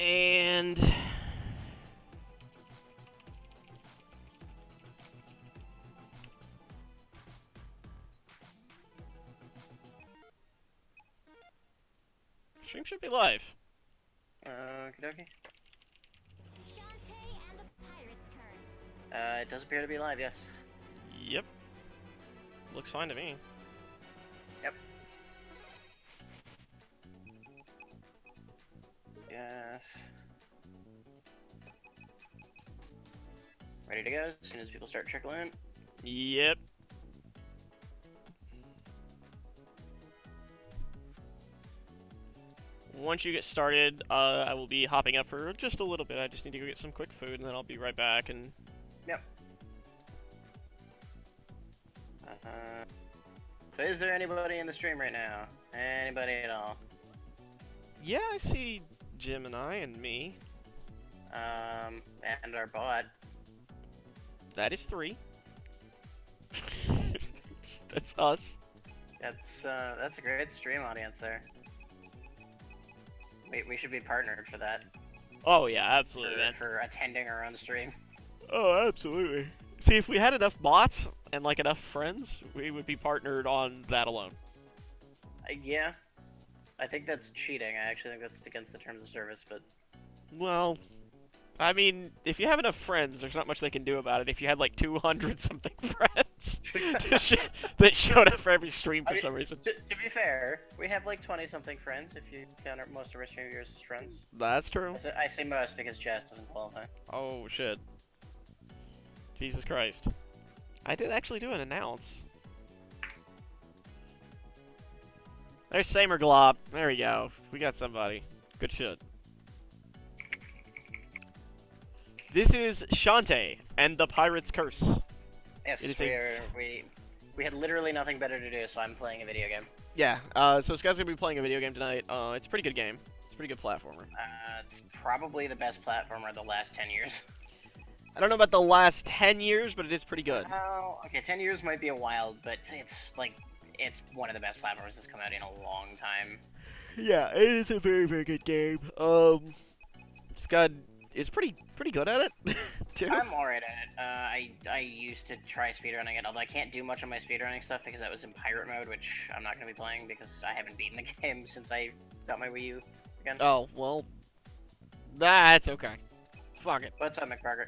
And stream should be live. Okie dokie. Shantae and the Pirate's Curse. It does appear to be live, yes. Yep. Looks fine to me. Yep. Yes. Ready to go as soon as people start trickling in. Yep. Once you get started, I will be hopping up for just a little bit. I just need to go get some quick food, and then I'll be right back. And Yep. So is there anybody in the stream right now? Anybody at all? yeah, I see Jim and I and me. And our bot. That is 3. That's us. That's a great stream audience there. We should be partnered for that. Oh yeah, absolutely, man. For attending our own stream. Oh, absolutely. See, if we had enough bots and like enough friends, we would be partnered on that alone. Yeah. I think that's cheating. I actually think that's against the terms of service, but... Well, I mean, if you have enough friends, there's not much they can do about it. If you had like 200-something friends that showed up for every stream for some reason. To be fair, we have like 20-something friends if you count most of our stream viewers as friends. That's true. I say most because Jess doesn't qualify. Oh, shit. Jesus Christ. I did actually do an announce. There's Samer Glop. There we go. We got somebody. Good shit. This is Shantae and the Pirate's Curse. Yes, It is we had literally nothing better to do, so I'm playing a video game. Yeah, so Scott's gonna be playing a video game tonight. It's a pretty good game. It's a pretty good platformer. It's probably the best platformer of the last 10 years. I don't know about the last 10 years, but it is pretty good. Oh, okay, 10 years might be a while, but it's one of the best platformers that's come out in a long time. Yeah, it is a very, very good game. Scott is pretty good at it, too. I'm alright at it. I used to try speedrunning it, although I can't do much of my speedrunning stuff because that was in pirate mode, which I'm not going to be playing because I haven't beaten the game since I got my Wii U again. Oh, well, that's okay. Fuck it. What's up, McParker?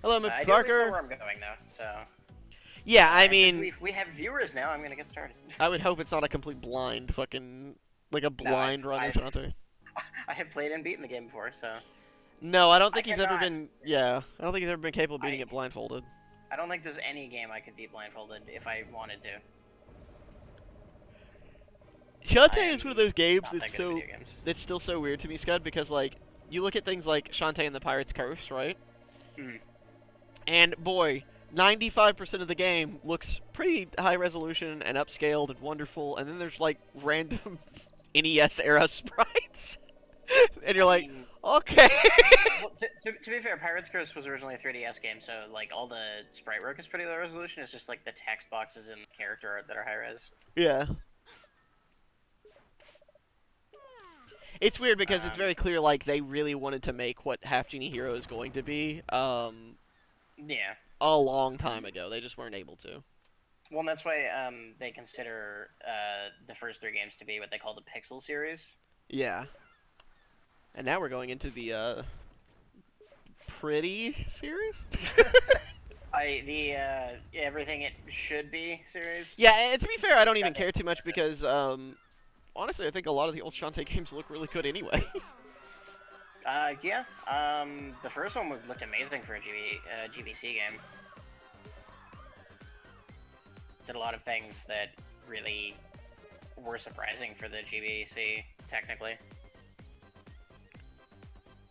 Hello, I do at least McParker. know where I'm going, though, so... Yeah, I since mean, we have viewers now, I'm going to get started. I would hope it's not a complete blind fucking, like a blind run of Shantae. I have played and beaten the game before, so... No, I don't think I he's ever cannot. been, yeah, I don't think he's ever been capable of beating I- it blindfolded. I don't think there's any game I could beat blindfolded if I wanted to. Shantae is one of those games Not that's that good at so, video games. that's still so weird to me, Scud, because, like, you look at things like Shantae and the Pirate's Curse, right? Mhm. And, boy, 95% of the game looks pretty high resolution and upscaled and wonderful, and then there's, like, random NES-era sprites. And you're like, mean, okay. well, to be fair, Pirates Curse was originally a 3DS game, so like all the sprite work is pretty low resolution. It's just like the text boxes and character art that are high res. Yeah. It's weird because it's very clear, like, they really wanted to make what Half Genie Hero is going to be, Yeah. a long time ago. They just weren't able to. Well, and that's why they consider the first 3 games to be what they call the Pixel series. Yeah. And now we're going into the, Pretty series? Everything it should be series. Yeah, and to be fair, I don't even care too much because, honestly, I think a lot of the old Shantae games look really good anyway. Yeah. The first one looked amazing for a GBC game. Did a lot of things that really were surprising for the GBC, technically.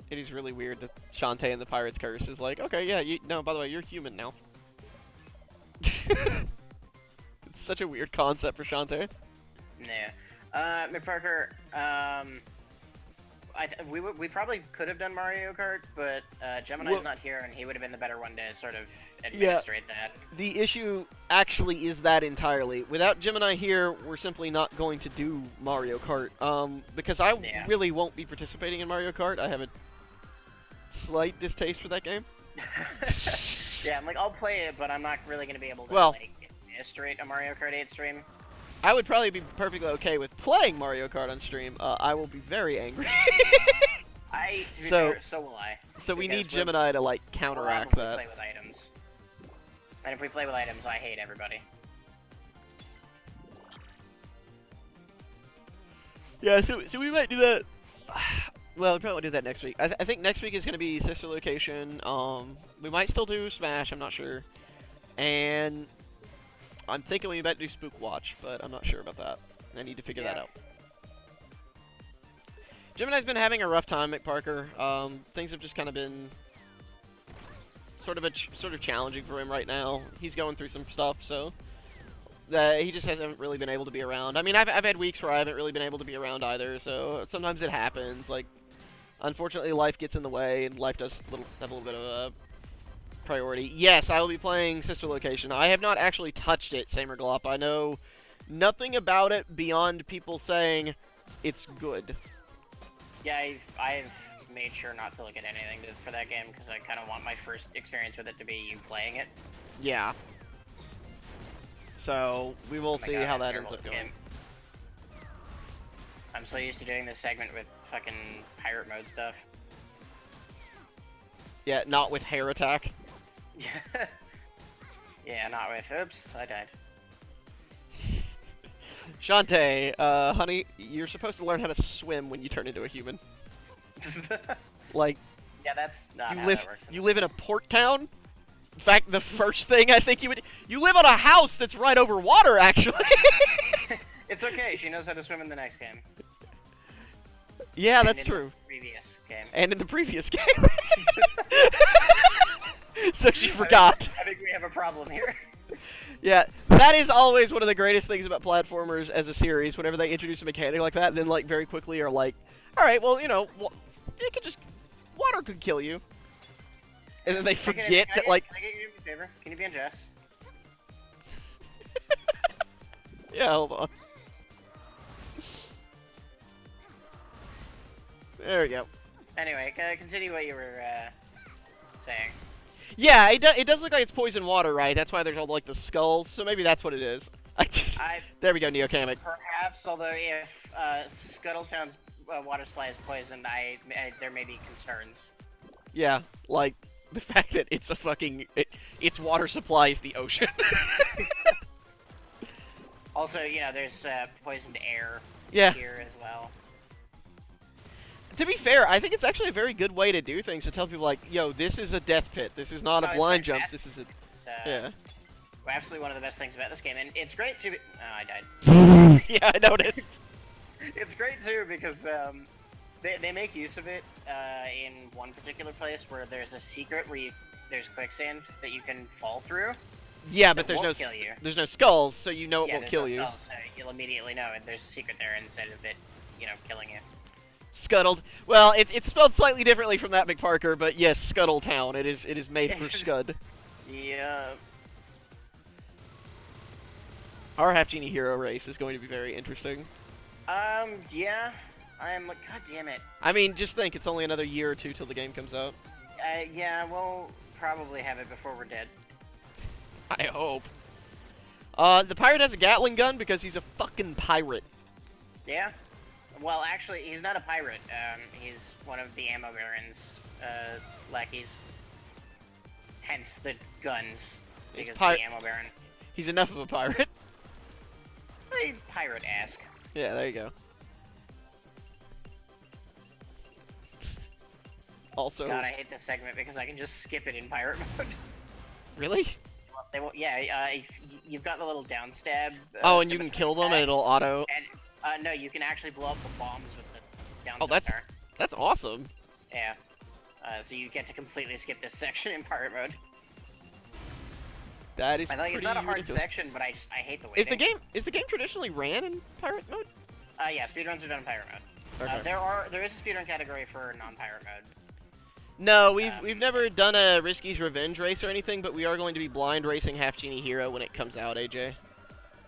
It is really weird that Shantae and the Pirate's Curse is like, okay, yeah, no, by the way, you're human now. It's such a weird concept for Shantae. Yeah. McParker, we probably could have done Mario Kart, but Gemini's not here, and he would have been the better one to sort of administrate that. The issue actually is that entirely. Without Gemini here, we're simply not going to do Mario Kart. Because I really won't be participating in Mario Kart. I have a slight distaste for that game. Yeah, I'm like, I'll play it, but I'm not really going to be able to like administrate a Mario Kart 8 stream. I would probably be perfectly okay with playing Mario Kart on stream. I will be very angry. To be fair, so will I. So we need Gemini to like counteract that. Play with items. And if we play with items, I hate everybody. Yeah, so we might do that. Well, we probably won't do that next week. I think next week is going to be Sister Location. We might still do Smash, I'm not sure. And I'm thinking we might do Spook Watch, but I'm not sure about that. I need to figure that out. Gemini's been having a rough time, McParker. Things have just kind of been sort of challenging for him right now. He's going through some stuff, so he just hasn't really been able to be around. I mean, I've had weeks where I haven't really been able to be around either, so sometimes it happens. Like, unfortunately, life gets in the way, and life does have a little bit of a priority. Yes, I will be playing Sister Location. I have not actually touched it, Samerglop. I know nothing about it beyond people saying it's good. Yeah, I've made sure not to look at anything for that game because I kind of want my first experience with it to be you playing it. Yeah. So we will see how that ends up going. Game. I'm so used to doing this segment with fucking pirate mode stuff. Yeah, not with hair attack. Yeah, not with. Oops, I died. Shantae, honey, you're supposed to learn how to swim when you turn into a human. Like, yeah, that's not how that works. You live in a port town? In fact, the first thing I think you live on a house that's right over water, actually. It's okay, she knows how to swim in the next game. Yeah, that's true. The previous game. And in the previous game. So she forgot. I think we have a problem here. Yeah, that is always one of the greatest things about platformers as a series. Whenever they introduce a mechanic like that, then like very quickly are like, all right, well, you know, it could just water could kill you, and then they forget that like. Can I get you a favor? Can you be on Jess? Yeah, hold on. There we go. Anyway, continue what you were saying. Yeah, it does look like it's poison water, right? That's why there's all like the skulls. So maybe that's what it is. There we go, Neokamic. Perhaps, although if Scuttletown's water supply is poisoned, there may be concerns. Yeah, like the fact that it's a fucking its water supply is the ocean. Also, you know, there's poisoned air here as well. To be fair, I think it's actually a very good way to do things, to tell people like, yo, this is a death pit. This is not a blind jump. This is a... yeah. Well, absolutely one of the best things about this game, and it's great too... Oh, I died. Yeah, I noticed. It's great too, because they make use of it in one particular place where there's a secret where there's quicksand that you can fall through. Yeah, but there's no skulls, so you know it won't kill you. Skulls, so you'll immediately know there's a secret there instead of it, you know, killing you. Scuttled. Well, it's spelled slightly differently from that, McParker, but yes, Scuttletown. It is made for Scud. Yeah. Our Half Genie Hero race is going to be very interesting. Yeah. I'm like, god damn it. I mean, just think, it's only another year or two till the game comes out. Yeah, we'll probably have it before we're dead. I hope. The pirate has a Gatling gun because he's a fucking pirate. Yeah. Well, actually, he's not a pirate. He's one of the ammo baron's lackeys. Hence the guns, because the ammo baron. He's enough of a pirate. Pirate-esque. Yeah, there you go. Also... God, I hate this segment because I can just skip it in pirate mode. Really? They won't, yeah, you've got the little down stab. Oh, and you can kill them and it'll auto... And, no, you can actually blow up the bombs with the down stab. Oh, that's awesome. Yeah. So you get to completely skip this section in pirate mode. That is it's not a hard section, but I hate the waiting. Is the game traditionally ran in pirate mode? Yeah, speedruns are done in pirate mode. Okay. There is a speedrun category for non-pirate mode. No, we've never done a Risky's Revenge race or anything, but we are going to be blind racing Half Genie Hero when it comes out, AJ.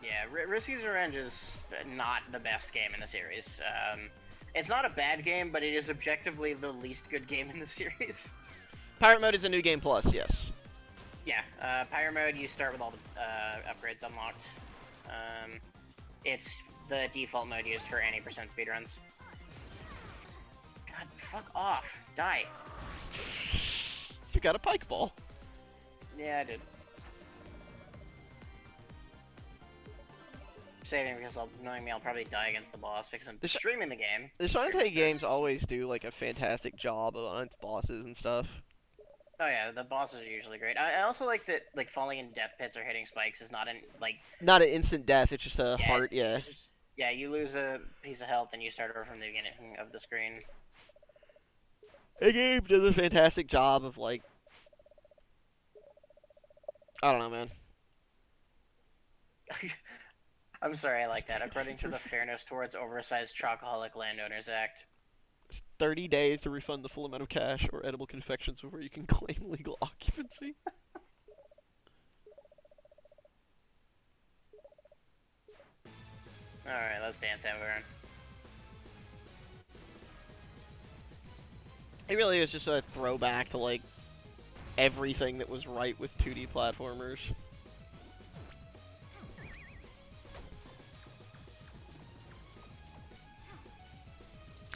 Yeah, Risky's Revenge is not the best game in the series. It's not a bad game, but it is objectively the least good game in the series. Pirate Mode is a new game plus, yes. Yeah, Pirate Mode, you start with all the upgrades unlocked. It's the default mode used for any percent speedruns. God, fuck off. Die. You got a pike ball. Yeah, I did. Saving because knowing me, I'll probably die against the boss because I'm streaming the game. The Shantae games always do like a fantastic job on its bosses and stuff. Oh yeah, the bosses are usually great. I also like that like falling in death pits or hitting spikes is not not an instant death. It's just a heart. Yeah. Yeah, you lose a piece of health and you start over from the beginning of the screen. The game does a fantastic job of like, I don't know, man. I'm sorry, I like that. According to the Fairness Towards Oversized Chocoholic Landowners Act. 30 days to refund the full amount of cash or edible confections before you can claim legal occupancy. Alright, let's dance, everyone. It really is just a throwback to, like, everything that was right with 2D platformers.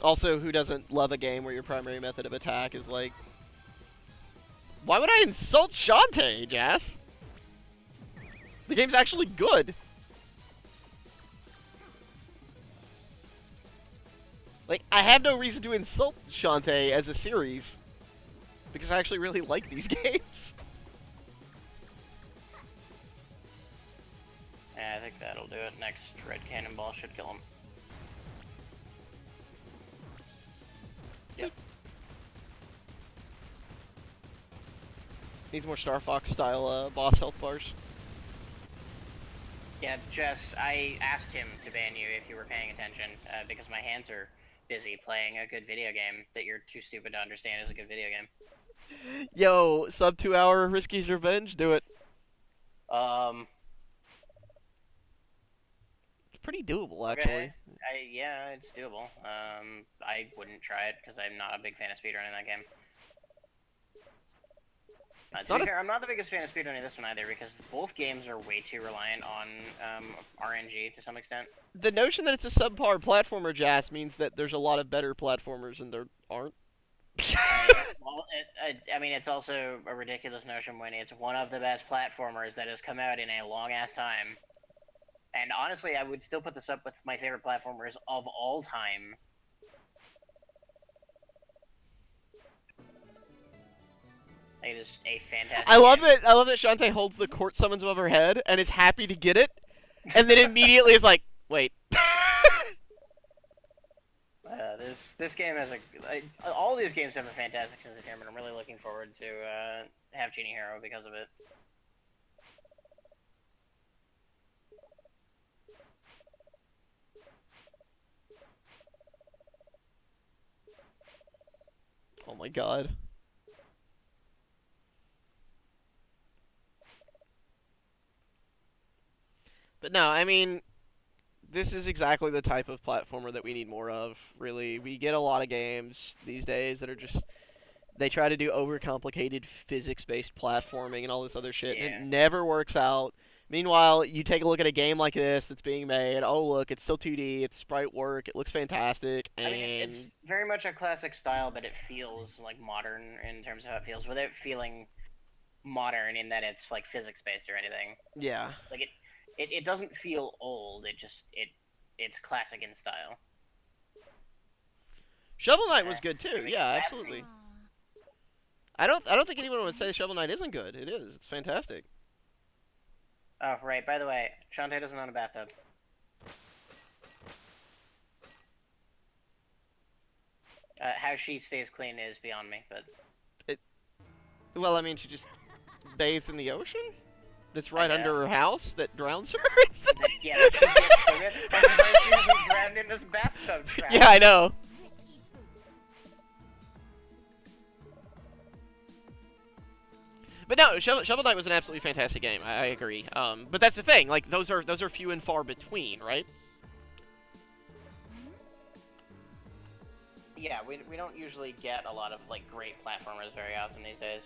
Also, who doesn't love a game where your primary method of attack is, like... Why would I insult Shantae, Jas? The game's actually good. Like, I have no reason to insult Shantae as a series, because I actually really like these games. Yeah, I think that'll do it. Next red cannonball should kill him. Yep. Needs more Star Fox style boss health bars. Yeah, Jess, I asked him to ban you if you were paying attention, because my hands are busy playing a good video game that you're too stupid to understand is a good video game. Yo, sub 2 hour Risky's Revenge, do it. It's pretty doable, actually. Okay. Yeah, it's doable. I wouldn't try it because I'm not a big fan of speedrunning that game. To be fair, I'm not the biggest fan of speedrunning this one either because both games are way too reliant on RNG to some extent. The notion that it's a subpar platformer, Jas, means that there's a lot of better platformers and there aren't. Well, I mean, it's also a ridiculous notion when it's one of the best platformers that has come out in a long-ass time. And honestly, I would still put this up with my favorite platformers of all time. It is a fantastic I love game. it. I love that Shantae holds the court summons above her head and is happy to get it, and then immediately is like, "Wait." This game has all these games have a fantastic sense of humor, and I'm really looking forward to Half Genie Hero because of it. Oh my god. But no, I mean, this is exactly the type of platformer that we need more of, really. We get a lot of games these days that are just... They try to do overcomplicated physics-based platforming and all this other shit, and it never works out. Meanwhile, you take a look at a game like this that's being made, oh look, it's still 2D, it's sprite work, it looks fantastic, and... I mean, it's very much a classic style, but it feels, like, modern in terms of how it feels, without feeling modern in that it's, like, physics-based or anything. Yeah. Like, it doesn't feel old, it's classic in style. Shovel Knight was good too, yeah, absolutely. I don't think anyone would say Shovel Knight isn't good. It is. It's fantastic. Oh, right. By the way, Shantae doesn't own a bathtub. How she stays clean is beyond me, but... Well, I mean, she just bathes in the ocean? That's right under her house that drowns her? Yeah, but she gets through it. That's why she doesn't drown in this bathtub trap. Yeah, I know. But no, Shovel Knight was an absolutely fantastic game. I agree. But that's the thing. Like those are few and far between, right? Yeah, we don't usually get a lot of like great platformers very often these days.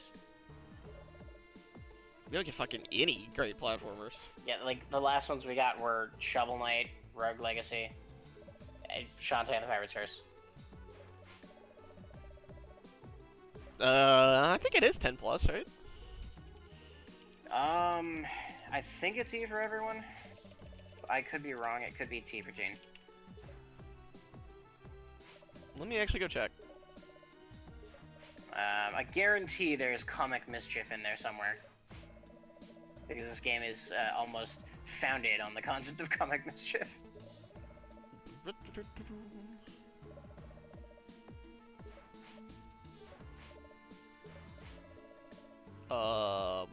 We don't get fucking any great platformers. Yeah, like the last ones we got were Shovel Knight, Rogue Legacy, and Shantae and the Pirate's Curse. I think it is 10 plus, right? I think it's E for everyone. I could be wrong. It could be T for Gene. Let me actually go check. I guarantee there's comic mischief in there somewhere. Because this game is almost founded on the concept of comic mischief. Wow,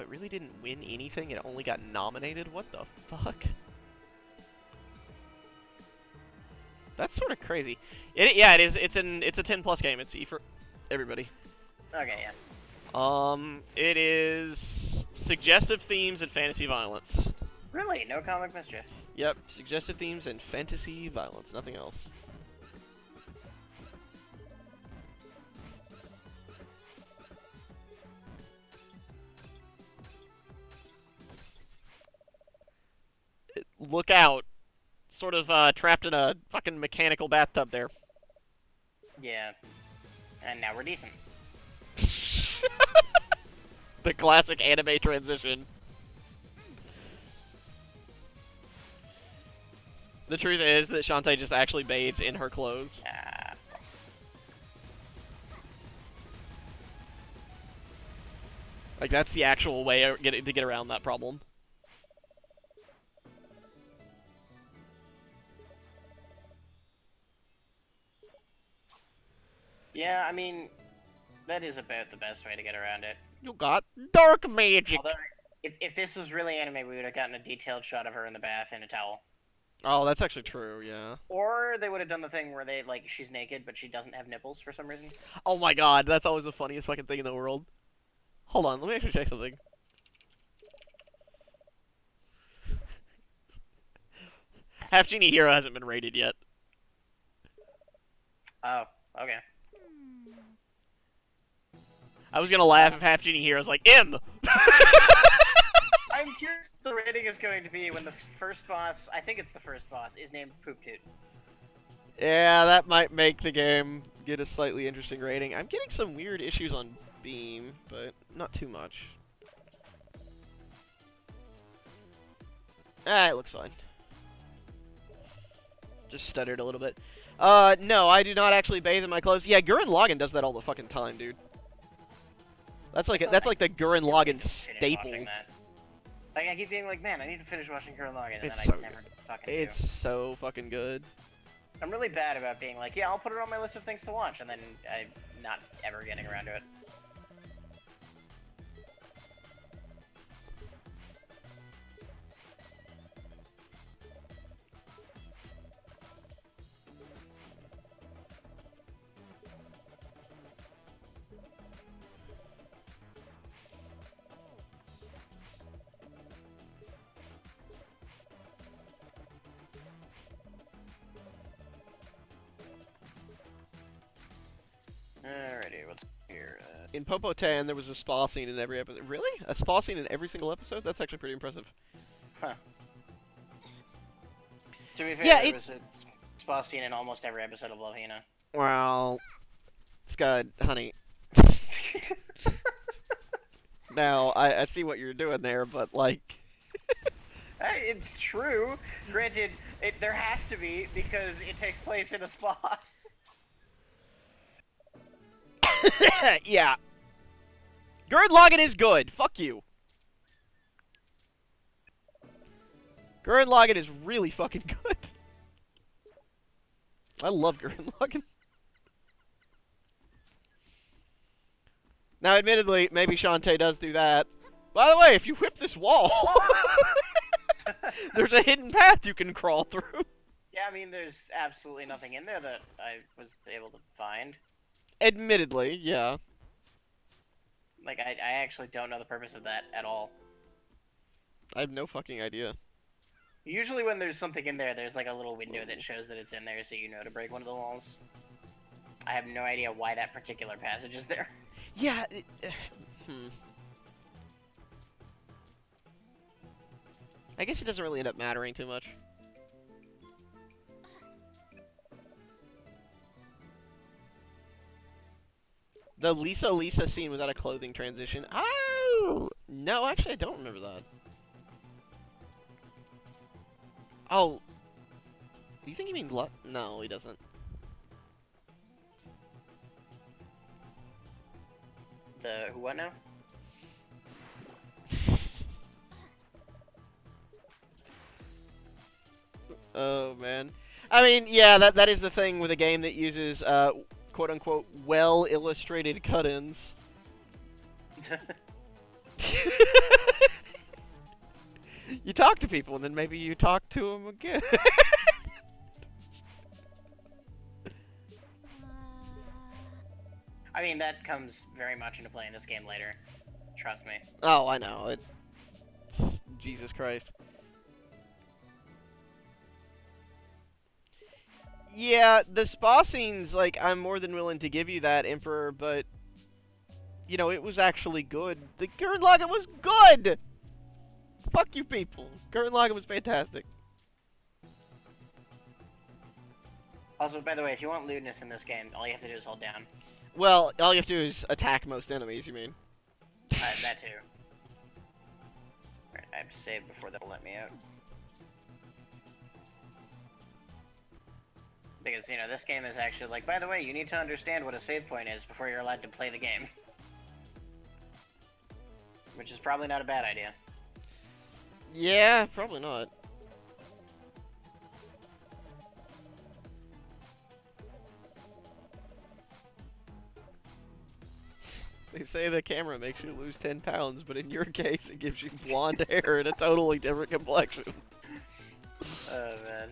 it really didn't win anything. It only got nominated. What the fuck? That's sort of crazy. Yeah, it is. It's a 10 plus game. It's E for everybody. Okay, yeah. It is suggestive themes and fantasy violence. Really? No comic mischief? Yep, suggestive themes and fantasy violence. Nothing else. Look out. Sort of trapped in a fucking mechanical bathtub there. Yeah. And now we're decent. The classic anime transition. The truth is that Shantae just actually bathes in her clothes. Like, that's the actual way to get around that problem. Yeah, I mean, that is about the best way to get around it. You got dark magic. Although, if this was really anime, we would have gotten a detailed shot of her in the bath in a towel. Oh, that's actually true, yeah. Or they would have done the thing where they, like, she's naked, but she doesn't have nipples for some reason. Oh my god, that's always the funniest fucking thing in the world. Hold on, let me actually check something. Half Genie Hero hasn't been rated yet. Oh, okay. I was gonna laugh if Half Genie Hero's like, M! I'm curious what the rating is going to be when the first boss, I think it's the first boss, is named Poop Toot. Yeah, that might make the game get a slightly interesting rating. I'm getting some weird issues on Beam, but not too much. Ah, it looks fine. Just stuttered a little bit. No, I do not actually bathe in my clothes. Yeah, Gurren Lagann does that all the fucking time, dude. That's like the Gurren Lagann staple. Like, I keep being like, man, I need to finish watching Gurren Lagann, and It's then so I never fucking do. It's so fucking good. I'm really bad about being like, yeah, I'll put it on my list of things to watch, and then I'm not ever getting around to it. Alrighty, what's here? In Popotan, there was a spa scene in every episode. Really? A spa scene in every single episode? That's actually pretty impressive. Huh. To be fair, Yeah, there was a spa scene in almost every episode of Love Hina. Well, Scud, honey. Now, I see what you're doing there, but, like... It's true. Granted, there has to be, because it takes place in a spa. Yeah. Gurren Lagann is good. Fuck you. Gurren Lagann is really fucking good. I love Gurren Lagann. Now, admittedly, maybe Shantae does do that. By the way, if you whip this wall, there's a hidden path you can crawl through. Yeah, I mean, there's absolutely nothing in there that I was able to find. Admittedly, yeah. Like, I actually don't know the purpose of that at all. I have no fucking idea. Usually when there's something in there, there's like a little window that shows that it's in there so you know to break one of the walls. I have no idea why that particular passage is there. Yeah. I guess it doesn't really end up mattering too much. The Lisa scene without a clothing transition. Oh! No, actually, I don't remember that. Oh. Do you think you mean glove? No, he doesn't. The who what now? Oh, man. I mean, yeah, that is the thing with a game that uses, quote-unquote, well-illustrated cut-ins. You talk to people, and then maybe you talk to them again. I mean, that comes very much into play in this game later. Trust me. Oh, I know. Jesus Christ. Yeah, the spa scenes, like, I'm more than willing to give you that, Emperor, but, you know, it was actually good. The Gurren Lagann was good! Fuck you people. Gurren Lagann was fantastic. Also, by the way, if you want lewdness in this game, all you have to do is hold down. Well, all you have to do is attack most enemies, you mean? That too. Alright, I have to save before they'll let me out. Because, you know, this game is actually like, by the way, you need to understand what a save point is before you're allowed to play the game. Which is probably not a bad idea. Yeah, probably not. They say the camera makes you lose 10 pounds, but in your case, it gives you blonde hair and a totally different complexion. Oh, man.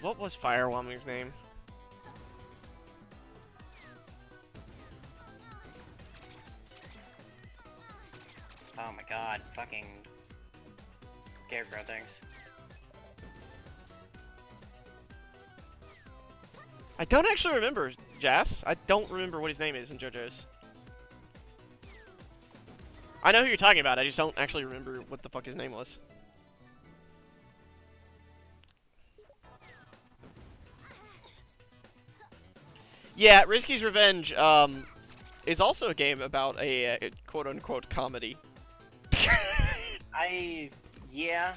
What was Firewalming's name? Oh my god, fucking scarecrow things. I don't actually remember, Jas. I don't remember what his name is in JoJo's. I know who you're talking about, I just don't actually remember what the fuck his name was. Yeah, Risky's Revenge, is also a game about a quote-unquote comedy. Yeah.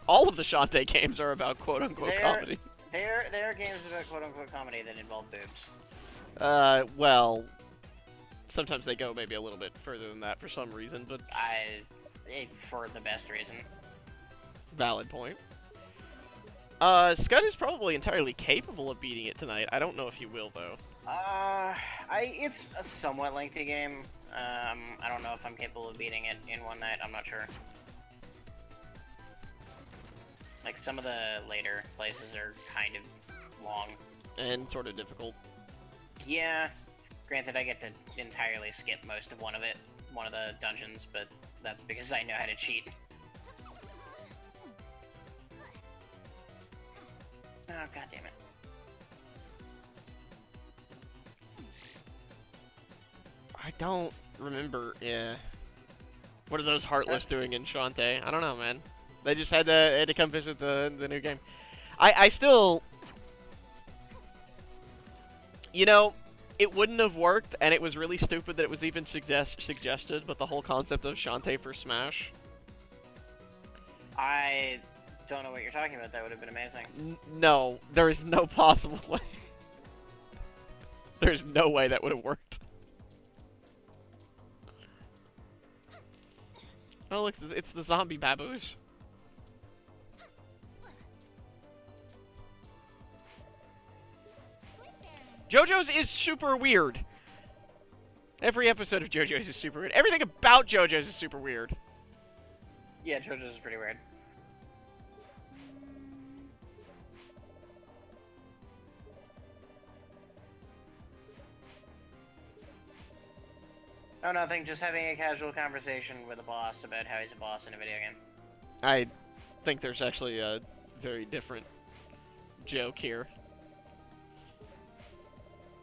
All of the Shantae games are about quote-unquote comedy. There are games about quote-unquote comedy that involve boobs. Well, sometimes they go maybe a little bit further than that for some reason, but... For the best reason. Valid point. Scud is probably entirely capable of beating it tonight. I don't know if he will, though. It's a somewhat lengthy game. I don't know if I'm capable of beating it in one night. I'm not sure. Like, some of the later places are kind of long. And sort of difficult. Yeah. Granted, I get to entirely skip most of one of the dungeons, but that's because I know how to cheat. Oh, god damn it. I don't remember, yeah. What are those Heartless doing in Shantae? I don't know, man. They just had to come visit the new game. I still... You know, it wouldn't have worked, and it was really stupid that it was even suggested, but the whole concept of Shantae for Smash... I don't know what you're talking about. That would have been amazing. No, there is no possible way. There's no way that would have worked. Oh, look, it's the zombie baboos. JoJo's is super weird. Every episode of JoJo's is super weird. Everything about JoJo's is super weird. Yeah, JoJo's is pretty weird. Oh, nothing. Just having a casual conversation with a boss about how he's a boss in a video game. I think there's actually a very different joke here.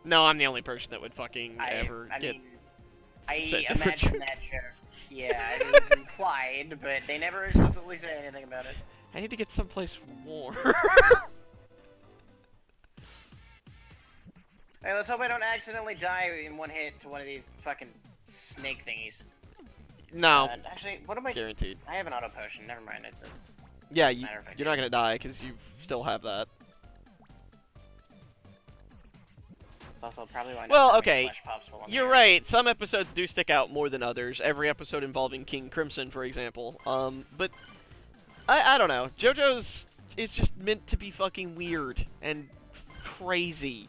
No, I'm the only person that would fucking ever get. I imagine that joke. Yeah, it was implied, but they never explicitly say anything about it. I need to get someplace warm. Hey, let's hope I don't accidentally die in one hit to one of these fucking snake thingies. No. Actually, what am I... Guaranteed. I have an auto potion. Never mind. It's a yeah, matter of fact, you're not gonna die because you still have that. Also, probably wind Well, up okay. flesh pops while I'm You're there. right. Some episodes do stick out more than others. Every episode involving King Crimson, for example. But I don't know. JoJo's is just meant to be fucking weird and crazy.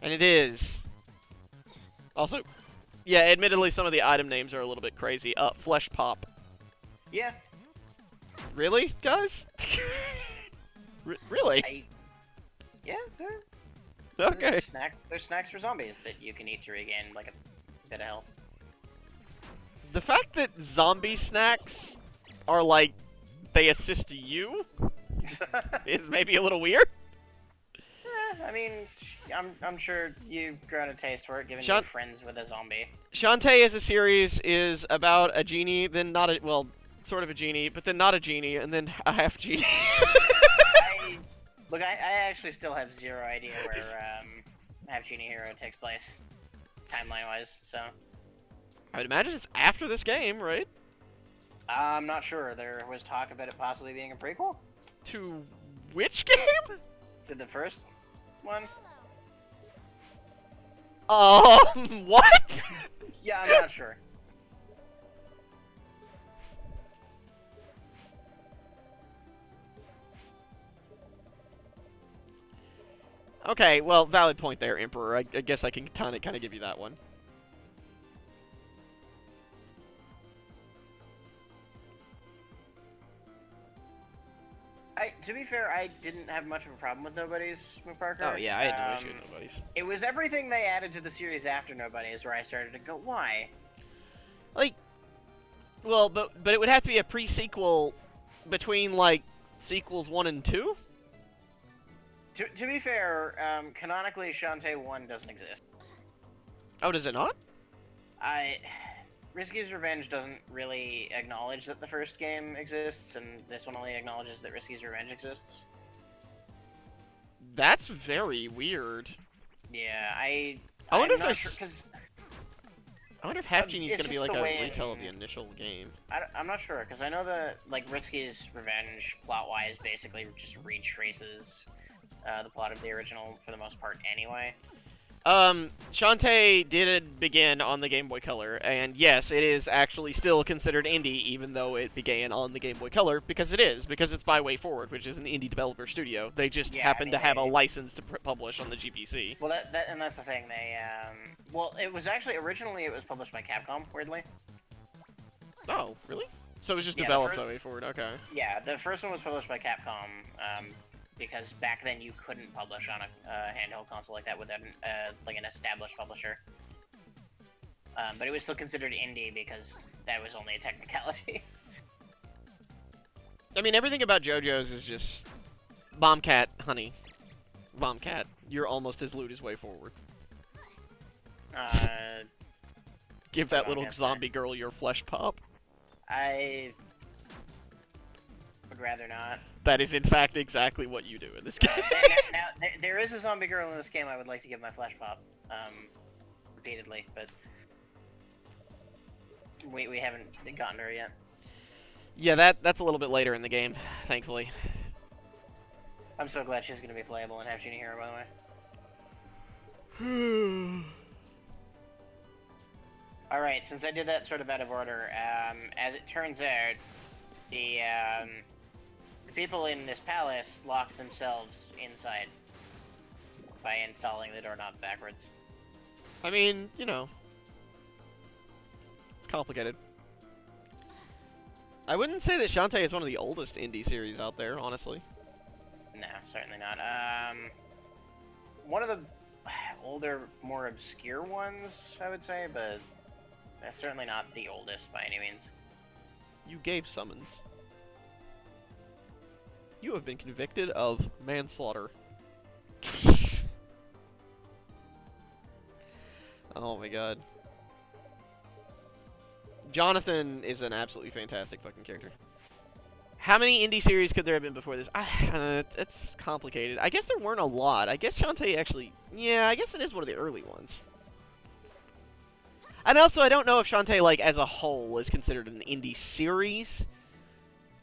And it is. Also, yeah, admittedly, some of the item names are a little bit crazy. Flesh Pop. Yeah. Really, guys? Really? Yeah, Okay. There's snacks for zombies that you can eat to regain, like, a bit of health. The fact that zombie snacks are, like, they assist you is maybe a little weird. I mean, I'm sure you've grown a taste for it, given Shan- you're friends with a zombie. Shantae as a series is about a genie, then not a, well, sort of a genie, but then not a genie, and then a half genie. Look, I actually still have zero idea where Half Genie Hero takes place, timeline-wise, so... I would imagine it's after this game, right? I'm not sure. There was talk about it possibly being a prequel To which game? to the first one. What? Yeah, I'm not sure. Okay, well, valid point there, Emperor. I guess I can kind of give you that one. To be fair, I didn't have much of a problem with Nobody's with Parker. Oh yeah, I had no issue with Nobody's. It was everything they added to the series after Nobody's where I started to go, why? Like, well, but it would have to be a pre-sequel between, like, sequels 1 and 2? To be fair, canonically, Shantae 1 doesn't exist. Oh, does it not? Risky's Revenge doesn't really acknowledge that the first game exists, and this one only acknowledges that Risky's Revenge exists. That's very weird. Yeah, I wonder if there's... Sure, I wonder if Half Genie's it's gonna be just like the a way retell of the initial game. I'm not sure, because I know that, like, Risky's Revenge, plot-wise, basically just retraces the plot of the original for the most part anyway. Shantae did begin on the Game Boy Color, and yes, it is actually still considered indie, even though it began on the Game Boy Color, because it's by Waifu, which is an indie developer studio. They just happen to have a license to publish on the GPC. Well, and that's the thing, they, well, it was actually, originally it was published by Capcom, weirdly. Oh, really? So it was just Yeah, developed by Waifu, okay. Yeah, the first one was published by Capcom, because back then you couldn't publish on a handheld console like that without like an established publisher. But it was still considered indie because that was only a technicality. I mean, everything about JoJo's is just... Bombcat, honey. Bombcat, you're almost as lewd as Way Forward. Give that little zombie girl your flesh pop. I would rather not. That is, in fact, exactly what you do in this game. Now, there is a zombie girl in this game I would like to give my flesh pop, repeatedly, but we haven't gotten to her yet. Yeah, that's a little bit later in the game, thankfully. I'm so glad she's going to be playable in Half Genie Hero, by the way. Alright, since I did that sort of out of order, as it turns out, the people in this palace locked themselves inside by installing the doorknob backwards. I mean, you know, it's complicated. I wouldn't say that Shantae is one of the oldest indie series out there, honestly. No, certainly not. One of the older, more obscure ones, I would say, but that's certainly not the oldest by any means. You gave summons. You have been convicted of manslaughter. Oh my god. Jonathan is an absolutely fantastic fucking character. How many indie series could there have been before this? It's complicated. I guess there weren't a lot. I guess Shantae actually... Yeah, I guess it is one of the early ones. And also, I don't know if Shantae, like, as a whole is considered an indie series.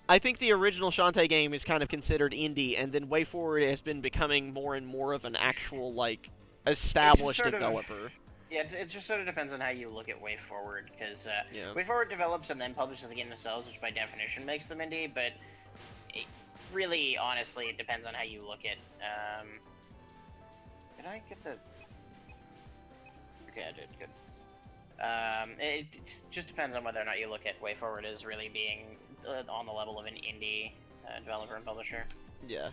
I think the original Shantae game is kind of considered indie, and then Waifu has been becoming more and more of an actual, like, established developer. Yeah, it just sort of depends on how you look at WayForward, because Yeah. WayForward develops and then publishes the game themselves, which by definition makes them indie, but really, honestly, it depends on how you look at... Did I get the... Okay, I did, good. It just depends on whether or not you look at WayForward as really being on the level of an indie developer and publisher. Yeah.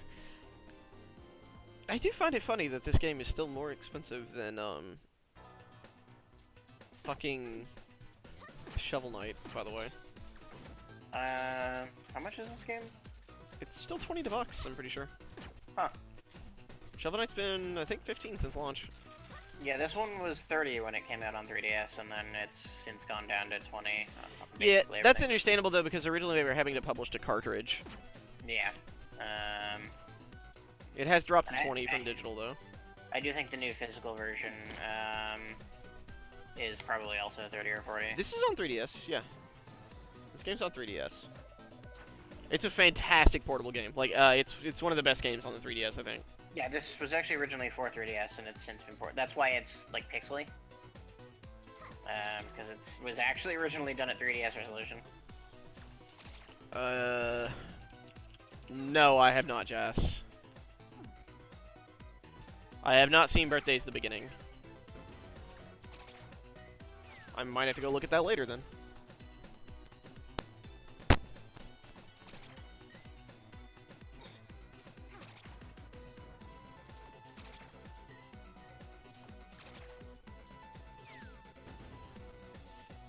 I do find it funny that this game is still more expensive than, fucking Shovel Knight, by the way. How much is this game? It's still $20, I'm pretty sure. Huh. Shovel Knight's been, I think, 15 since launch. Yeah, this one was 30 when it came out on 3DS, and then it's since gone down to 20. Yeah, that's understandable, though, because originally they were having to publish a cartridge. Yeah. It has dropped to 20 from digital, though. I do think the new physical version is probably also 30 or 40. This is on 3DS, yeah. This game's on 3DS. It's a fantastic portable game. Like, it's one of the best games on the 3DS, I think. Yeah, this was actually originally for 3DS, and it's since been ported. That's why it's, like, pixely. Because it was actually originally done at 3DS resolution. No, I have not, Jess. I have not seen Birthday's the Beginning. I might have to go look at that later, then.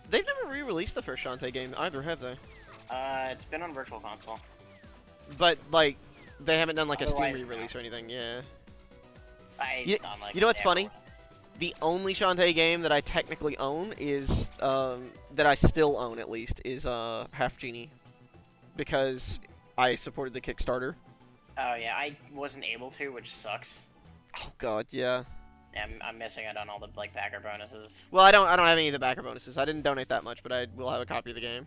They've never re-released the first Shantae game either, have they? It's been on Virtual Console. But, like, they haven't done, like, a Steam Otherwise, re-release or anything, yeah. You know what's funny? The only Shantae game that I technically own is, that I still own at least, is, Half Genie. Because I supported the Kickstarter. Oh, yeah, I wasn't able to, which sucks. Oh, God, yeah. Yeah, I'm missing out on all the, like, backer bonuses. Well, I don't have any of the backer bonuses. I didn't donate that much, but I will have a copy of the game.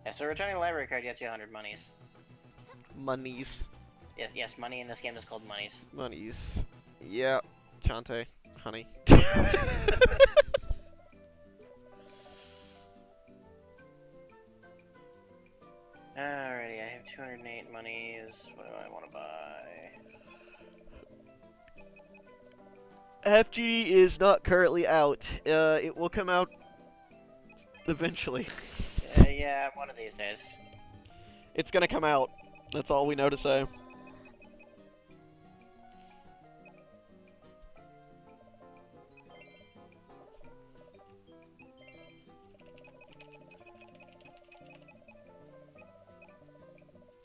Yeah, so returning a library card gets you 100 monies. Monies. Yes, money in this game is called monies. Monies. Yeah. Shantae. Honey. Alrighty, I have 208 monies. What do I want to buy? FG is not currently out. It will come out eventually. Yeah, one of these days. It's gonna come out. That's all we know to say.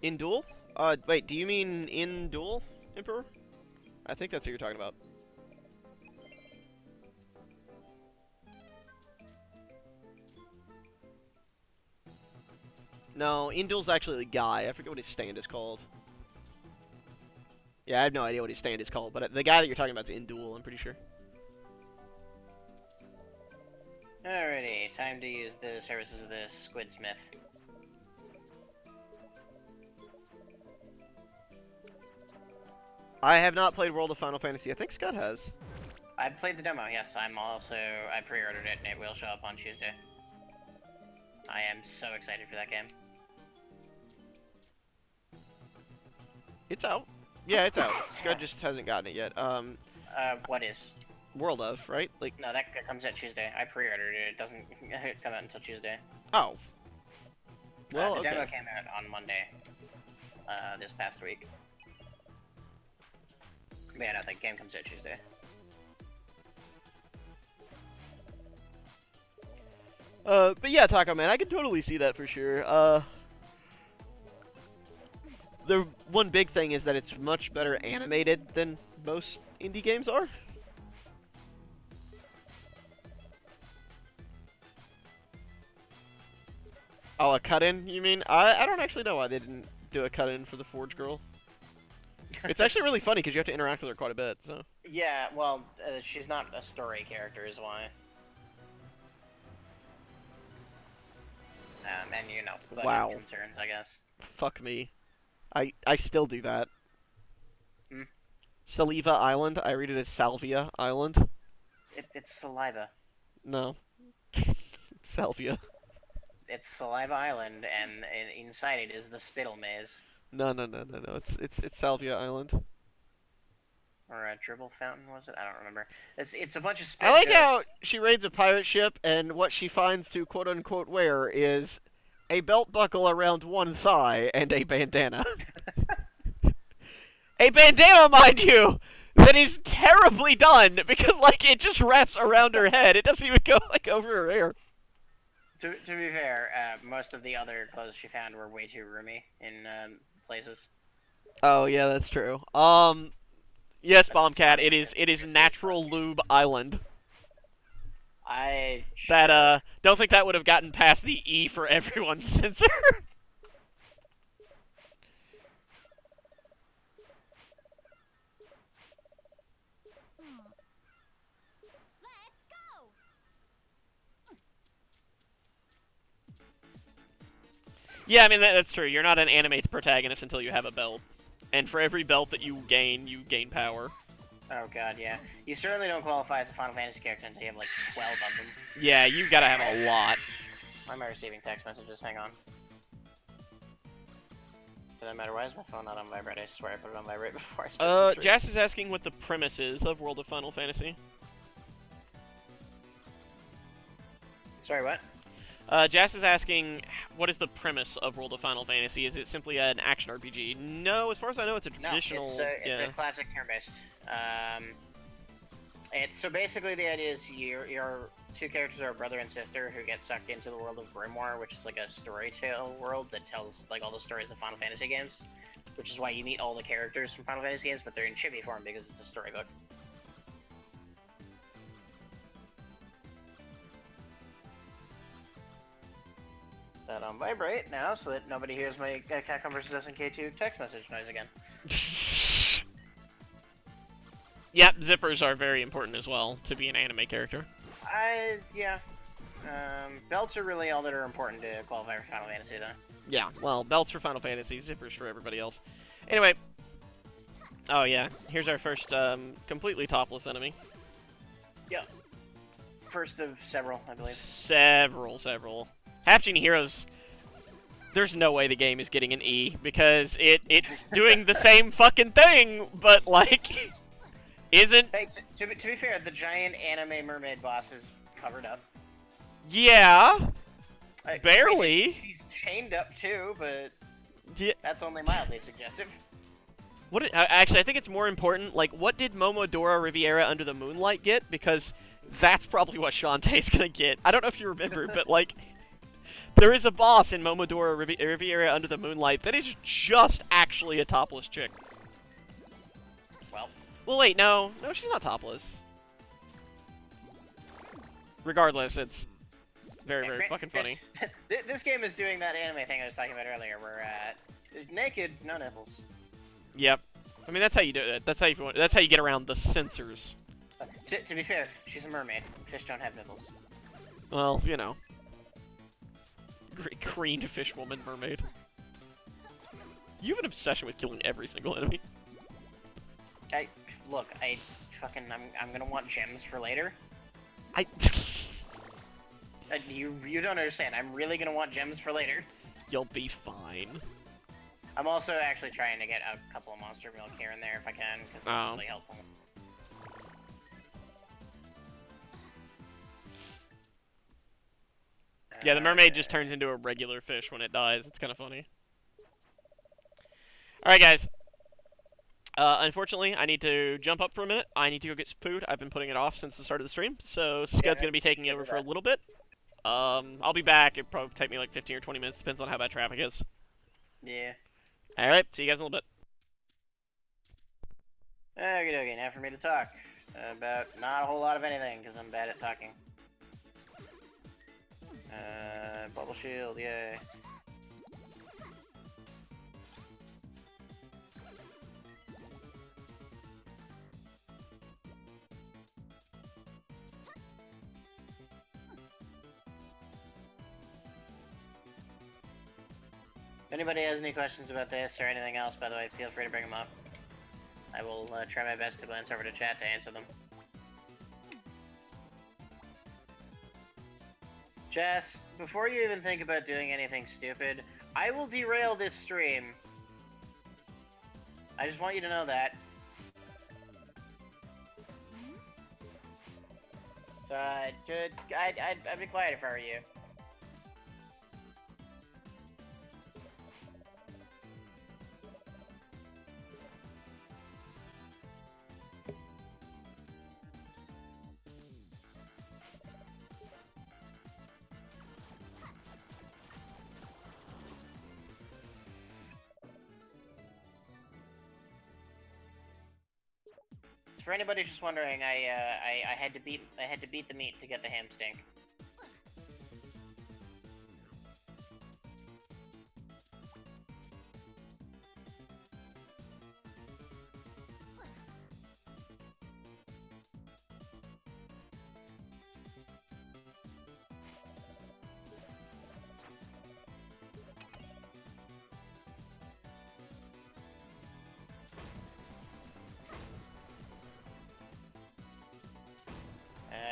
In Duel? Wait, do you mean in Duel, Emperor? I think that's what you're talking about. No, in Duel's actually the guy. I forget what his stand is called. Yeah, I have no idea what his stand is called, but the guy that you're talking about is in Duel, I'm pretty sure. Alrighty, time to use the services of the Squidsmith. I have not played World of Final Fantasy. I think Scott has. I played the demo, yes. I pre-ordered it, and it will show up on Tuesday. I am so excited for that game. It's out. Yeah, it's out. Scud just hasn't gotten it yet. What is? World of, right? Like, No, that comes out Tuesday. I pre-ordered it. It doesn't come out until Tuesday. oh. Well, the demo okay. came out on Monday. This past week. But yeah, no, the game comes out Tuesday. But yeah, Taco Man, I can totally see that for sure. The one big thing is that it's much better animated than most indie games are. Oh, a cut-in, you mean? I don't actually know why they didn't do a cut-in for the Forge Girl. It's actually really funny because you have to interact with her quite a bit, so... Yeah, well, she's not a story character is why. And you know, budget Wow. concerns, I guess. Fuck me. I still do that. Hmm? Saliva Island, I read it as Salvia Island. It's Saliva. No. Salvia. It's Saliva Island, and inside it is the Spittle Maze. No. It's Salvia Island. Or a Dribble Fountain, was it? I don't remember. It's a bunch of spit I like jokes. how she raids a pirate ship, and what she finds to quote-unquote wear is a belt buckle around one thigh and a bandana. A bandana, mind you, that is terribly done, because, like, it just wraps around her head. It doesn't even go, like, over her hair. To be fair, most of the other clothes she found were way too roomy in places. Oh, yeah, that's true. Yes, Bombcat, it is Natural Lube Island. Don't think that would have gotten past the E for everyone censor. Let's go! Yeah, I mean, that's true. You're not an anime protagonist until you have a belt. And for every belt that you gain power. Oh god, yeah. You certainly don't qualify as a Final Fantasy character until you have like 12 of them. Yeah, you've got to have a lot. Why am I receiving text messages? Hang on. For that matter, why is my phone not on vibrate? I swear I put it on vibrate before I started this Jas is asking what the premise is of World of Final Fantasy. Sorry, what? Jas is asking, what is the premise of World of Final Fantasy? Is it simply an action RPG? No, as far as I know, it's a traditional... No, it's a classic turn-based. So basically the idea is your two characters are a brother and sister who get sucked into the world of Grimoire, which is like a story tale world that tells like all the stories of Final Fantasy games, which is why you meet all the characters from Final Fantasy games, but they're in chibi form because it's a storybook. That on vibrate now so that nobody hears my Capcom vs SNK2 text message noise again. Yep, zippers are very important as well to be an anime character. Yeah. Belts are really all that are important to qualify for Final Fantasy, though. Yeah, well, belts for Final Fantasy, zippers for everybody else. Anyway. Oh, yeah. Here's our first completely topless enemy. Yeah. First of several, I believe. Several. Half Genie Heroes, there's no way the game is getting an E, because it's doing the same fucking thing, but, like, isn't... Hey, to be fair, the giant anime mermaid boss is covered up. Yeah, barely. She's chained up, too, but Yeah. that's only mildly suggestive. Actually, I think it's more important, like, what did Momodora Riviera Under the Moonlight get? Because that's probably what Shantae's gonna get. I don't know if you remember, but, like... There is a boss in Momodora Riviera Under the Moonlight that is just actually a topless chick. Well, wait, no, she's not topless. Regardless, it's very fucking funny. This game is doing that anime thing I was talking about earlier, where naked, no nipples. Yep. I mean, that's how you do it. That's how you get around the censors. To be fair, she's a mermaid. Fish don't have nipples. Well, you know. Green fish woman mermaid. You have an obsession with killing every single enemy. I'm gonna want gems for later. I... You don't understand. I'm really gonna want gems for later. You'll be fine. I'm also actually trying to get a couple of monster milk here and there if I can, because that's really helpful. Yeah, the mermaid just turns into a regular fish when it dies. It's kind of funny. Alright, guys. Unfortunately, I need to jump up for a minute. I need to go get some food. I've been putting it off since the start of the stream, so Scud's going to be taking over for a little bit. I'll be back. It'll probably take me like 15 or 20 minutes. Depends on how bad traffic is. Yeah. Alright, see you guys in a little bit. Okay, now for me to talk about not a whole lot of anything, because I'm bad at talking. Bubble shield, yay. If anybody has any questions about this or anything else, by the way, feel free to bring them up. I will try my best to glance over to chat to answer them. Jess, before you even think about doing anything stupid, I will derail this stream. I just want you to know that. So, I'd be quiet if I were you. For anybody just wondering, I had to beat the meat to get the ham stink.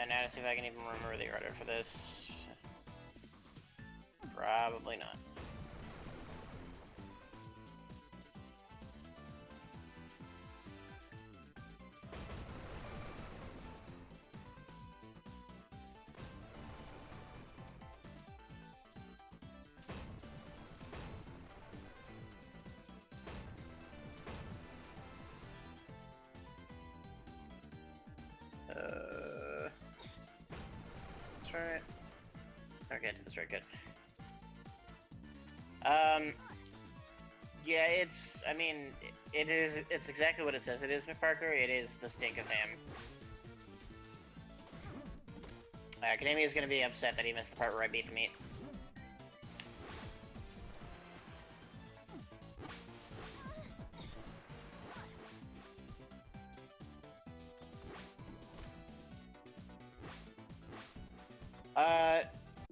Now to see if I can even remember the order for this. Probably not. That's right. Okay, I did this right, good. Yeah, I mean, it's exactly what it says it is, McParker. It is the stink of ham. Academia is gonna be upset that he missed the part where I beat the meat.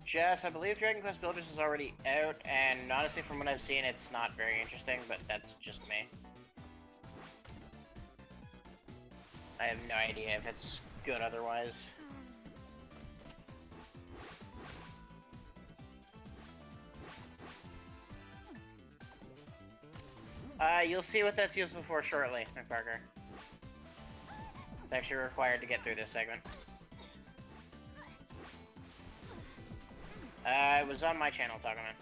Jess, I believe Dragon Quest Builders is already out, and honestly, from what I've seen, it's not very interesting, but that's just me. I have no idea if it's good otherwise. You'll see what that's useful for shortly, McParker. It's actually required to get through this segment. It was on my channel, Talking Man.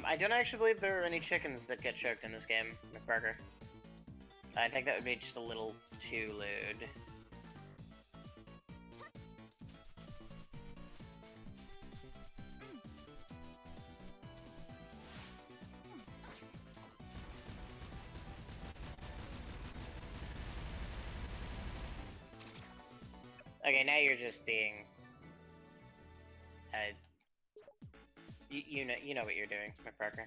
I don't actually believe there are any chickens that get choked in this game, McParker. I think that would be just a little too lewd. Okay, now you're just being... You know what you're doing, McParker.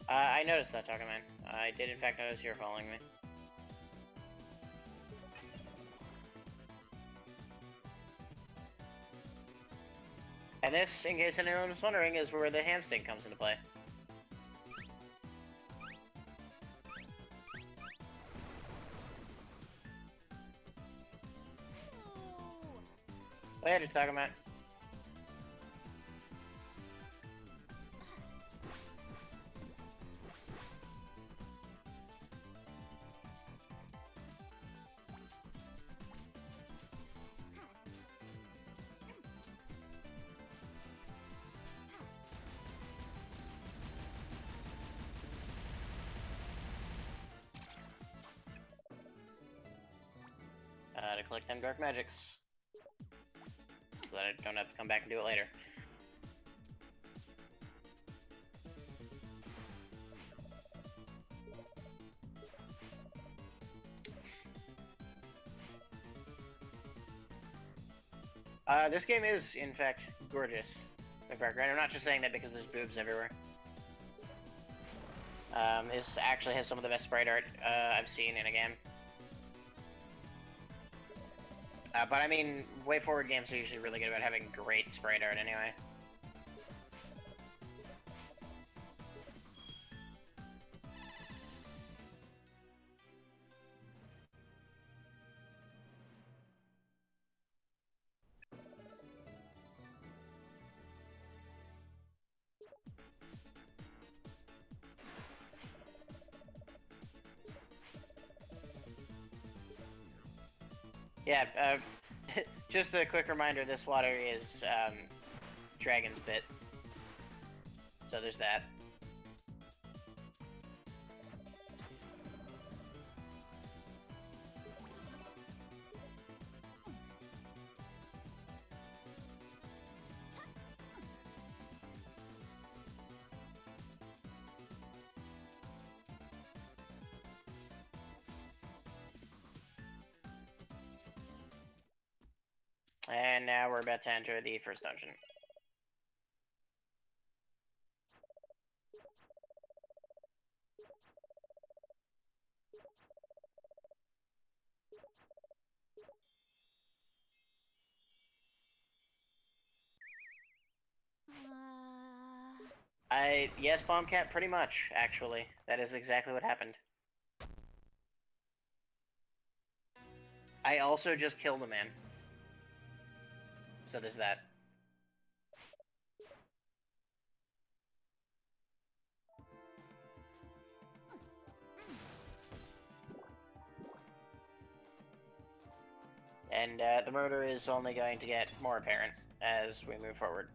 I noticed that, Talking Man. I did in fact notice you were following me. And this, in case anyone was wondering, is where the hamstring comes into play. What are you talking about? To collect them dark magics. So that I don't have to come back and do it later. This game is, in fact, gorgeous. The background. I'm not just saying that because there's boobs everywhere. This actually has some of the best sprite art I've seen in a game. But I mean, way forward games are usually really good about having great sprite art anyway. Yeah, just a quick reminder, this water is, Dragon's Bit. So there's that. And now we're about to enter the first dungeon. Yes, Bombcat, pretty much, actually. That is exactly what happened. I also just killed a man. So there's that. And the murder is only going to get more apparent as we move forward.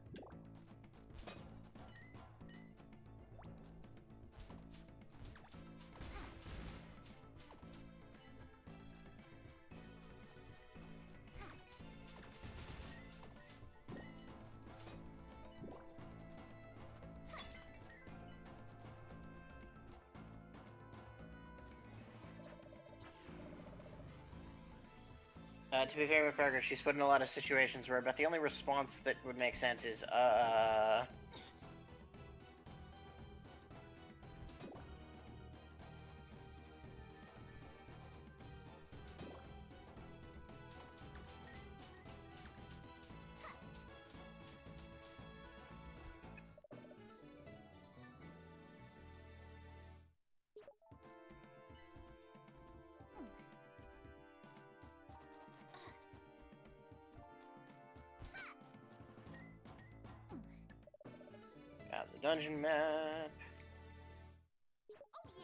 To be fair with Parker, she's put in a lot of situations where about the only response that would make sense is, Got the dungeon map. Oh yeah.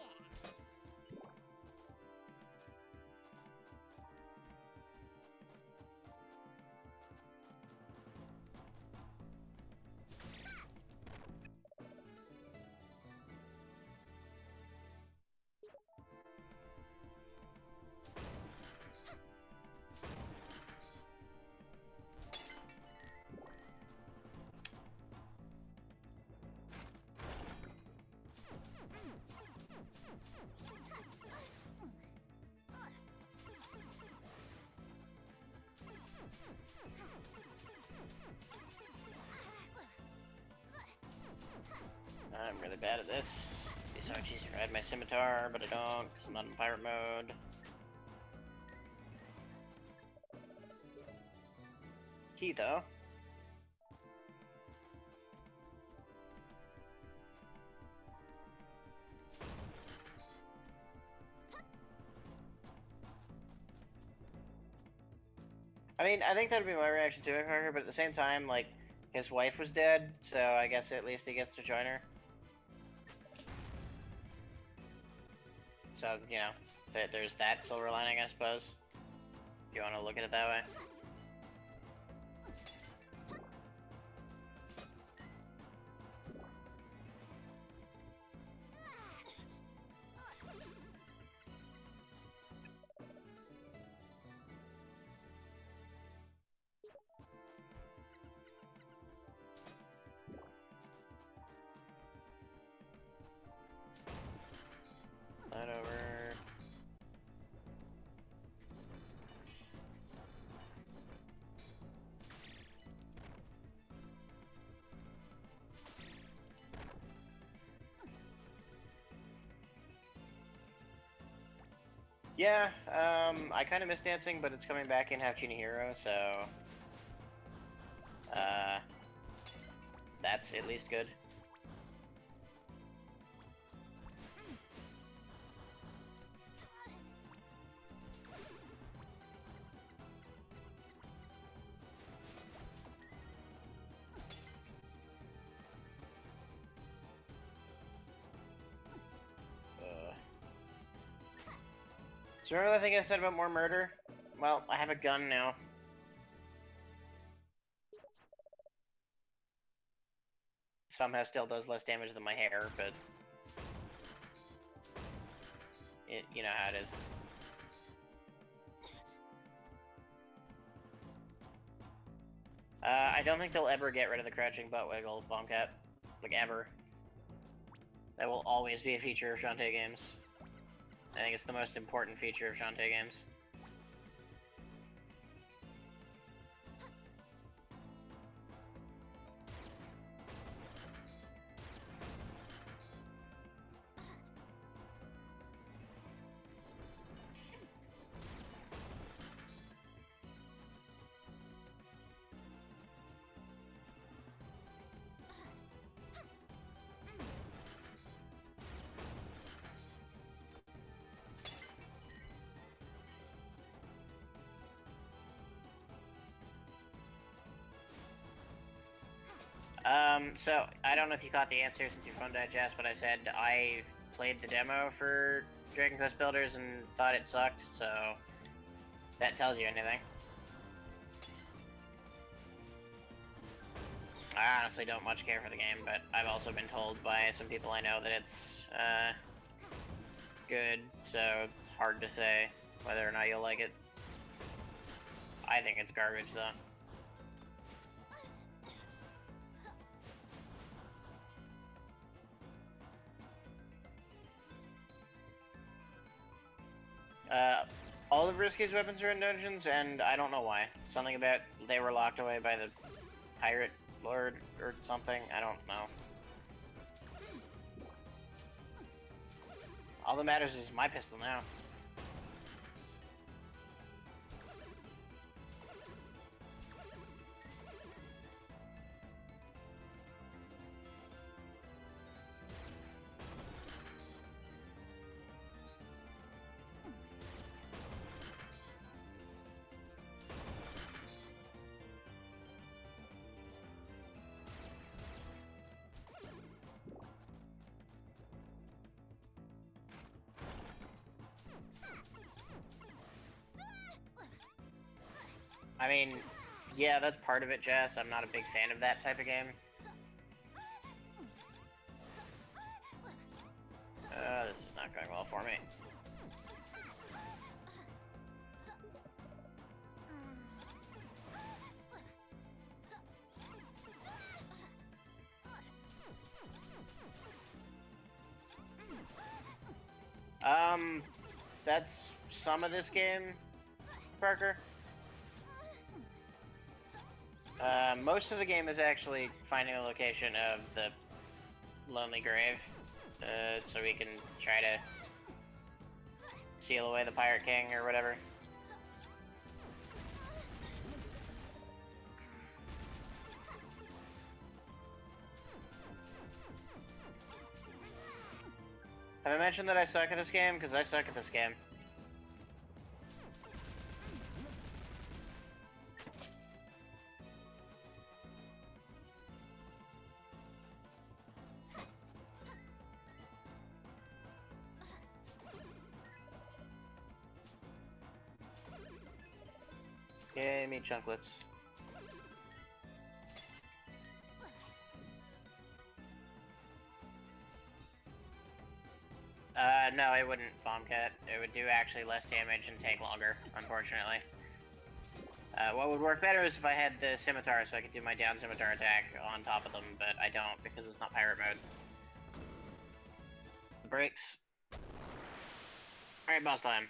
I'm really bad at this. It'd be so much easier if I had my scimitar, but I don't, because I'm not in pirate mode. Key, though. I mean, I think that would be my reaction to it, Parker, but at the same time, like, his wife was dead, so I guess at least he gets to join her. So, you know, there's that silver lining, I suppose. If you want to look at it that way. That over. Yeah, I kind of miss dancing, but it's coming back in Half Genie Hero, so... that's at least good. So remember that thing I said about more murder? Well, I have a gun now. Somehow still does less damage than my hair, but... you know how it is. I don't think they'll ever get rid of the crouching butt wiggle, Bombcat. Like, ever. That will always be a feature of Shantae games. I think it's the most important feature of Shantae games. So, I don't know if you caught the answer since your phone died, Jess, but I said I played the demo for Dragon Quest Builders and thought it sucked, so that tells you anything. I honestly don't much care for the game, but I've also been told by some people I know that it's, good, so it's hard to say whether or not you'll like it. I think it's garbage, though. All of Risky's weapons are in dungeons, and I don't know why. Something about they were locked away by the pirate lord or something. I don't know. All that matters is my pistol now. I mean, yeah, that's part of it, Jess. I'm not a big fan of that type of game. This is not going well for me. That's some of this game, Parker. Most of the game is actually finding the location of the Lonely Grave, so we can try to seal away the Pirate King or whatever. Have I mentioned that I suck at this game? Because I suck at this game. Yay, meat chunklets. No, it wouldn't, Bombcat. It would do actually less damage and take longer, unfortunately. What would work better is if I had the scimitar, so I could do my down scimitar attack on top of them, but I don't because it's not pirate mode. Breaks. Alright, boss time.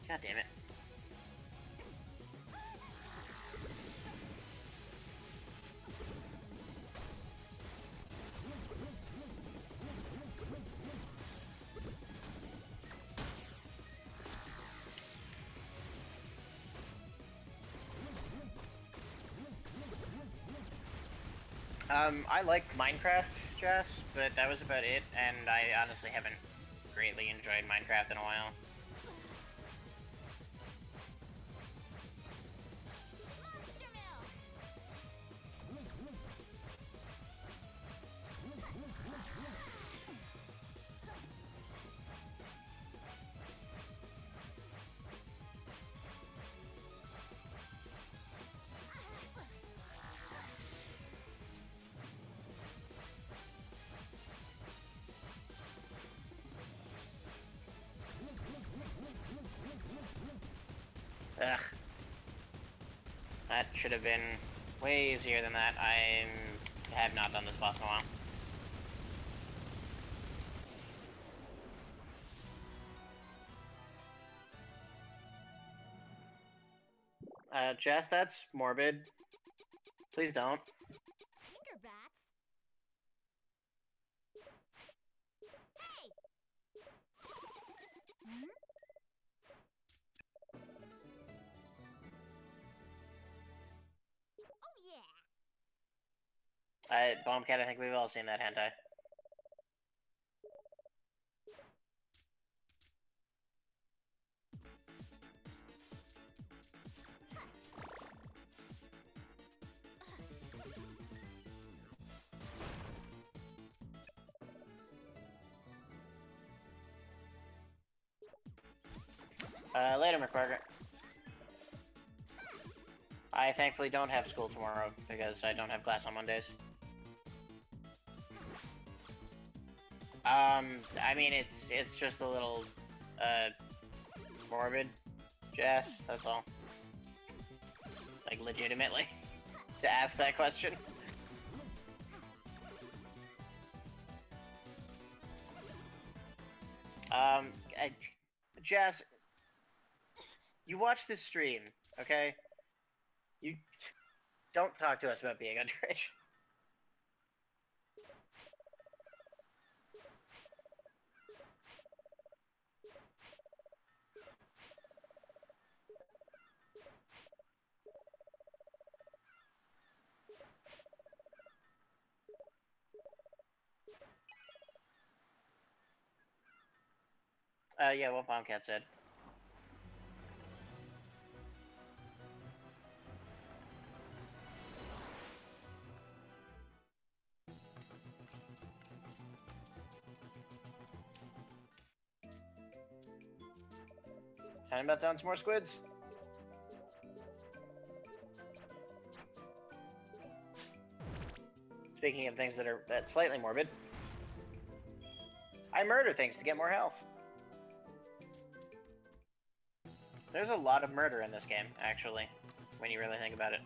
God damn it. I like Minecraft, Jess, but that was about it, and I honestly haven't greatly enjoyed Minecraft in a while. Monster Mill. Ugh. That should have been way easier than that. I have not done this boss in a while. Jess, that's morbid. Please don't. Tinkerbats. Hey. Hmm? Oh yeah. Bombcat, I think we've all seen that hentai. Later, McQuarger. I thankfully don't have school tomorrow because I don't have class on Mondays. I mean, it's just a little, morbid, Jess, that's all. Like, legitimately, to ask that question. Um, I, Jess, you watch this stream, okay? You don't talk to us about being underage. Yeah, what Bombcat said. Time about down some more squids. Speaking of things that are slightly morbid, I murder things to get more health. There's a lot of murder in this game, actually, when you really think about it.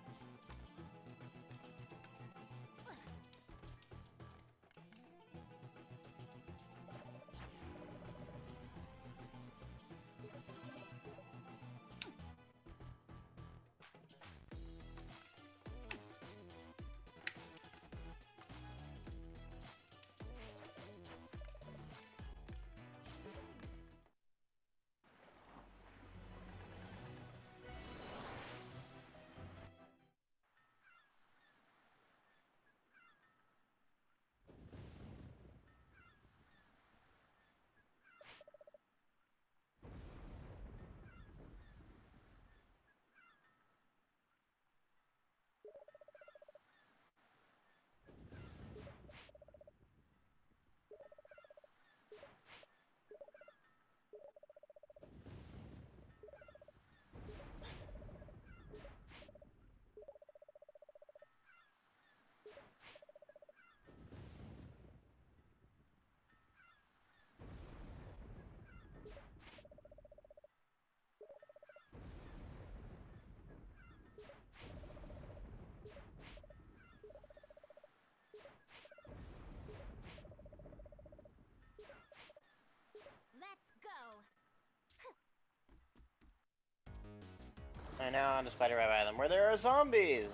And now on to Spiderweb Island, where there are zombies!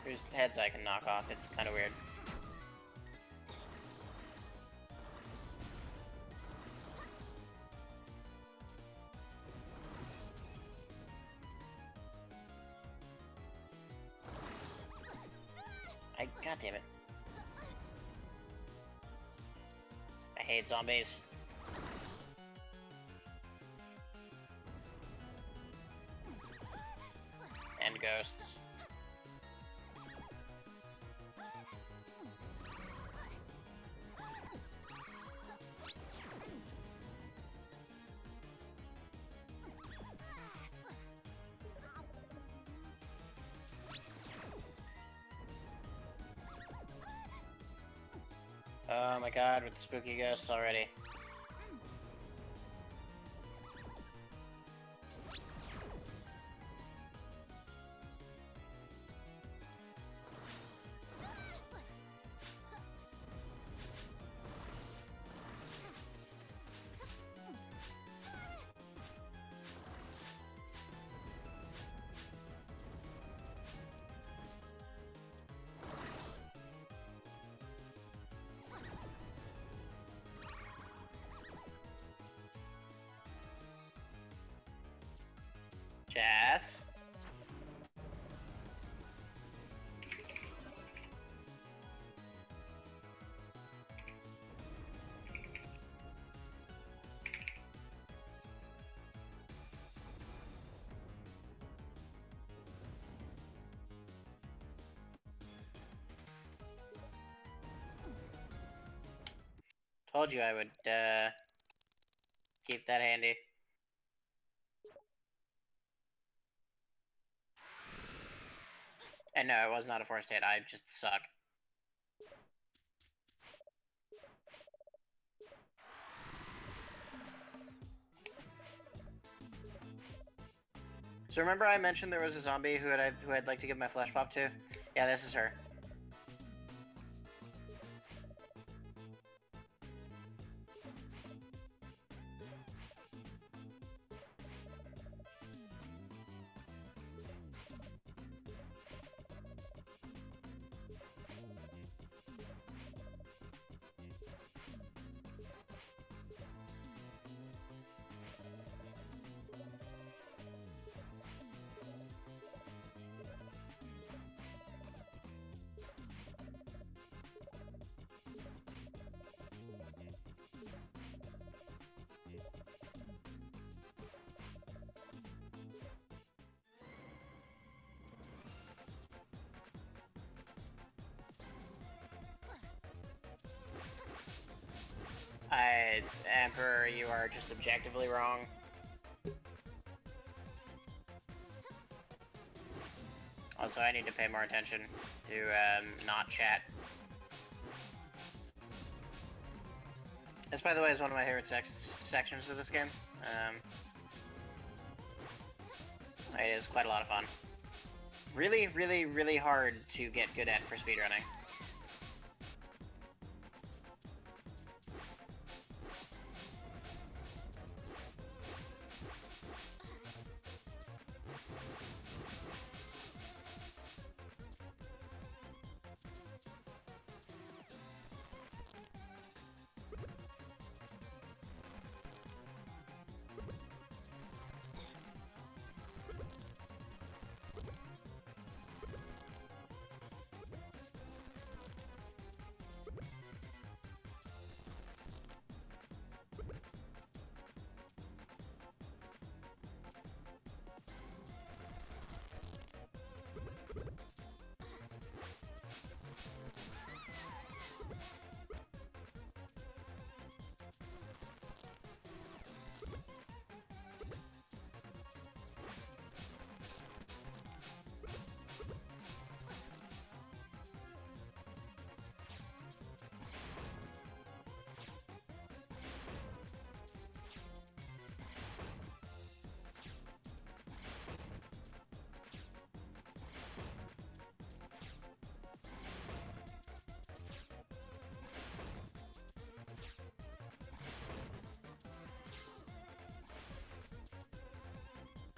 Whose heads I can knock off, it's kind of weird. God damn it. I hate zombies. And ghosts. Oh my god, with the spooky ghosts already. Jazz? Told you I would, keep that handy. And no, it was not a forced hit, I just suck. So remember I mentioned there was a zombie who I'd like to give my flesh pop to? Yeah, this is her. Emperor, you are just objectively wrong. Also, I need to pay more attention to, not chat. This, by the way, is one of my favorite sections of this game. It is quite a lot of fun. Really, really, really hard to get good at for speedrunning.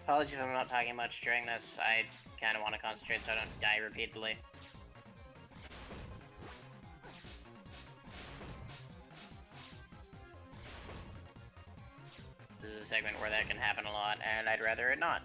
Apologies if I'm not talking much during this. I kind of want to concentrate so I don't die repeatedly. This is a segment where that can happen a lot, and I'd rather it not.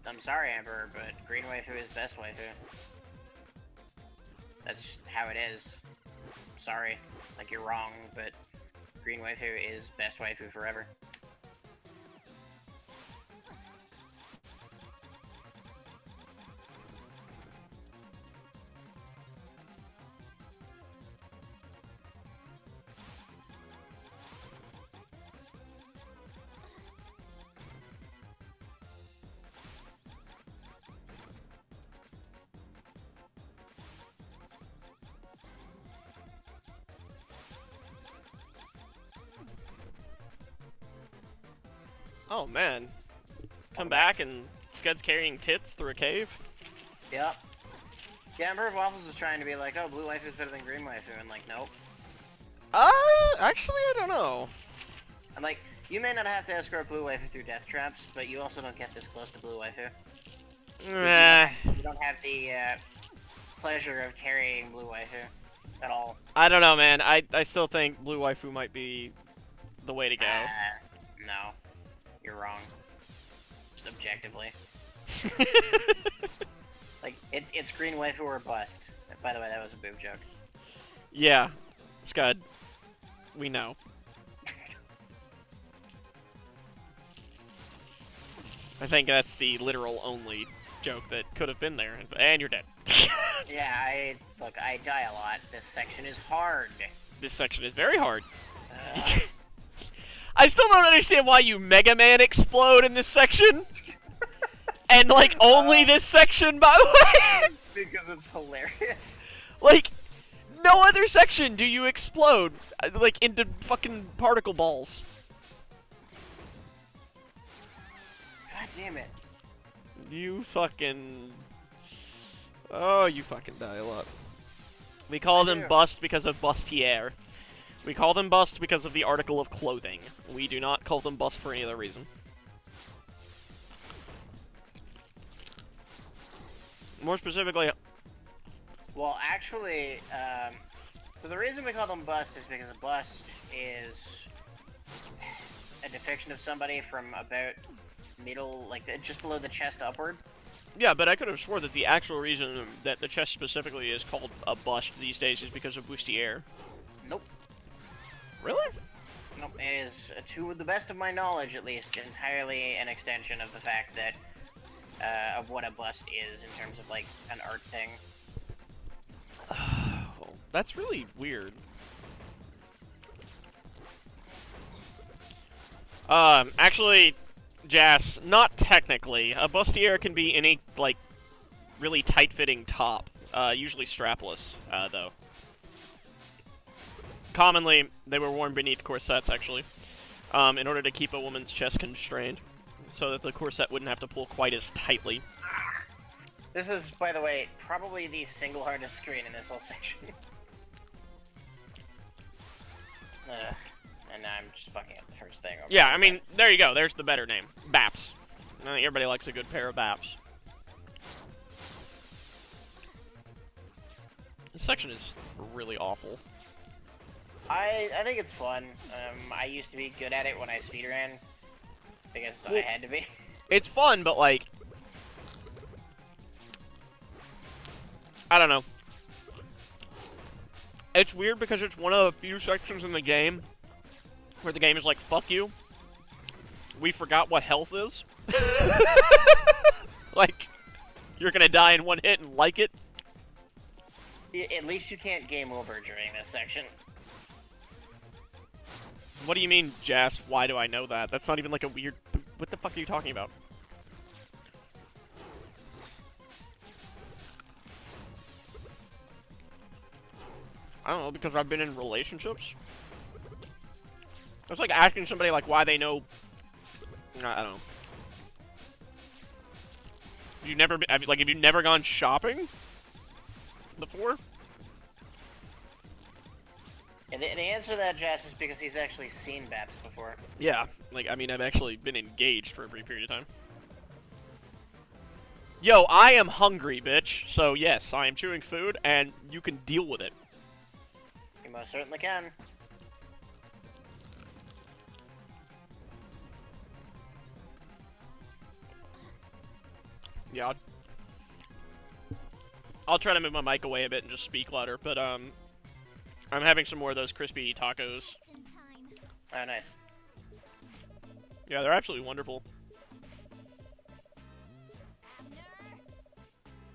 I'm sorry, Amber, but green waifu is best waifu. That's just how it is. Sorry, like you're wrong, but green waifu is best waifu forever. Oh man. Come back and Scud's carrying tits through a cave? Yep. Yeah, Amber Waffles was trying to be like, oh, blue waifu is better than green waifu, and like, nope. Actually, I don't know. I'm like, you may not have to escort blue waifu through death traps, but you also don't get this close to blue waifu. You don't have the pleasure of carrying blue waifu at all. I don't know, man. I still think blue waifu might be the way to go. No. You're wrong. Just objectively. Like, it's green waifu or bust. By the way, that was a boob joke. Yeah. Scud. We know. I think that's the literal only joke that could have been there. And you're dead. Yeah, look, I die a lot. This section is hard. This section is very hard. I still don't understand why you Mega Man explode in this section. And, like, only this section, by the way. Because it's hilarious. Like, no other section do you explode, like, into fucking particle balls. God damn it. You fucking... Oh, you fucking die a lot. We call them bust because of bustier. We call them bust because of the article of clothing. We do not call them bust for any other reason. More specifically... Well, actually, so the reason we call them bust is because a bust is a depiction of somebody from about middle, like just below the chest upward. Yeah, but I could have swore that the actual reason that the chest specifically is called a bust these days is because of bustier. Nope. Really? Nope, it is, to the best of my knowledge at least, entirely an extension of the fact that, of what a bust is in terms of, like, an art thing. That's really weird. Actually, Jas, not technically. A bustier can be any, like, really tight-fitting top, usually strapless, though. Commonly, they were worn beneath corsets, actually, in order to keep a woman's chest constrained, so that the corset wouldn't have to pull quite as tightly. This is, by the way, probably the single hardest screen in this whole section. And now I'm just fucking up the first thing. Yeah, I mean, there you go. There's the better name. Baps. I think everybody likes a good pair of Baps. This section is really awful. I think it's fun. I used to be good at it when I speedran. Because I had to be. It's fun, but like... I don't know. It's weird because it's one of the few sections in the game where the game is like, fuck you. We forgot what health is. Like, You're gonna die in one hit and like it? At least you can't game over during this section. What do you mean, Jas? Why do I know that? That's not even like a weird... What the fuck are you talking about? I don't know, because I've been in relationships? It's like asking somebody, like, why they know... I don't know. Have you never been... Have you never gone shopping? Before? And the answer to that, Jess, is because he's actually seen Babs before. Yeah. Like, I mean, I've actually been engaged for a brief period of time. Yo, I am hungry, bitch. So, yes, I am chewing food, and you can deal with it. You most certainly can. Yeah. I'll try to move my mic away a bit and just speak louder, but, I'm having some more of those crispy tacos. Just in time. Oh, nice. Yeah, they're absolutely wonderful. Abner.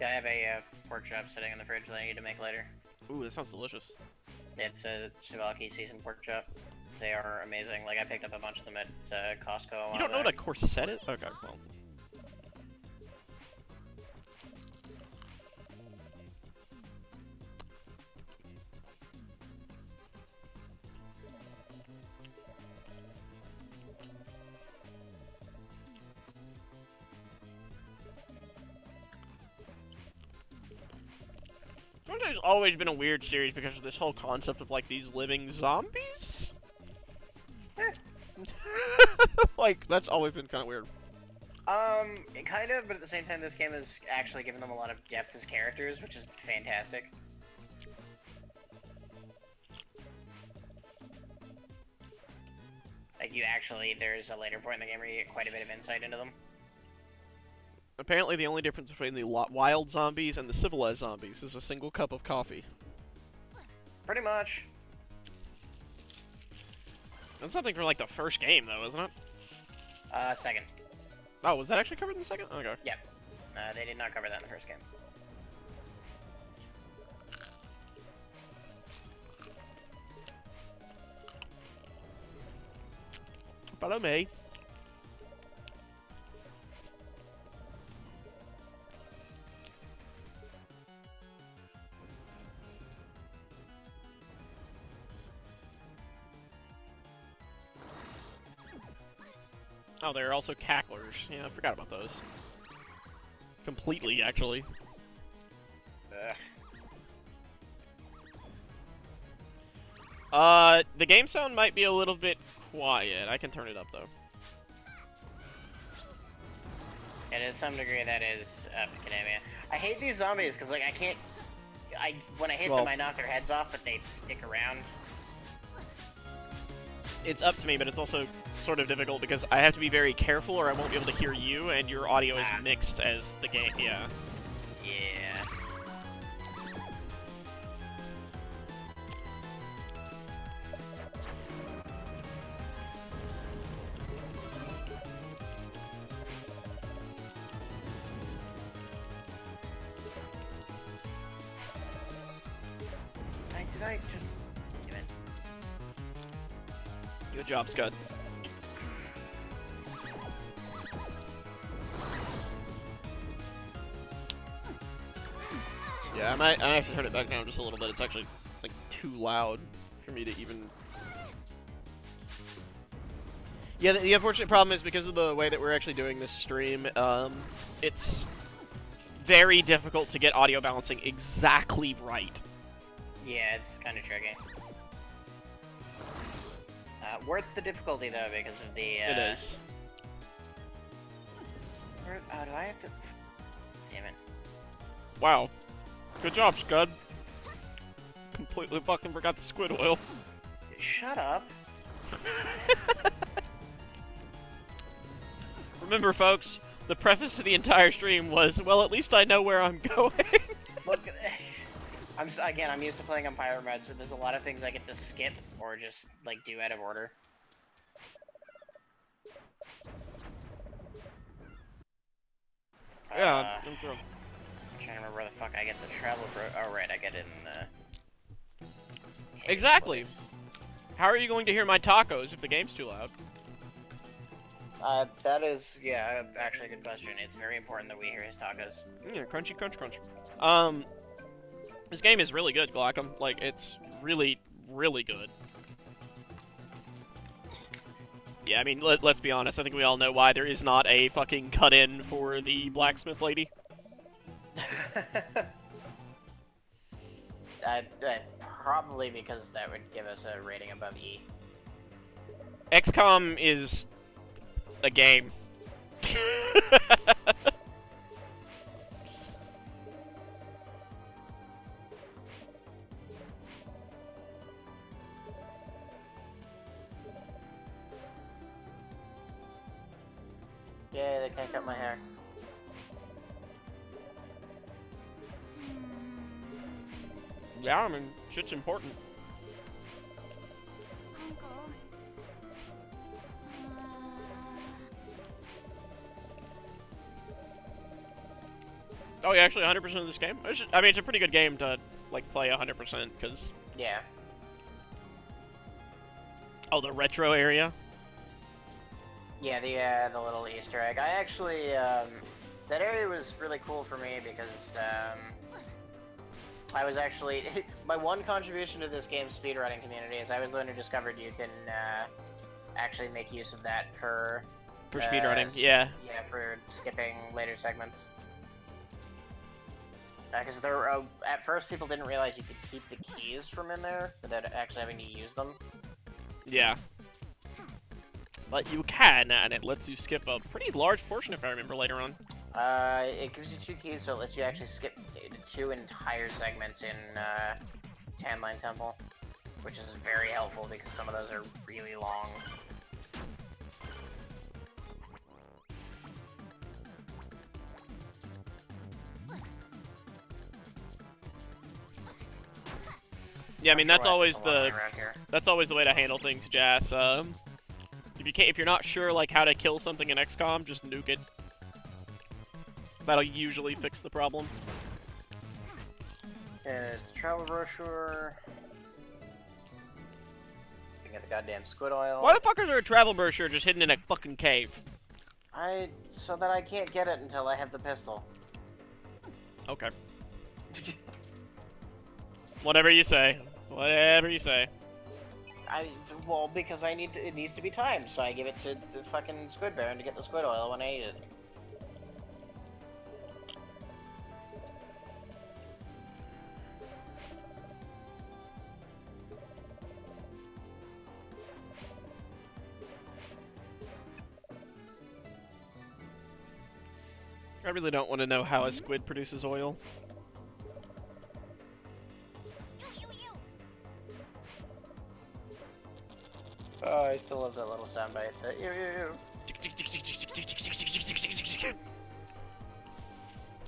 Yeah, I have a pork chop sitting in the fridge that I need to make later. Ooh, that sounds delicious. It's a Shivaki seasoned pork chop. They are amazing. Like, I picked up a bunch of them at Costco. A You while don't know what a back. corset is? Okay, well. Shantae's always been a weird series because of this whole concept of, like, these living zombies? Like, that's always been kind of weird. Kind of, but at the same time, this game has actually given them a lot of depth as characters, which is fantastic. Like, there's a later point in the game where you get quite a bit of insight into them. Apparently, the only difference between the wild zombies and the civilized zombies is a single cup of coffee. Pretty much. That's something from, like, the first game, though, isn't it? Second. Oh, was that actually covered in the second? Okay. Yep. They did not cover that in the first game. Follow me. Oh, there are also cacklers. Yeah, I forgot about those. Completely, actually. Ugh. The game sound might be a little bit quiet. I can turn it up, though. And to some degree, that is Academia. I hate these zombies because, like, when I hit Well- them, I knock their heads off, but they stick around. It's up to me, but it's also sort of difficult because I have to be very careful or I won't be able to hear you, and your audio is mixed as the game. Yeah. Yeah. Did I just... Damn it. Good job, Scud. Yeah, I might have to turn it back down just a little bit. It's actually, like, too loud for me to even... Yeah, the unfortunate problem is because of the way that we're actually doing this stream, it's very difficult to get audio balancing exactly right. Yeah, it's kind of tricky. Worth the difficulty, though, because of the... It is. do I have to... Damn it. Wow. Good job, Scud. Completely fucking forgot the squid oil. Shut up. Remember, folks, the preface to the entire stream was, well, at least I know where I'm going. Look, I'm used to playing on pirate mode, so there's a lot of things I get to skip or just like do out of order. Yeah, I'm sure. trying to remember where the fuck I get the travel bro. Oh, right, I get it in the... Exactly. How are you going to hear my tacos if the game's too loud? That is, yeah, actually a good question. It's very important that we hear his tacos. Yeah, crunchy, crunch, crunch. This game is really good, Glockum. Like, it's really, really good. Yeah, I mean, let's be honest. I think we all know why there is not a fucking cut-in for the blacksmith lady. Probably because that would give us a rating above E. XCOM is a game. Yay, they can't cut my hair. Yeah, I mean, shit's important. Uncle. Oh, yeah, actually, 100% of this game? I mean, it's a pretty good game to, like, play 100%, because... Yeah. Oh, the retro area? Yeah, the little Easter egg. I actually, that area was really cool for me because, I was actually... my one contribution to this game's speedrunning community is I was the one who discovered you can, actually make use of that for... For speedrunning, yeah. Yeah, for skipping later segments. Because there, at first people didn't realize you could keep the keys from in there without actually having to use them. Yeah. But you can, and it lets you skip a pretty large portion, if I remember, later on. It gives you 2 keys, so it lets you actually skip 2 entire segments in, Tanline Temple, which is very helpful because some of those are really long. Yeah, I mean, that's always the here. that's always the way to handle things, Jas. If you're not sure like how to kill something in XCOM, just nuke it. That'll usually fix the problem. Okay, there's the travel brochure. You can get the goddamn squid oil. Why the fuck is there a travel brochure just hidden in a fucking cave? So that I can't get it until I have the pistol. Okay. Whatever you say. Whatever you say. Well, because it needs to be timed, so I give it to the fucking Squid Baron to get the squid oil when I need it. I really don't want to know how a squid produces oil. Oh, I still love that little soundbite. That ew, ew,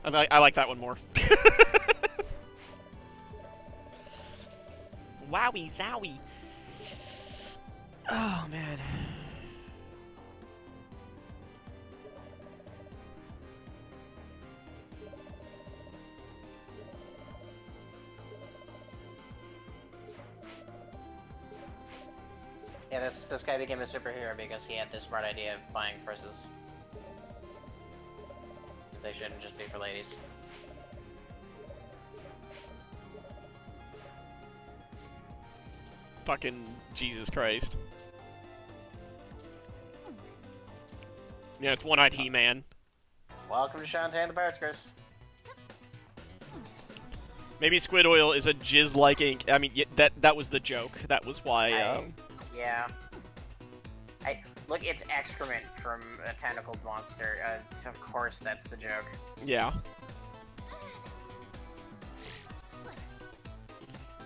ew. I like that one more. Wowie zowie. Oh man. Yeah, this guy became a superhero because he had the smart idea of buying purses. Because they shouldn't just be for ladies. Fucking Jesus Christ. Yeah, it's One-Eyed He-Man. Welcome to Shantae and the Pirates Curse. Maybe squid oil is a jizz-like ink. I mean, that was the joke. That was why, Yeah. Look, it's excrement from a tentacled monster. So of course that's the joke. Yeah.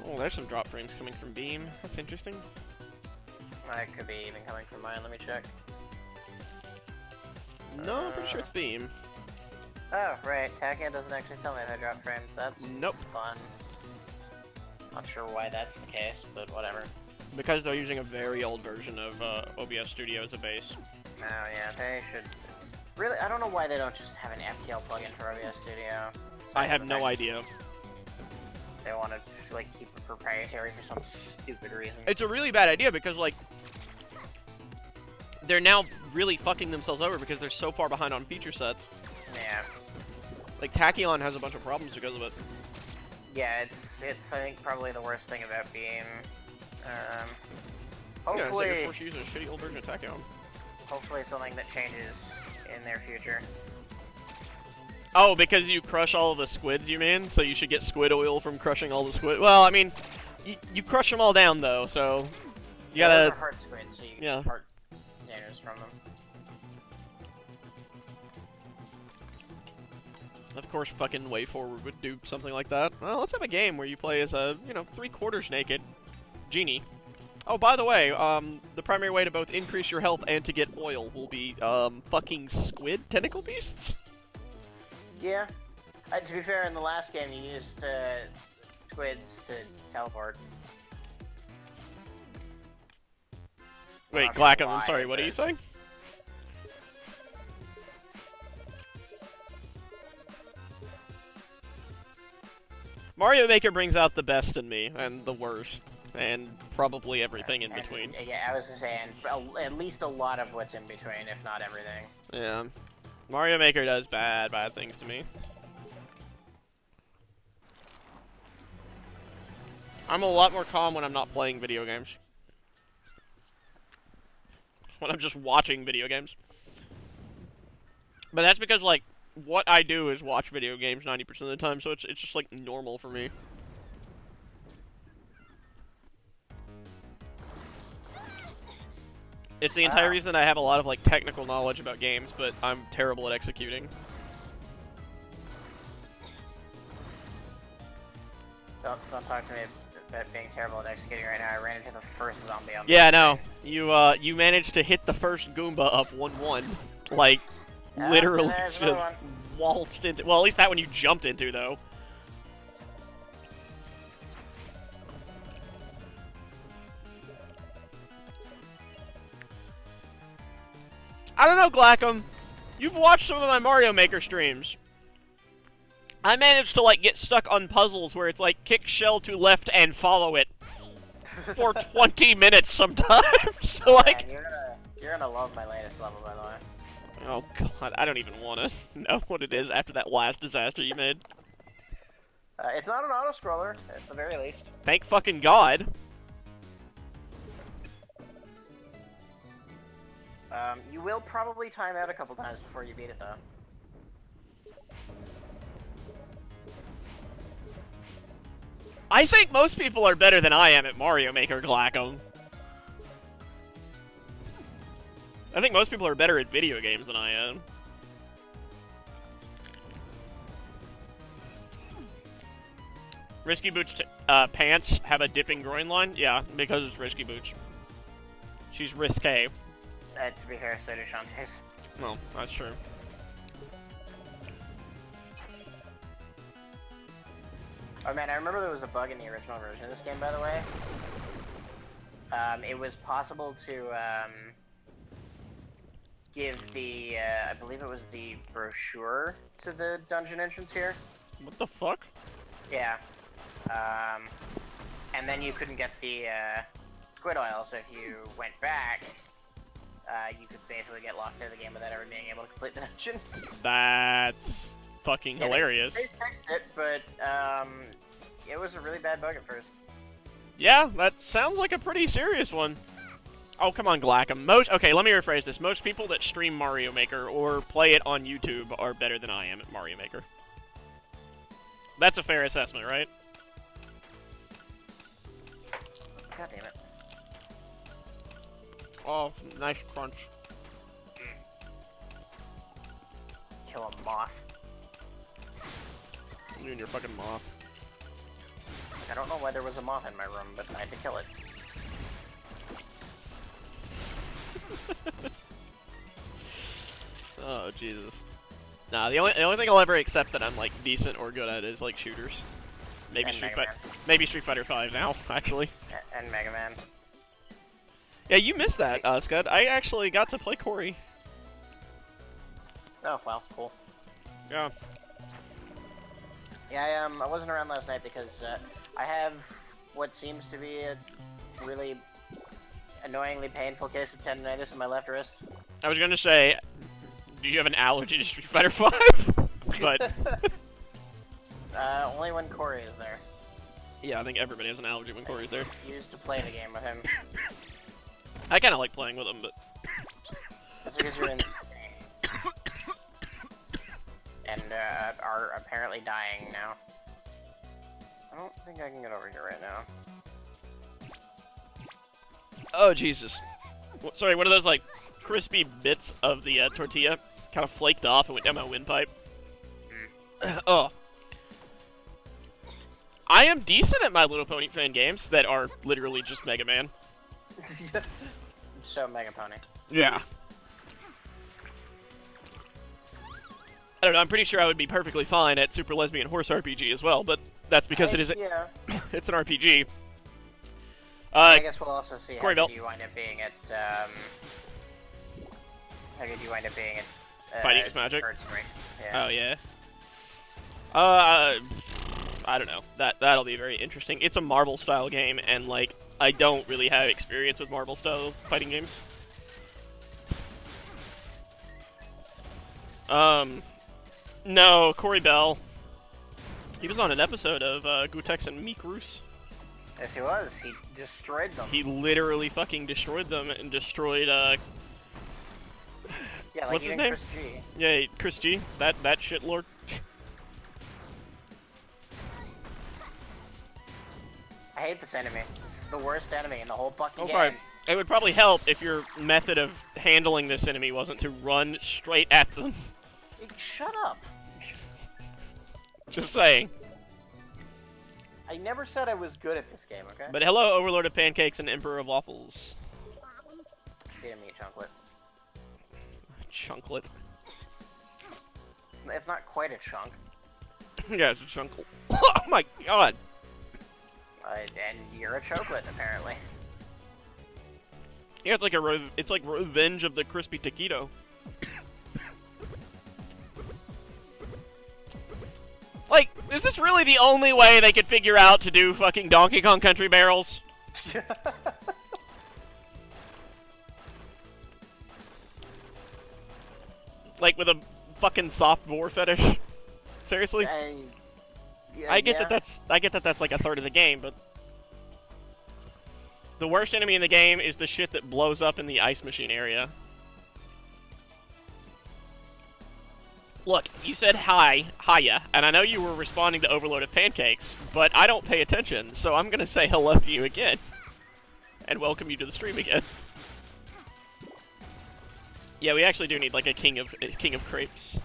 Oh, there's some drop frames coming from Beam. That's interesting. That could be even coming from mine. Let me check. No, I'm pretty sure it's Beam. Oh, right. TACAN doesn't actually tell me if I drop frames. That's Nope. fun. Not sure why that's the case, but whatever. Because they're using a very old version of OBS Studio as a base. Oh yeah, they should. Really, I don't know why they don't just have an FTL plugin for OBS Studio. I have no idea. They want to like keep it proprietary for some stupid reason. It's a really bad idea because like they're now really fucking themselves over because they're so far behind on feature sets. Yeah. Like Tachyon has a bunch of problems because of it. Yeah, it's I think probably the worst thing about being. Yeah, Hopefully, so you're forced to use a shitty old version of Tachyon. hopefully something that changes in their future. Oh, because you crush all of the squids, you mean? So you should get squid oil from crushing all the squid. Well, I mean, you crush them all down though, so you Those gotta. are hard squids, so you Yeah. get hard containers from them. Of course, fucking Waifu would do something like that. Well, let's have a game where you play as a, 3/4 naked genie. Oh, by the way, the primary way to both increase your health and to get oil will be, fucking squid tentacle beasts. Yeah. To be fair, in the last game you used squids to teleport. Wait, not sure Glackham, I'm why, sorry, what are but- you saying? Mario Maker brings out the best in me, and the worst, and probably everything in between. Yeah, I was just saying, at least a lot of what's in between, if not everything. Yeah. Mario Maker does bad things to me. I'm a lot more calm when I'm not playing video games. When I'm just watching video games. But that's because, like, what I do is watch video games 90% of the time, so it's just, like, normal for me. It's the entire reason that I have a lot of, like, technical knowledge about games, but I'm terrible at executing. Don't talk to me about being terrible at executing right now. I ran into the first zombie on Yeah, no. You managed to hit the first Goomba of 1-1. Like, Yeah, literally there's just another one. waltzed into... Well, at least that one you jumped into, though. I don't know, Glackham. You've watched some of my Mario Maker streams. I managed to, like, get stuck on puzzles where it's like, kick shell to left and follow it. For 20 minutes sometimes. So, like... Man, you're gonna love my latest level, by the way. Oh, God. I don't even want to know what it is after that last disaster you made. It's not an auto-scroller, at the very least. Thank fucking God. You will probably time out a couple times before you beat it, though. I think most people are better than I am at Mario Maker, Glackham. I think most people are better at video games than I am. Risky Boots pants have a dipping groin line? Yeah, because it's Risky Boots. She's risque. To be fair, so do Shantae's. No, that's true. Oh man, I remember there was a bug in the original version of this game, by the way. It was possible to give the, I believe it was the brochure to the dungeon entrance here. What the fuck? Yeah. And then you couldn't get the squid oil, so if you went back, you could basically get locked out of the game without ever being able to complete the dungeon. That's fucking hilarious. They fixed it, but it was a really bad bug at first. Yeah, that sounds like a pretty serious one. Oh, come on, Glackham. Okay, let me rephrase this. Most people that stream Mario Maker or play it on YouTube are better than I am at Mario Maker. That's a fair assessment, right? God damn it. Oh, nice crunch. Kill a moth. You and your fucking moth. I don't know why there was a moth in my room, but I had to kill it. Oh, Jesus. Nah, the only thing I'll ever accept that I'm, like, decent or good at is, like, shooters. Maybe And Mega Man. Maybe Street Fighter 5 now, actually. And Mega Man. Yeah, you missed that, Scud. I actually got to play Corey. Oh, well, cool. Yeah. Yeah, I wasn't around last night because I have what seems to be a really annoyingly painful case of tendonitis in my left wrist. I was gonna say, do you have an allergy to Street Fighter 5? But only when Corey is there. yeah, I think everybody has an allergy when Corey's there. I used to play the game with him. I kind of like playing with him, but That's because you're insane. And are apparently dying now. I don't think I can get over here right now. oh Jesus! Sorry, one of those like crispy bits of the tortilla kind of flaked off and went down my windpipe. Oh. I am decent at My Little Pony fan games that are literally just Mega Man. So Mega Pony. Yeah. I don't know, I'm pretty sure I would be perfectly fine at Super Lesbian Horse RPG as well, but that's because it is Yeah. it's an RPG. I guess we'll also see Corey how Bell. good you wind up being at, how good you wind up being at, Fighting with Magic? Bird Story. Yeah. Oh yeah. I don't know. That'll be very interesting. It's a Marvel style game, and like I don't really have experience with Marvel style fighting games. No, Corey Bell. He was on an episode of Gutex and Meek Roos. Yes, he was. He destroyed them. He literally fucking destroyed them and destroyed Yeah, like what's his even name? Chris G. Yeah, Chris G. That shitlord. I hate this enemy. This is the worst enemy in the whole fucking game. Okay. It would probably help if your method of handling this enemy wasn't to run straight at them. Shut up. Just saying. I never said I was good at this game, okay? But hello, Overlord of Pancakes and Emperor of Waffles. See to meet Chunklet. Chunklet. It's not quite a chunk. Yeah, it's a chunkle. Oh my god. And you're a chocolate, apparently. Yeah, it's like it's like Revenge of the Crispy Taquito. Like, is this really the only way they could figure out to do fucking Donkey Kong Country barrels? Like with a fucking soft boar fetish? Seriously? Yeah, I get that that's like a third of the game, but the worst enemy in the game is the shit that blows up in the ice machine area. Look, you said hiya, and I know you were responding to Overload of Pancakes, but I don't pay attention, so I'm gonna say hello to you again. And welcome you to the stream again. Yeah, we actually do need like a king of crepes.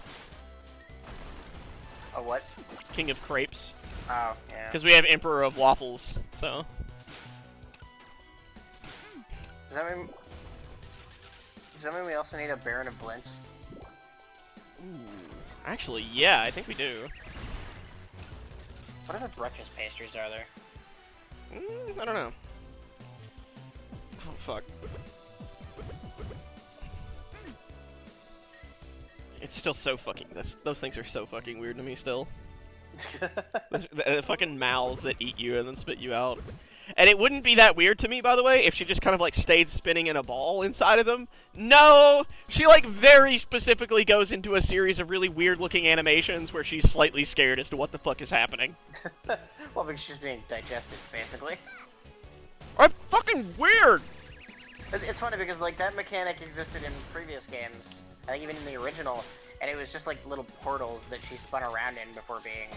A what? King of crepes. Oh, yeah. Because we have Emperor of Waffles, so. Does that mean we also need a Baron of Blintz? Ooh. Actually, yeah, I think we do. What other breakfast pastries are there? I don't know. Oh, fuck. It's still so fucking... Those things are so fucking weird to me still. the fucking mouths that eat you and then spit you out. And it wouldn't be that weird to me, by the way, if she just kind of like stayed spinning in a ball inside of them. No! She like very specifically goes into a series of really weird looking animations where she's slightly scared as to what the fuck is happening. Well, because she's being digested, basically. I'm fucking weird! It's funny because like that mechanic existed in previous games. I think even in the original, and it was just like little portals that she spun around in before being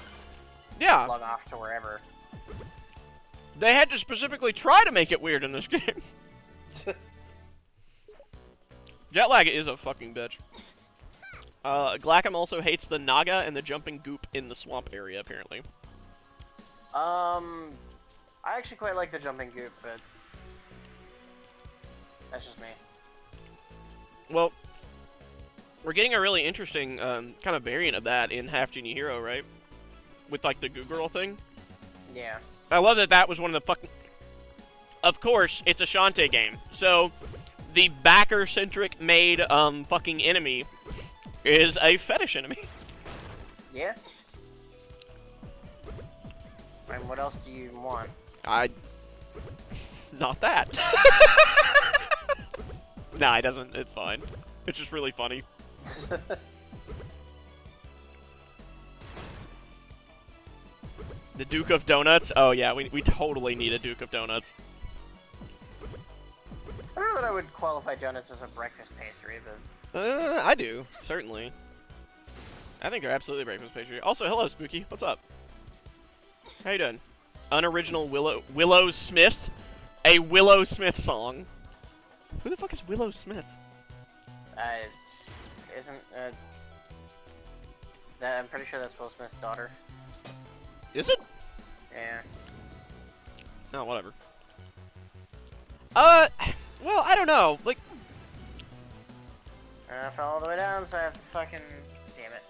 flung off to wherever. They had to specifically try to make it weird in this game. Jetlag is a fucking bitch. Glackham also hates the Naga and the jumping goop in the swamp area, apparently. I actually quite like the jumping goop, but that's just me. Well, we're getting a really interesting kind of variant of that in Half Genie Hero, right? With like the Goo Girl thing. Yeah. I love that that was one of the fucking... Of course, it's a Shantae game, so the backer-centric made fucking enemy is a fetish enemy. Yeah. And what else do you want? Not that. Nah, it doesn't. It's fine. It's just really funny. The Duke of Donuts? Oh yeah, we totally need a Duke of Donuts. I don't know that I would qualify donuts as a breakfast pastry, but... I do, certainly. I think they're absolutely breakfast pastry. Also, hello, Spooky. What's up? How you doing? Unoriginal Willow Smith? A Willow Smith song. Who the fuck is Willow Smith? Isn't, that, I'm pretty sure that's Will Smith's daughter. Is it? Yeah. No, whatever. Well, I don't know. Like, I fell all the way down, so I have to fucking... Damn it.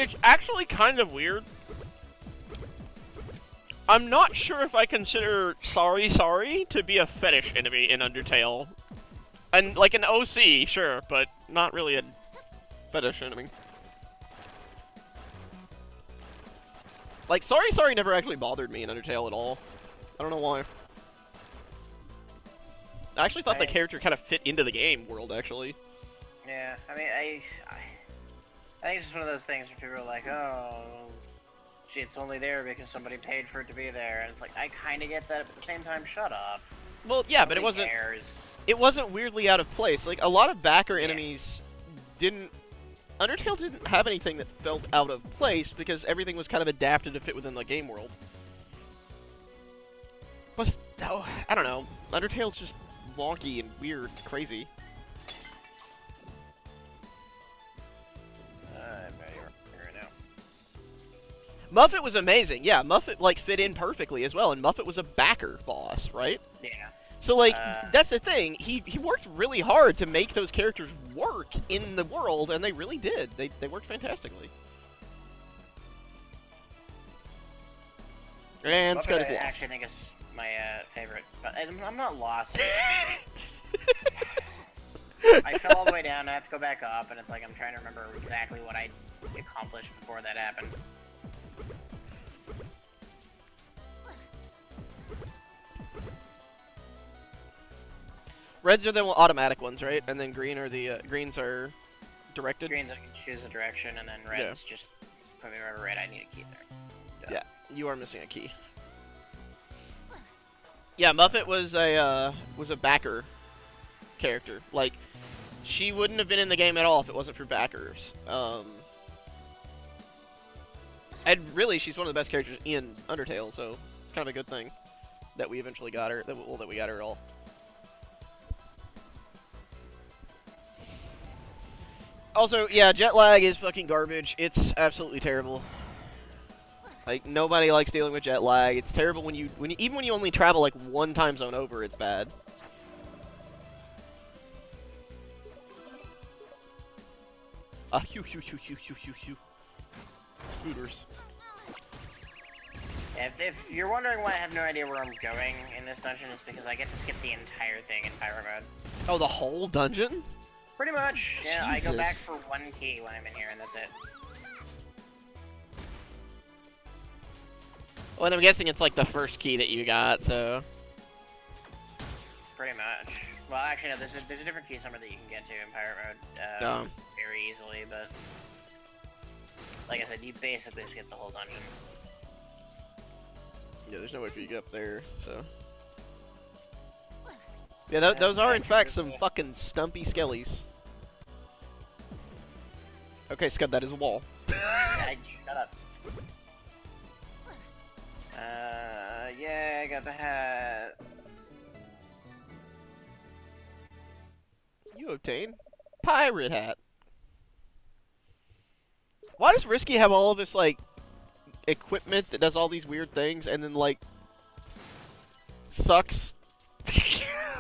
it's actually kind of weird. I'm not sure if I consider Sorry Sorry to be a fetish enemy in Undertale. And, like, an OC, sure, but not really a fetish enemy. Like, Sorry Sorry never actually bothered me in Undertale at all. I don't know why. I actually thought the character kind of fit into the game world, actually. Yeah, I mean, I think it's just one of those things where people are like, oh, it's only there because somebody paid for it to be there, and it's like, I kind of get that, but at the same time, shut up. Well, yeah, but it wasn't... cares. It wasn't weirdly out of place. Like, a lot of backer enemies didn't... Undertale didn't have anything that felt out of place because everything was kind of adapted to fit within the game world. But, oh, I don't know. Undertale's just wonky and weird, crazy. I'm ready right now. Muffet was amazing. Yeah, Muffet, like, fit in perfectly as well, and Muffet was a backer boss, right? Yeah. So, like, that's the thing. He worked really hard to make those characters work in the world, and they really did. They worked fantastically. And Muffet Scott is I lost. actually think is my favorite, but I'm not lost. I fell all the way down, I have to go back up, and it's like I'm trying to remember exactly what I accomplished before that happened. Reds are the automatic ones, right? And then green are the greens are directed. Greens, I can choose a direction, and then reds just put me wherever red I need a key there. Yeah, you are missing a key. Yeah, Muffet was a backer character. Like, she wouldn't have been in the game at all if it wasn't for backers. And really, she's one of the best characters in Undertale, so it's kind of a good thing that we eventually got her. That we got her at all. Also, yeah, jet lag is fucking garbage. It's absolutely terrible. Like, nobody likes dealing with jet lag. It's terrible when you even when you only travel like one time zone over, it's bad. Scooters. If you're wondering why I have no idea where I'm going in this dungeon, it's because I get to skip the entire thing in pyro mode. Oh, the whole dungeon? Pretty much. Yeah, I go back Jesus. for one key when I'm in here, and that's it. Well, and I'm guessing it's like the first key that you got, so... Pretty much. Well, actually, no, there's a different key somewhere that you can get to in pyro mode very easily, but... Like I said, you basically skip the whole dungeon. Yeah, there's no way for you to get up there, so... Yeah, those are in fact some fucking stumpy skellies. Okay, Scud, that is a wall. Yeah, shut up. Yeah, I got the hat. You obtain pirate hat. Why does Risky have all of this, like, equipment that does all these weird things and then, like, sucks?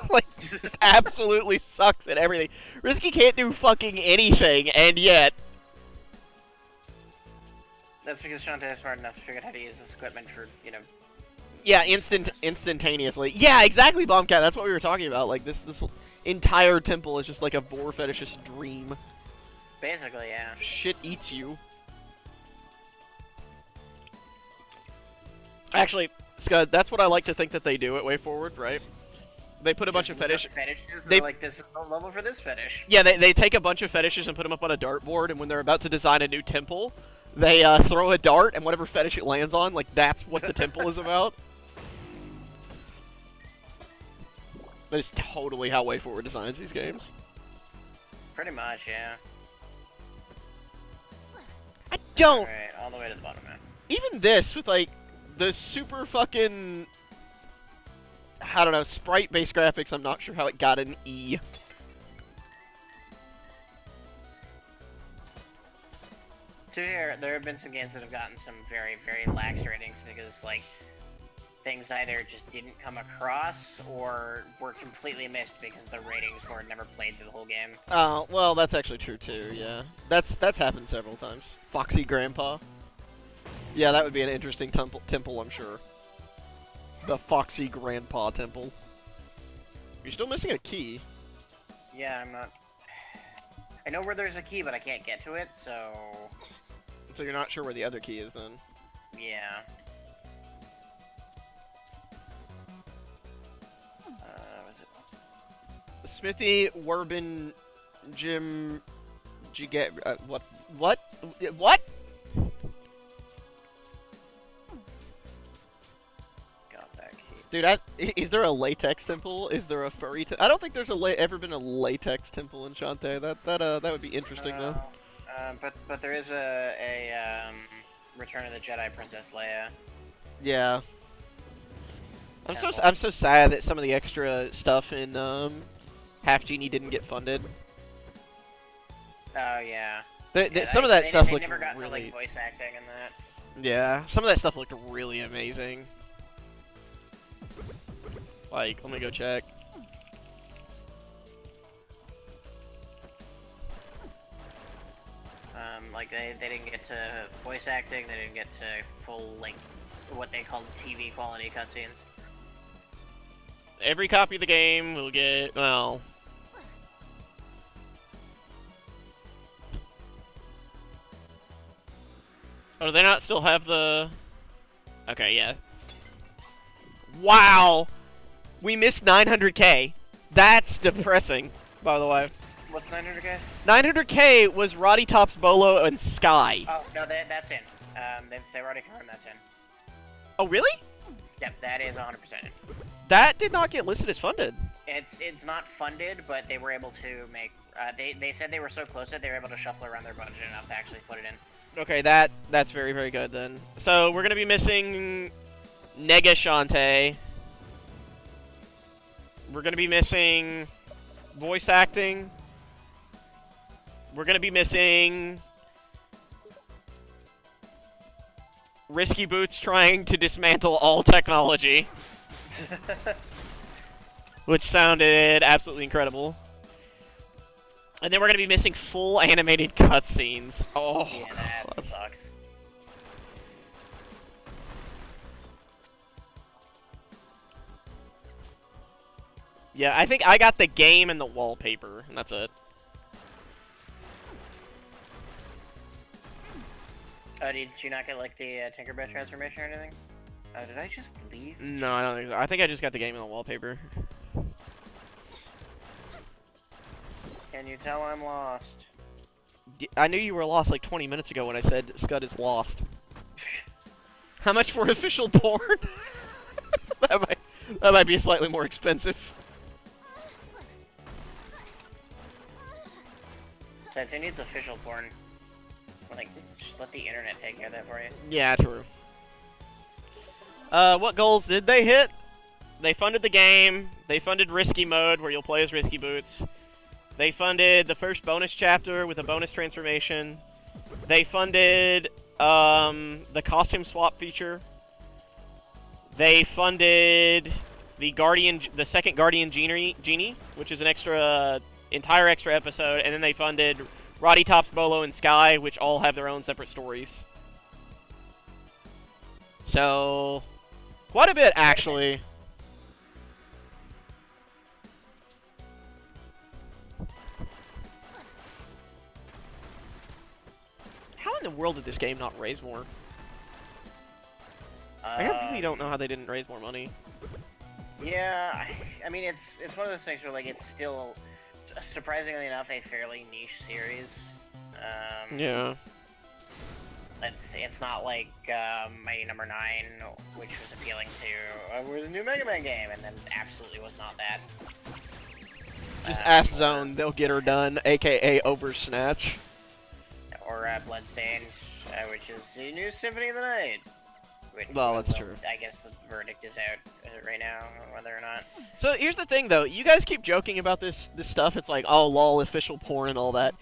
Like, just absolutely sucks at everything. Risky can't do fucking anything, and yet... That's because Shantae is smart enough to figure out how to use this equipment for, you know... Yeah, instantaneously. Yeah, exactly, Bombcat. That's what we were talking about. Like, this entire temple is just like a vor fetishist dream. Basically, yeah. Shit eats you. Actually, Scud, that's what I like to think that they do at Way Forward, right? They put a bunch of fetishes. fetishes. They're like, this is the level for this fetish. Yeah, they take a bunch of fetishes and put them up on a dartboard, and when they're about to design a new temple, they throw a dart, and whatever fetish it lands on, like, that's what the temple is about. That is totally how Way Forward designs these games. Pretty much, yeah. I don't... Alright, all the way to the bottom now. Even this, with, like, the super fucking... I don't know, sprite-based graphics, I'm not sure how it got an E. To be fair, there have been some games that have gotten some very, very lax ratings because, like, things either just didn't come across or were completely missed because the ratings were never played through the whole game. Oh, well, that's actually true, too, yeah. That's happened several times. Foxy Grandpa. Yeah, that would be an interesting temple, I'm sure. The Foxy Grandpa Temple. You're still missing a key. Yeah, I'm not... I know where there's a key, but I can't get to it, so... So you're not sure where the other key is, then? Yeah. Was it... Smithy, Werbin, Jim... Giget... what? What? What? Dude, is there a latex temple? Is there a furry temple? I don't think there's ever been a latex temple in Shantae. That would be interesting though. But there is a Return of the Jedi Princess Leia. Yeah. I'm so sad that some of the extra stuff in Half Genie didn't get funded. Oh yeah. Some of that stuff they looked never got really. To, like, voice acting and that. Yeah, some of that stuff looked really amazing. Like, let me go check. Like they didn't get to voice acting, they didn't get to full, like, what they called TV quality cutscenes. Every copy of the game will get, well... Oh, do they not still have the... Okay, yeah. Wow! We missed 900k. That's depressing, by the way. What's 900k? 900k was Roddy Tops, Bolo, and Sky. Oh, no, that's in. They've already confirmed that's in. Oh, really? Yep, that is 100% in. That did not get listed as funded. It's not funded, but they were able to make... they said they were so close that they were able to shuffle around their budget enough to actually put it in. Okay, that's very, very good, then. So, we're going to be missing Nega Shantae. We're going to be missing voice acting. We're going to be missing Risky Boots trying to dismantle all technology. Which sounded absolutely incredible. And then we're going to be missing full animated cutscenes. Oh, yeah, that God. Sucks. Yeah, I think I got the game and the wallpaper, and that's it. Oh, did you not get, like, the Tinkerbell transformation or anything? Oh, did I just leave? No, I don't think so. I think I just got the game and the wallpaper. Can you tell I'm lost? I knew you were lost like 20 minutes ago when I said Scud is lost. How much for official porn? that might be slightly more expensive. Says who needs official porn? Like, just let the internet take care of that for you. Yeah, true. What goals did they hit? They funded the game. They funded Risky Mode, where you'll play as Risky Boots. They funded the first bonus chapter with a bonus transformation. They funded the costume swap feature. They funded the second Guardian Genie, which is an entire extra episode, and then they funded Roddy Tops, Bolo, and Sky, which all have their own separate stories. So, quite a bit, actually. How in the world did this game not raise more? I really don't know how they didn't raise more money. Yeah, I mean, it's one of those things where, like, it's still, surprisingly enough, a fairly niche series. Yeah. It's not like Mighty Number 9, which was appealing to, we're the new Mega Man game, and then absolutely was not that. Just ask Zone, they'll get her done, aka Oversnatch. Or Bloodstained, which is the new Symphony of the Night. Which, well, that's true. I guess the verdict is out right now, whether or not. So here's the thing, though. You guys keep joking about this stuff. It's like, oh, lol, official porn and all that.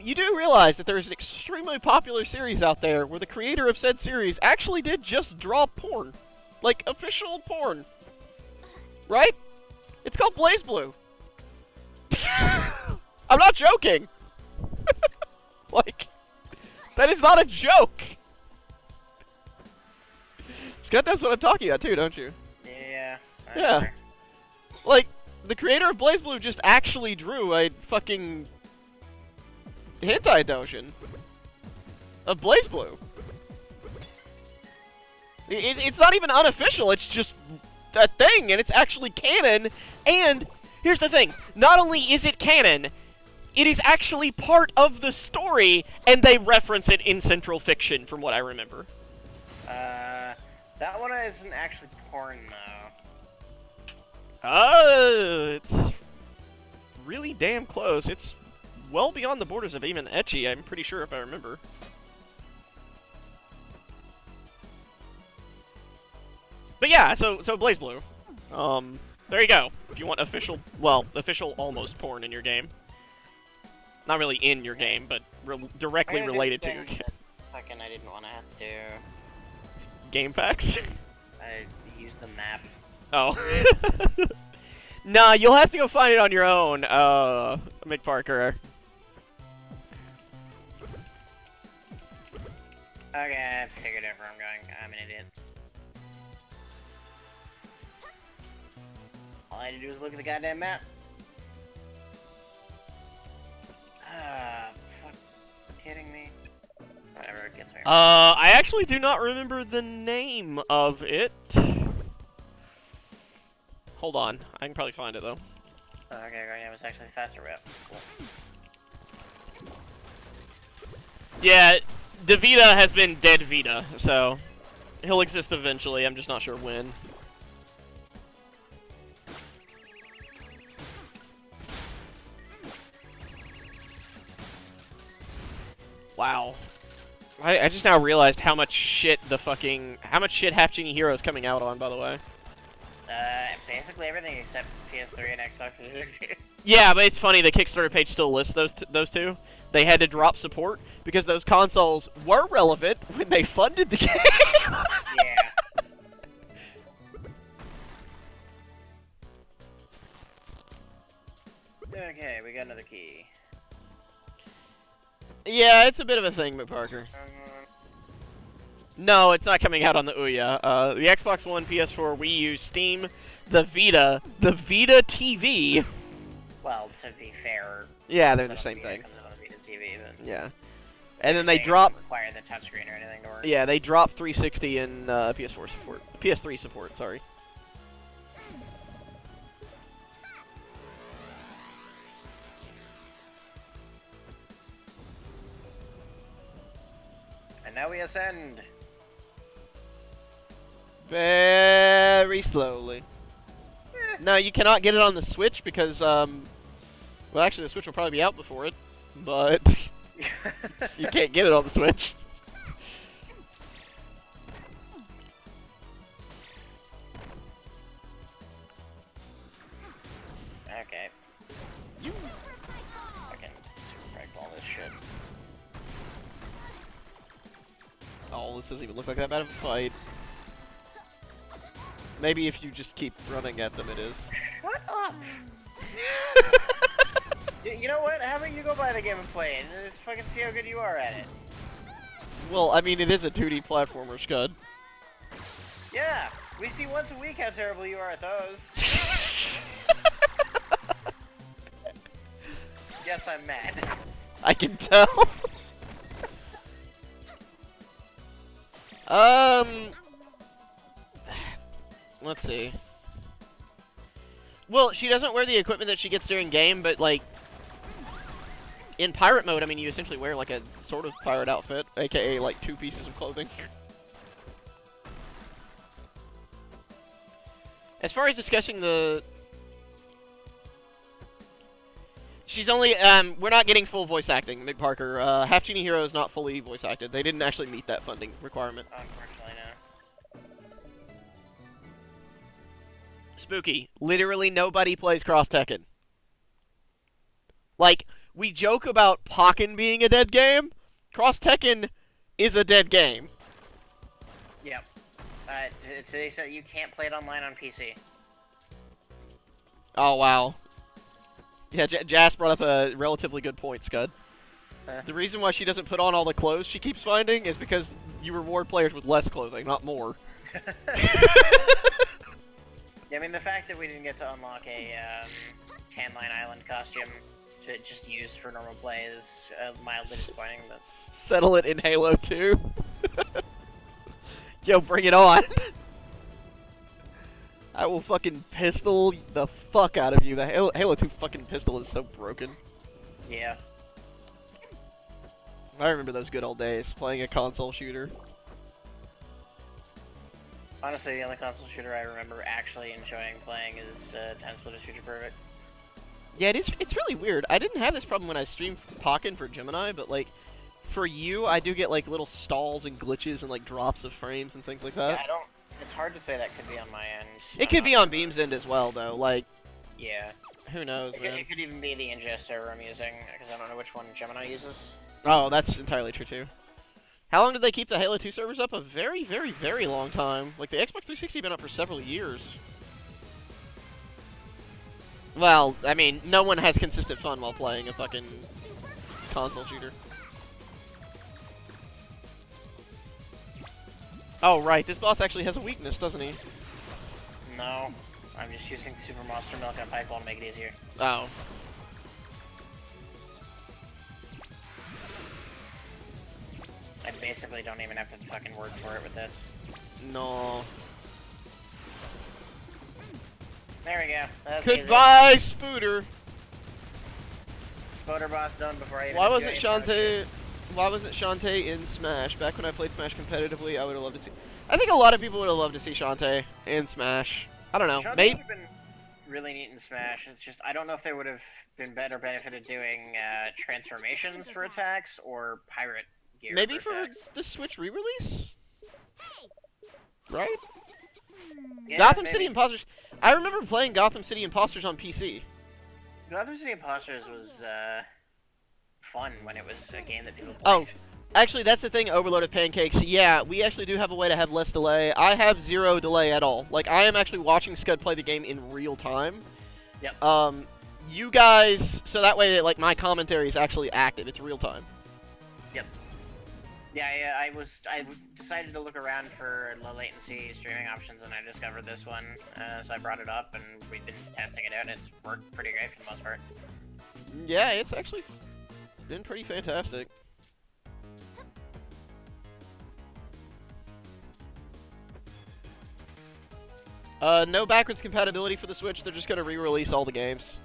You do realize that there's an extremely popular series out there where the creator of said series actually did just draw porn. Like, official porn. Right? It's called BlazBlue. I'm not joking. Like, that is not a joke. Scott knows what I'm talking about too, don't you? Yeah. Yeah. Like, the creator of BlazBlue just actually drew a fucking hentai doujin of BlazBlue. It's not even unofficial, it's just a thing, and it's actually canon. And here's the thing, not only is it canon, it is actually part of the story, and they reference it in Central Fiction, from what I remember. That one isn't actually porn, though. It's really damn close. It's well beyond the borders of even ecchi, I'm pretty sure, if I remember. But yeah, so BlazBlue. There you go. If you want official, well, official almost porn in your game. Not really in your game, but directly related to your game. Fucking, I didn't want to have to do. Game packs? I used the map. Oh. Nah, you'll have to go find it on your own, McParker. Okay, I figured out where I'm going. I'm an idiot. All I had to do was look at the goddamn map. Fuck. Kidding me? Whatever, it gets me. I actually do not remember the name of it. Hold on, I can probably find it though. Okay, right, it was actually the faster route. Cool. Yeah, DeVita has been dead Vita, so he'll exist eventually, I'm just not sure when. Wow. I just now realized how much shit Half Genie Hero is coming out on, by the way. Basically everything except PS3 and Xbox 360. Yeah, but it's funny, the Kickstarter page still lists those two. They had to drop support because those consoles were relevant when they funded the game. Yeah. Okay, we got another key. Yeah, it's a bit of a thing, McParker. No, it's not coming out on the Ouya. The Xbox One, PS4, Wii U, Steam, the Vita TV. Well, to be fair. Yeah, they're the same thing. Comes out on the Vita TV, but yeah. And then they drop. Require the touchscreen or anything to work. Yeah, they drop 360 and PS4 support. PS3 support. Sorry. And now we ascend. Very slowly. No, you cannot get it on the Switch because, well, actually, the Switch will probably be out before it, but you can't get it on the Switch. Okay. Fucking super break all this shit. Oh, this doesn't even look like that bad of a fight. Maybe if you just keep running at them, it is. Shut up! You know what? How about you go buy the game and play it, and just fucking see how good you are at it? Well, I mean, it is a 2D platformer, Scud. Yeah! We see once a week how terrible you are at those. Yes, I'm mad. I can tell. Let's see. Well, she doesn't wear the equipment that she gets during game, but, like, in pirate mode, I mean, you essentially wear, like, a sort of pirate outfit, aka, like, 2 pieces of clothing. As far as discussing the... She's only, we're not getting full voice acting, Mick Parker. Half Genie Hero is not fully voice acted. They didn't actually meet that funding requirement. Unfortunately, no. Spooky. Literally nobody plays Cross Tekken. Like, we joke about Pokken being a dead game. Cross Tekken is a dead game. Yep. So they said you can't play it online on PC. Oh, wow. Yeah, Jas brought up a relatively good point, Scud. The reason why she doesn't put on all the clothes she keeps finding is because you reward players with less clothing, not more. Yeah, I mean, the fact that we didn't get to unlock a Tan Line Island costume to just use for normal play is mildly disappointing, but... Settle it in Halo 2. Yo, bring it on. I will fucking pistol the fuck out of you. The Halo 2 fucking pistol is so broken. Yeah. I remember those good old days, playing a console shooter. Honestly, the only console shooter I remember actually enjoying playing is Time Splitter Shooter Perfect. Yeah, it's really weird. I didn't have this problem when I streamed Pokken for Gemini, but, like, for you, I do get, like, little stalls and glitches and, like, drops of frames and things like that. Yeah, I don't... It's hard to say that could be on my end. It could be on Beam's end as well, though. Like, yeah. Who knows, man? It could even be the ingest server I'm using, because I don't know which one Gemini uses. Oh, that's entirely true, too. How long did they keep the Halo 2 servers up? A very, very, very long time. Like, the Xbox 360 been up for several years. Well, I mean, no one has consistent fun while playing a fucking console shooter. Oh, right. This boss actually has a weakness, doesn't he? No. I'm just using Super Monster Milk and a Pipe Ball to make it easier. Oh. I basically don't even have to fucking work for it with this. No. There we go. That's Goodbye, Spooter! Spoder boss done before I even Why do wasn't any front shit. Shantae in Smash? Back when I played Smash competitively, I would have loved to see... I think a lot of people would have loved to see Shantae in Smash. I don't know. Shantae Maybe... would have been really neat in Smash. It's just, I don't know if they would have been better benefited doing transformations for attacks or pirate gear Maybe for for attacks. the Switch re-release? Right? Yeah, Gotham maybe. City Imposters... I remember playing Gotham City Imposters on PC. Gotham City Imposters was fun when it was a game that people played. Oh, actually, that's the thing, Overload of Pancakes. Yeah, we actually do have a way to have less delay. I have 0 delay at all. Like, I am actually watching Scud play the game in real time. Yep. You guys... So that way, like, my commentary is actually active. It's real time. Yep. Yeah, I decided to look around for low latency streaming options, and I discovered this one. So I brought it up, and we've been testing it out, and it's worked pretty great for the most part. Yeah, it's actually been pretty fantastic. No backwards compatibility for the Switch. They're just gonna re-release all the games.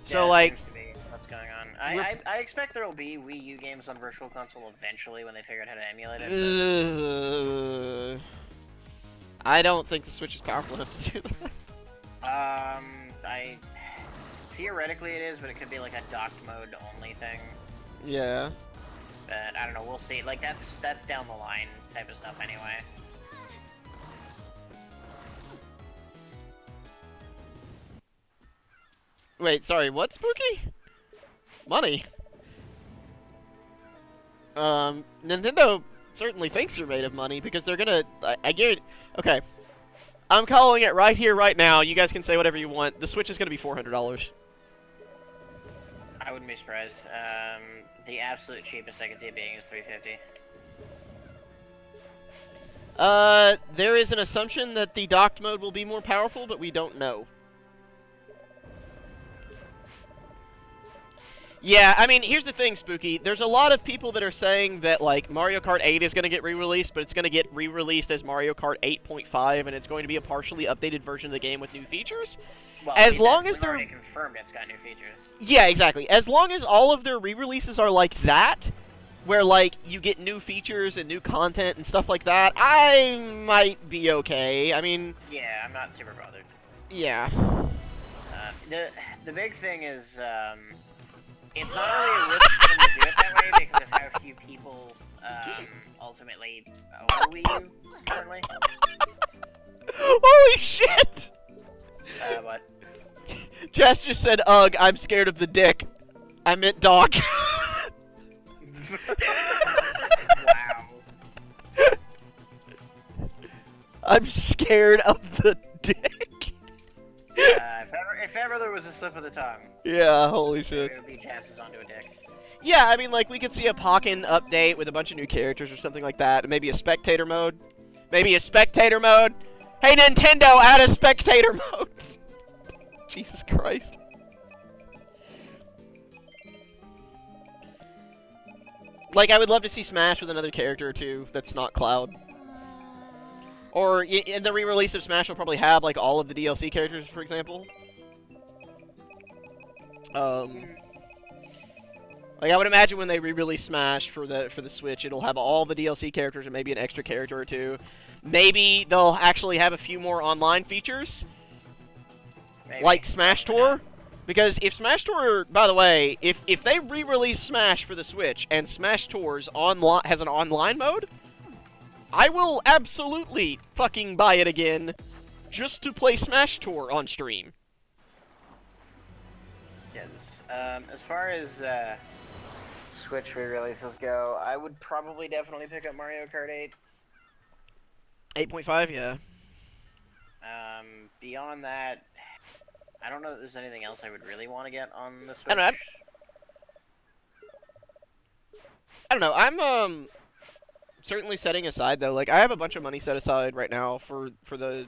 So, Yeah, like... seems to be what's going on. I expect there will be Wii U games on Virtual Console eventually when they figure out how to emulate it. I don't think the Switch is powerful enough to do that. Theoretically it is, but it could be like a docked mode only thing. Yeah. But I don't know. We'll see. Like that's down the line type of stuff anyway. Wait, sorry, what, Spooky? Money. Nintendo certainly thinks they're made of money because they're gonna... I guarantee... Okay. I'm calling it right here, right now. You guys can say whatever you want. The Switch is gonna be $400. I wouldn't be surprised. The absolute cheapest I can see it being is $350. There is an assumption that the docked mode will be more powerful, but we don't know. Yeah, I mean, here's the thing, Spooky. There's a lot of people that are saying that, like, Mario Kart 8 is going to get re-released, but it's going to get re-released as Mario Kart 8.5, and it's going to be a partially updated version of the game with new features. Well, As long as they're they're... already confirmed it's got new features. Yeah, exactly. As long as all of their re-releases are like that, where, like, you get new features and new content and stuff like that, I might be okay. I mean... Yeah, I'm not super bothered. Yeah. The big thing is, it's not really a risk for them to do it that way because of how few people, ultimately own Wii U currently. Holy shit! What? Jess just said, ugh, I'm scared of the dick. I meant dog. Wow. I'm scared of the dick. If ever there was a slip of the tongue, Yeah, holy shit. it would be Jazz's onto a dick. Yeah, I mean, like, we could see a Pokken update with a bunch of new characters or something like that. Maybe a spectator mode. Maybe a spectator mode. Hey, Nintendo, add a spectator mode. Jesus Christ. Like, I would love to see Smash with another character or two that's not Cloud. Or, in the re-release of Smash, will probably have, like, all of the DLC characters, for example. Like, I would imagine when they re-release Smash for the Switch, it'll have all the DLC characters and maybe an extra character or two. Maybe they'll actually have a few more online features, Maybe. like Smash Tour. Because if Smash Tour, by the way, if they re-release Smash for the Switch and Smash Tours online has an online mode, I will absolutely fucking buy it again just to play Smash Tour on stream. Yes. As far as Switch re-releases go, I would probably definitely pick up Mario Kart 8. 8.5, yeah. Beyond that, I don't know that there's anything else I would really want to get on the Switch. I don't know. I'm certainly setting aside though. Like, I have a bunch of money set aside right now for the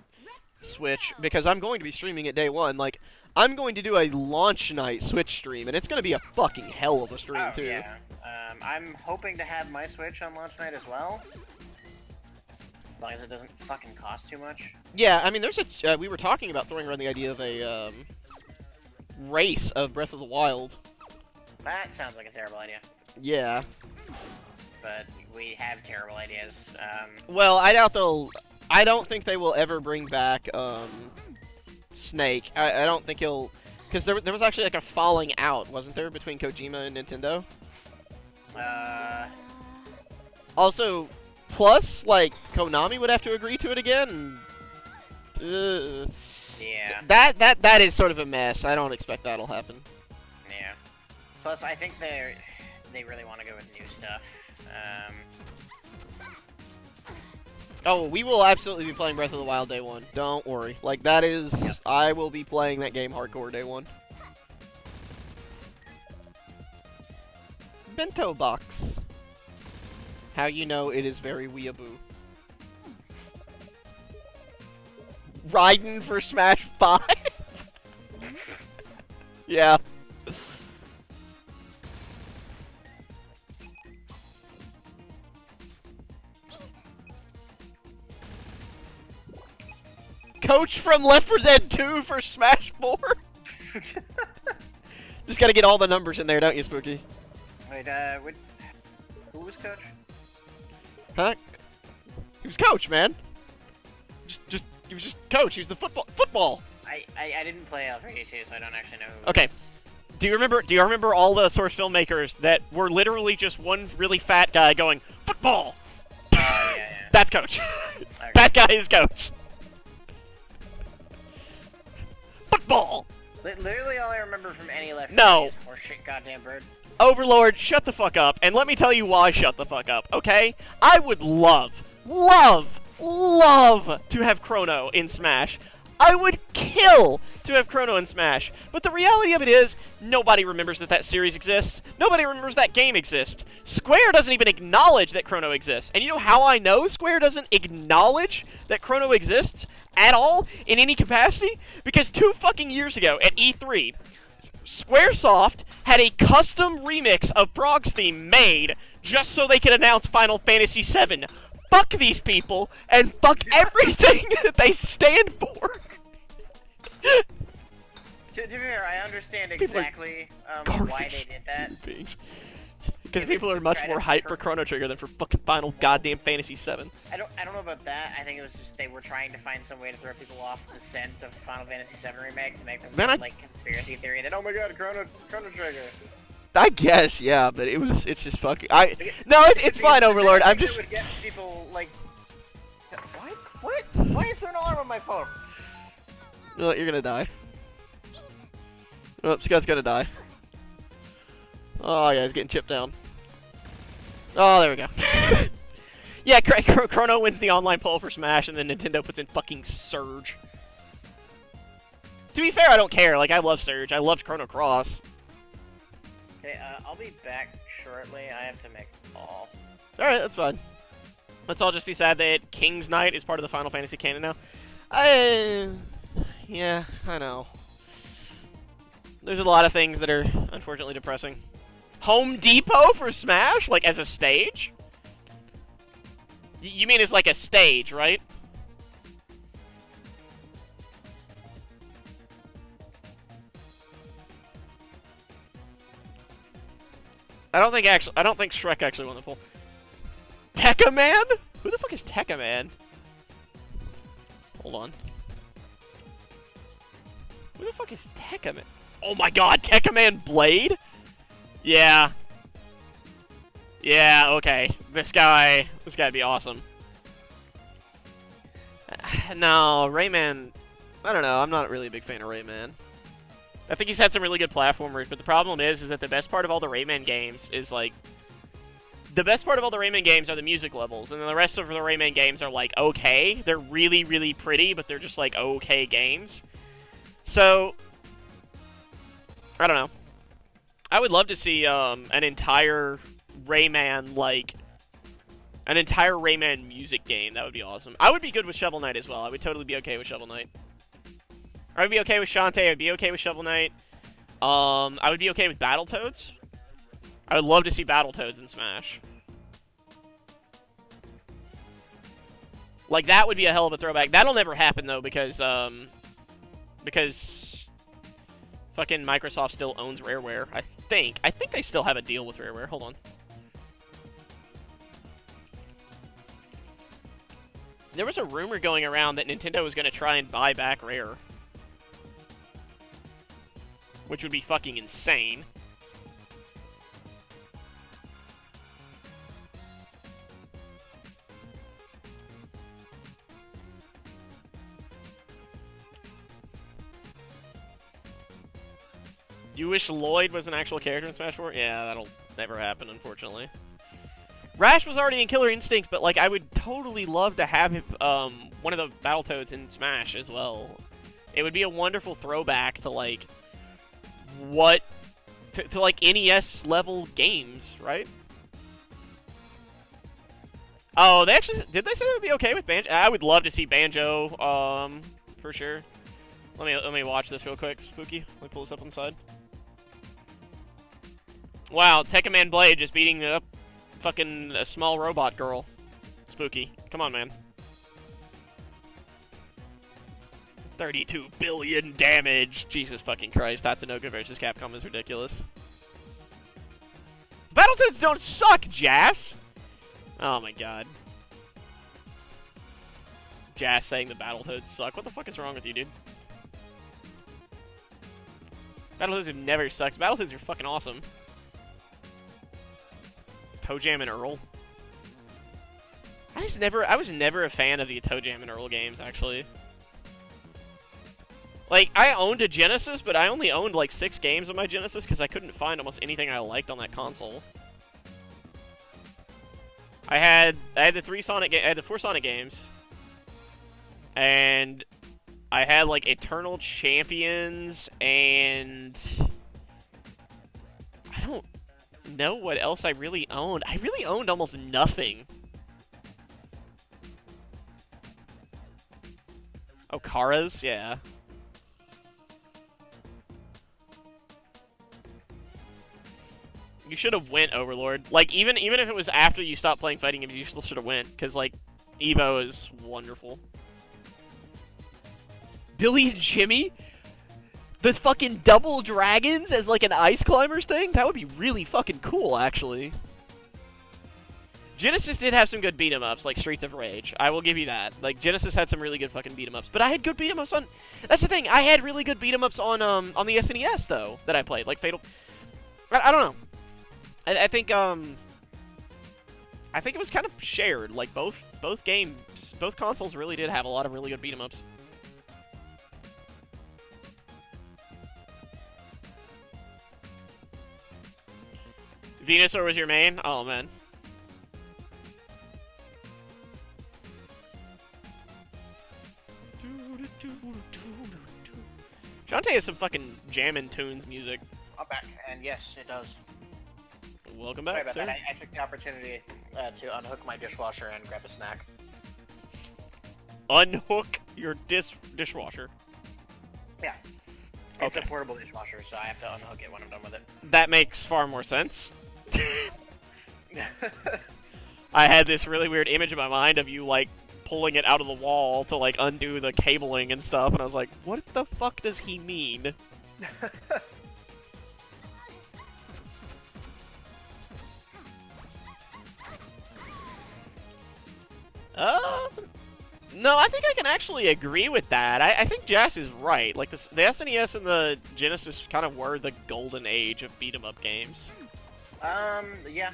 Switch because I'm going to be streaming it day one. Like, I'm going to do a launch night Switch stream, and it's going to be a fucking hell of a stream Oh, too. yeah. I'm hoping to have my Switch on launch night as well. As long as it doesn't fucking cost too much. Yeah, I mean, there's a. We were talking about throwing around the idea of a race of Breath of the Wild. That sounds like a terrible idea. Yeah. But we have terrible ideas. Well, I doubt they'll. I don't think they will ever bring back Snake. I don't think he'll. Because there was actually like a falling out, wasn't there, between Kojima and Nintendo? Also, plus, like, Konami would have to agree to it again. Yeah. That is sort of a mess. I don't expect that'll happen. Yeah. Plus, I think they really want to go with new stuff. Oh, we will absolutely be playing Breath of the Wild day one. Don't worry. Like, that is... Yep. I will be playing that game hardcore day one. Bento box. How you know it is very weeaboo. Raiden for Smash 5? Yeah. Coach from Left 4 Dead 2 for Smash 4? Just gotta get all the numbers in there, don't you, Spooky? Wait, who was Coach? Huh? He was Coach, man. He was just Coach. He was the football. I didn't play Alpha 2, so I don't actually know who Okay. was... Do you remember all the Source filmmakers that were literally just one really fat guy going, football? yeah. That's Coach. Okay. That guy is Coach. Football! Literally all I remember from any Left 4 No. Dead is horseshit goddamn bird. Overlord, shut the fuck up, and let me tell you why shut the fuck up, okay? I would love to have Chrono in Smash. I would kill to have Chrono in Smash. But the reality of it is, nobody remembers that series exists. Nobody remembers that game exists. Square doesn't even acknowledge that Chrono exists. And you know how I know Square doesn't acknowledge that Chrono exists at all in any capacity? Because 2 fucking years ago at E3, Squaresoft had a custom remix of Frog's theme made just so they could announce Final Fantasy VII. Fuck these people, and fuck everything that they stand for. To be fair, I understand People are exactly why they did that. Because It people was are to much try more to hyped for Chrono Trigger than for fucking Final goddamn Fantasy VII. I don't know about that. I think it was just they were trying to find some way to throw people off the scent of Final Fantasy VII Remake to make them Man, like conspiracy theory that, oh my god, Chrono Trigger. I guess, yeah, but it's just fucking. It's fine, Overlord. I'm just. It would get people like, what? Why is there an alarm on my phone? No, you're gonna die. Oh, Scott's gonna die. Oh yeah, he's getting chipped down. Oh, there we go. Yeah, Chrono wins the online poll for Smash, and then Nintendo puts in fucking Surge. To be fair, I don't care. Like, I love Surge. I loved Chrono Cross. Okay, I'll be back shortly. I have to make a call. Alright, that's fine. Let's all just be sad that King's Knight is part of the Final Fantasy canon now. Yeah, I know. There's a lot of things that are unfortunately depressing. Home Depot for Smash? Like, as a stage? You mean as, like, a stage, right? I don't think Shrek actually won the poll. Tekka Man? Who the fuck is Tekka Man? Hold on. Who the fuck is Tekka Man? Oh my god, Tekka Man Blade? Yeah. Yeah, okay. This guy'd be awesome. No, Rayman, I don't know, I'm not really a big fan of Rayman. I think he's had some really good platformers, but the problem is that the best part of all the Rayman games is, like... The best part of all the Rayman games are the music levels, and then the rest of the Rayman games are, like, okay. They're really, really pretty, but they're just, like, okay games. So... I don't know. I would love to see, an entire Rayman, like... An entire Rayman music game. That would be awesome. I would be good with Shovel Knight as well. I would totally be okay with Shovel Knight. I would be okay with Shantae. I would be okay with Shovel Knight. I would be okay with Battletoads. I would love to see Battletoads in Smash. Like, that would be a hell of a throwback. That'll never happen, though, because fucking Microsoft still owns Rareware, I think. I think they still have a deal with Rareware. Hold on. There was a rumor going around that Nintendo was going to try and buy back Rare. Which would be fucking insane. You wish Lloyd was an actual character in Smash 4? Yeah, that'll never happen, unfortunately. Rash was already in Killer Instinct, but, like, I would totally love to have him, one of the Battletoads in Smash as well. It would be a wonderful throwback to, like, to like, NES-level games, right? Oh, did they say they would be okay with Banjo? I would love to see Banjo, for sure. Let me watch this real quick, Spooky. Let me pull this up on the side. Wow, Tekka Man Blade just beating up fucking a small robot girl. Spooky. Come on, man. 32 billion damage. Jesus fucking Christ. Tatsunoko versus Capcom is ridiculous. Battletoads don't suck, Jazz! Oh my god. Jazz saying the Battletoads suck. What the fuck is wrong with you, dude? Battletoads have never sucked. Battletoads are fucking awesome. Toe Jam and Earl. I was never a fan of the Toe Jam and Earl games, actually. Like, I owned a Genesis, but I only owned like 6 games on my Genesis because I couldn't find almost anything I liked on that console. I had the 4 Sonic games, and I had like Eternal Champions, and I don't know what else I really owned. I really owned almost nothing. Oh, Kara's? Yeah. You should have went Overlord. Like, even if it was after you stopped playing fighting games, you still should have went. Because, like, Evo is wonderful. Billy and Jimmy? The fucking double dragons as, like, an ice climbers thing? That would be really fucking cool, actually. Genesis did have some good beat-em-ups, like Streets of Rage. I will give you that. Like, Genesis had some really good fucking beat-em-ups. But I had good beat-em-ups on... That's the thing. I had really good beat-em-ups on the SNES, though, that I played. Like, Fatal... I don't know. I think it was kind of shared. Like, both games, both consoles really did have a lot of really good beat-em-ups. Venusaur was your main? Oh, man. Shantae has some fucking jammin' tunes music. I'm back, and yes, it does. Welcome Sorry back, about sir. that. I took the opportunity to unhook my dishwasher and grab a snack. Unhook your dishwasher. Yeah. It's Okay. a portable dishwasher, so I have to unhook it when I'm done with it. That makes far more sense. I had this really weird image in my mind of you, like, pulling it out of the wall to, like, undo the cabling and stuff, and I was like, what the fuck does he mean? No, I think I can actually agree with that. I think Jazz is right. Like, the SNES and the Genesis kind of were the golden age of beat-em-up games. Yeah.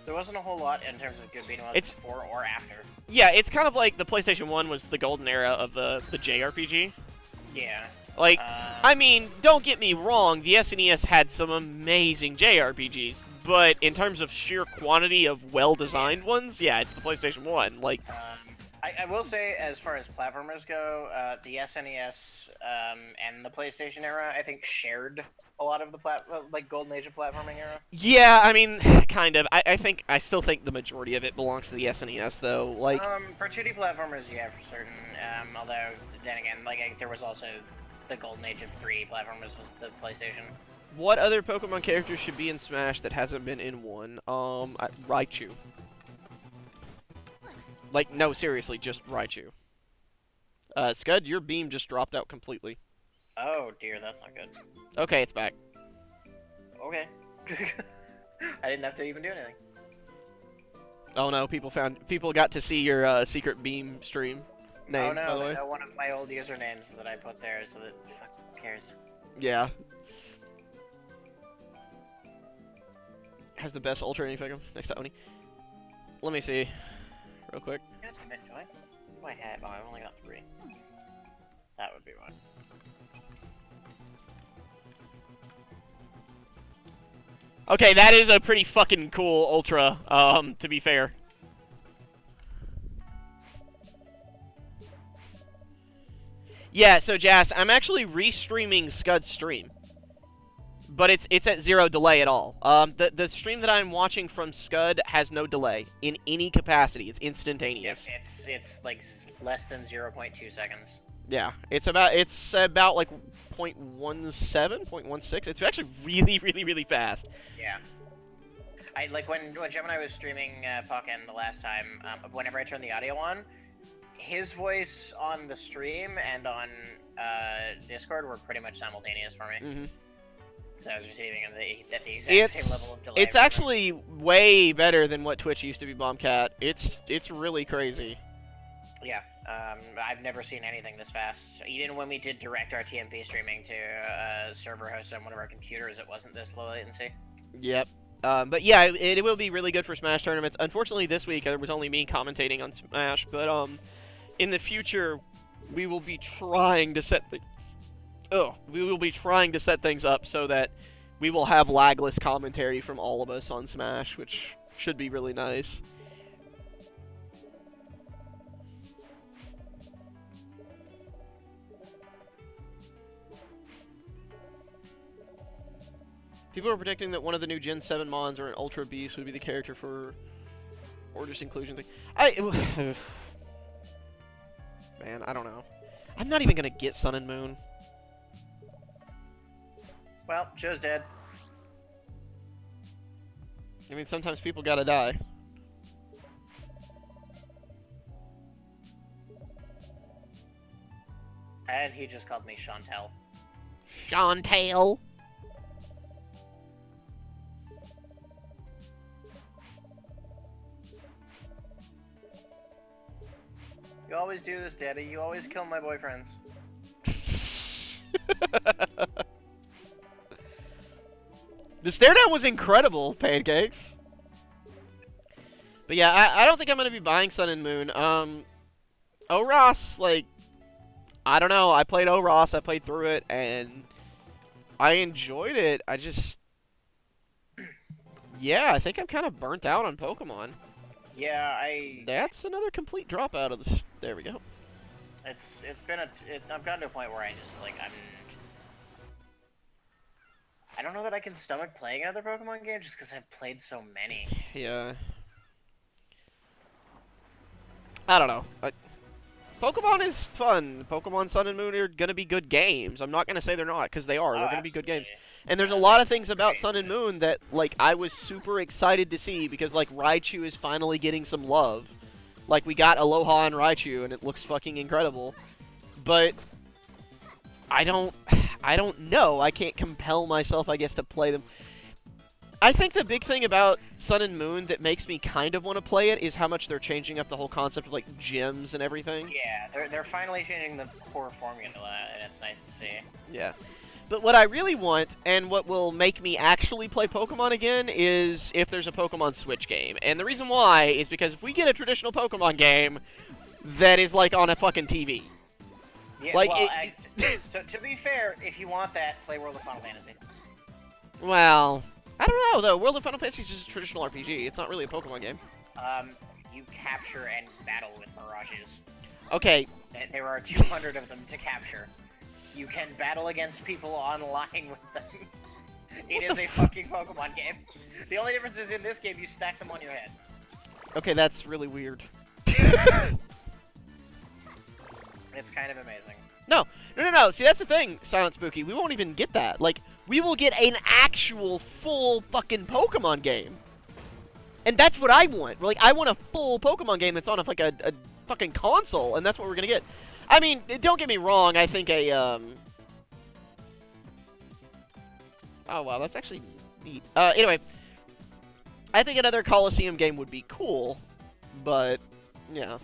There wasn't a whole lot in terms of good beat-em-ups before or after. Yeah, it's kind of like the PlayStation 1 was the golden era of the JRPG. Yeah. Like, I mean, don't get me wrong, the SNES had some amazing JRPGs, but in terms of sheer quantity of well-designed ones, yeah, it's the PlayStation 1. Like, I will say, as far as platformers go, the SNES and the PlayStation era, I think, shared a lot of the golden age of platforming era. yeah, I mean, kind of. I still think the majority of it belongs to the SNES, though. Like, for 2D platformers, yeah, for certain. Although, then again, there was also the golden age of 3D platformers was the PlayStation. what other Pokemon characters should be in Smash that hasn't been in one? Raichu. Like, no, seriously, just Raichu. Scud, your beam just dropped out completely. Oh dear, that's not good. Okay, it's back. Okay. I didn't have to even do anything. Oh no, people got to see your secret beam stream name, Oh no, by the way. one of my old usernames that I put there, so that who cares? Yeah. Has the best Ultra Pokemon next to Oni. Let me see, real quick. God damn it, do I? What do I have? Oh, I've only got 3. That would be one. Okay, that is a pretty fucking cool Ultra, to be fair. Yeah, so Jas, I'm actually restreaming Scud's stream. But it's at 0 delay at all. The stream that I'm watching from Scud has no delay in any capacity. It's instantaneous. Yep, it's like less than 0.2 seconds. Yeah, it's about like 0.17, 0.16. It's actually really, really, really fast. Yeah. I like when Gemini was streaming Pokken the last time. Whenever I turned the audio on, his voice on the stream and on Discord were pretty much simultaneous for me. Mm-hmm. Because I was receiving at the exact same level of delay. It's actually way better than what Twitch used to be, Bombcat. It's really crazy. Yeah. I've never seen anything this fast. Even when we did direct our TMP streaming to a server host on one of our computers, it wasn't this low latency. Yep. But yeah, it will be really good for Smash tournaments. Unfortunately, this week there was only me commentating on Smash, but in the future, we will be trying to set things up so that we will have lagless commentary from all of us on Smash, which should be really nice. People are predicting that one of the new Gen 7 Mons or an Ultra Beast would be the character for or just inclusion thing. Man, I don't know. I'm not even gonna get Sun and Moon. Well, Joe's dead. I mean, sometimes people gotta die. And he just called me Shantae. Shantae. You always do this, Daddy. You always kill my boyfriends. The stare down was incredible, Pancakes. But yeah, I don't think I'm gonna be buying Sun and Moon. Oros, like, I don't know. I played Oros, I played through it, and I enjoyed it. I just, yeah, I think I'm kind of burnt out on Pokemon. Yeah, That's another complete dropout of this. There we go. It's been I've gotten to a point where I just like I don't know that I can stomach playing another Pokemon game just because I've played so many. Yeah. I don't know. Pokemon is fun. Pokemon Sun and Moon are gonna be good games. I'm not gonna say they're not, because they are. They're gonna be good games. And there's a lot of things about Sun and Moon that, like, I was super excited to see, because, like, Raichu is finally getting some love. Like, we got Aloha and Raichu, and it looks fucking incredible. But I don't know. I can't compel myself, I guess, to play them. I think the big thing about Sun and Moon that makes me kind of want to play it is how much they're changing up the whole concept of, like, gyms and everything. Yeah, they're finally changing the core formula, and it's nice to see. Yeah. But what I really want, and what will make me actually play Pokemon again, is if there's a Pokemon Switch game. And the reason why is because if we get a traditional Pokemon game that is, like, on a fucking TV. Yeah, like, well, so to be fair, if you want that, play World of Final Fantasy. Well, I don't know, though. World of Final Fantasy is just a traditional RPG. It's not really a Pokemon game. You capture and battle with Mirages. Okay. There are 200 of them to capture. You can battle against people online with them. It is a fucking Pokemon game. The only difference is in this game, you stack them on your head. Okay, that's really weird. It's kind of amazing. No. See, that's the thing, Silent Spooky. We won't even get that. Like, we will get an actual full fucking Pokemon game. And that's what I want. Like, I want a full Pokemon game that's on a fucking console, and that's what we're gonna get. I mean, don't get me wrong, I think oh, wow, that's actually neat. Anyway, I think another Coliseum game would be cool, but, yeah.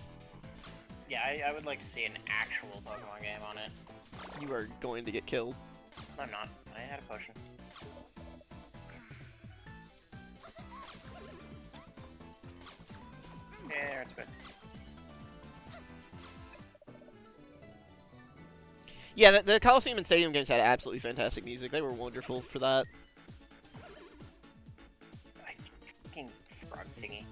Yeah, I would like to see an actual Pokemon game on it. You are going to get killed. I'm not. I had a potion. Yeah, it's good. Yeah, the Coliseum and Stadium games had absolutely fantastic music. They were wonderful for that. Fucking frog thingy.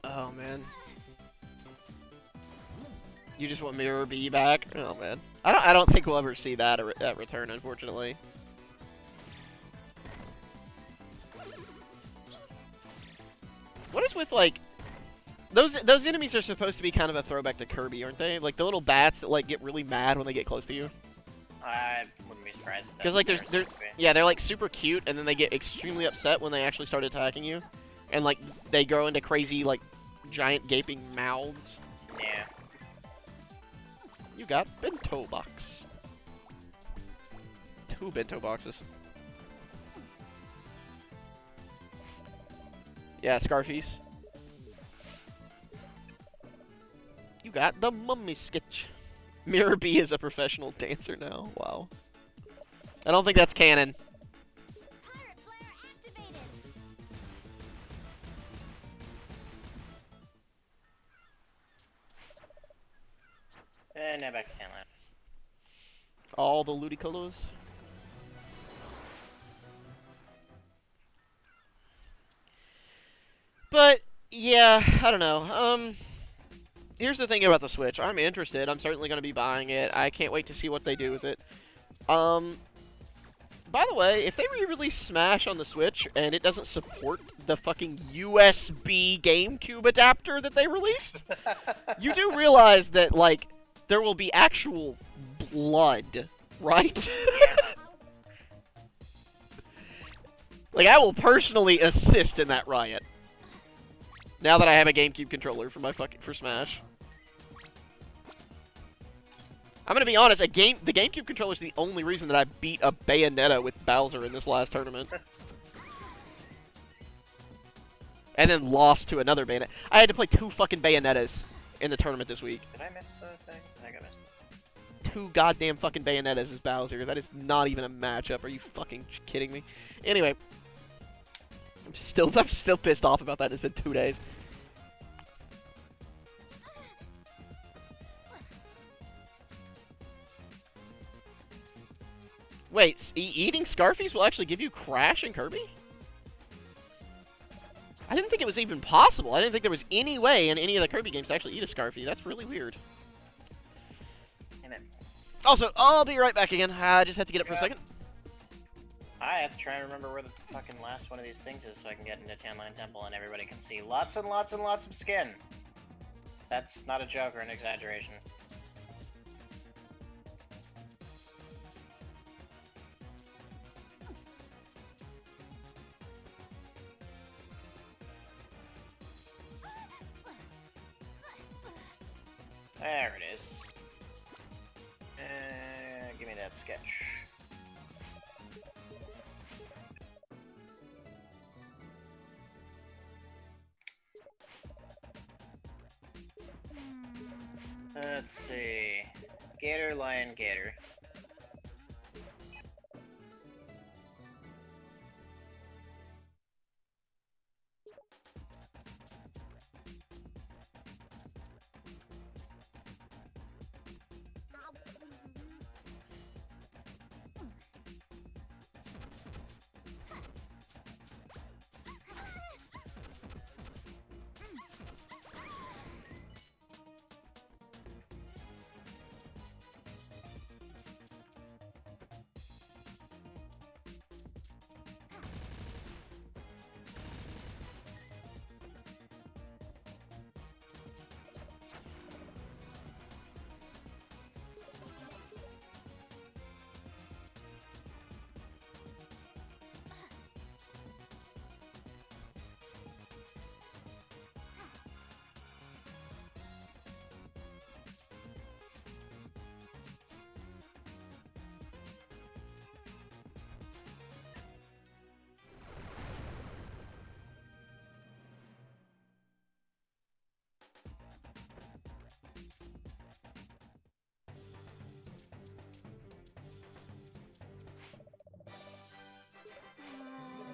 Oh, man. You just want Mirror B back? Oh, man. I don't think we'll ever see that at return, unfortunately. What is with, like... Those enemies are supposed to be kind of a throwback to Kirby, aren't they? Like, the little bats that, like, get really mad when they get close to you. I wouldn't be surprised if Because, like, they're, like, super cute, and then they get extremely upset when they actually start attacking you. And, like, they grow into crazy, like, giant gaping mouths. Yeah. You got bento box. 2 bento boxes. Yeah, Scarface. You got the mummy sketch. Mirror B is a professional dancer now. Wow. I don't think that's canon. Pirate flare activated. And now back to Sandland. All the Ludicolours. But, yeah, I don't know. Here's the thing about the Switch. I'm interested. I'm certainly going to be buying it. I can't wait to see what they do with it. By the way, if they re-release Smash on the Switch and it doesn't support the fucking USB GameCube adapter that they released, you do realize that, like, there will be actual blood, right? Like, I will personally assist in that riot. Now that I have a GameCube controller for for Smash. I'm gonna be honest, the GameCube controller is the only reason that I beat a Bayonetta with Bowser in this last tournament. And then lost to another Bayonetta. I had to play 2 fucking Bayonettas in the tournament this week. Did I miss the thing? I think I missed it. 2 goddamn fucking Bayonettas as Bowser. That is not even a matchup. Are you fucking kidding me? Anyway. I'm still pissed off about that. It's been 2 days. Wait, eating Scarfies will actually give you Crash and Kirby? I didn't think it was even possible. I didn't think there was any way in any of the Kirby games to actually eat a Scarfie. That's really weird. Amen. Also, I'll be right back again. I just have to get up for a second. I have to try and remember where the fucking last one of these things is so I can get into Tanline Temple and everybody can see lots and lots and lots of skin. That's not a joke or an exaggeration. There it is. Give me that sketch. Let's see. Gator, lion, gator.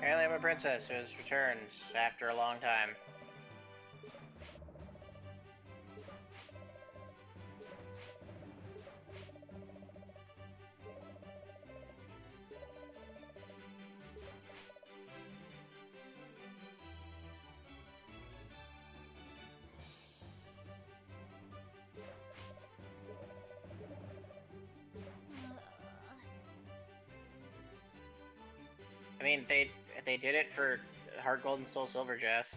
Apparently I'm a princess who has returned after a long time. I mean, they did it for Heart Gold and Soul Silver, Jess.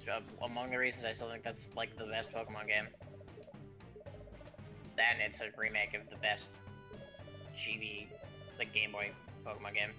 So, among the reasons I still think that's like the best Pokemon game. Then it's a remake of the best GB, like Game Boy Pokemon game.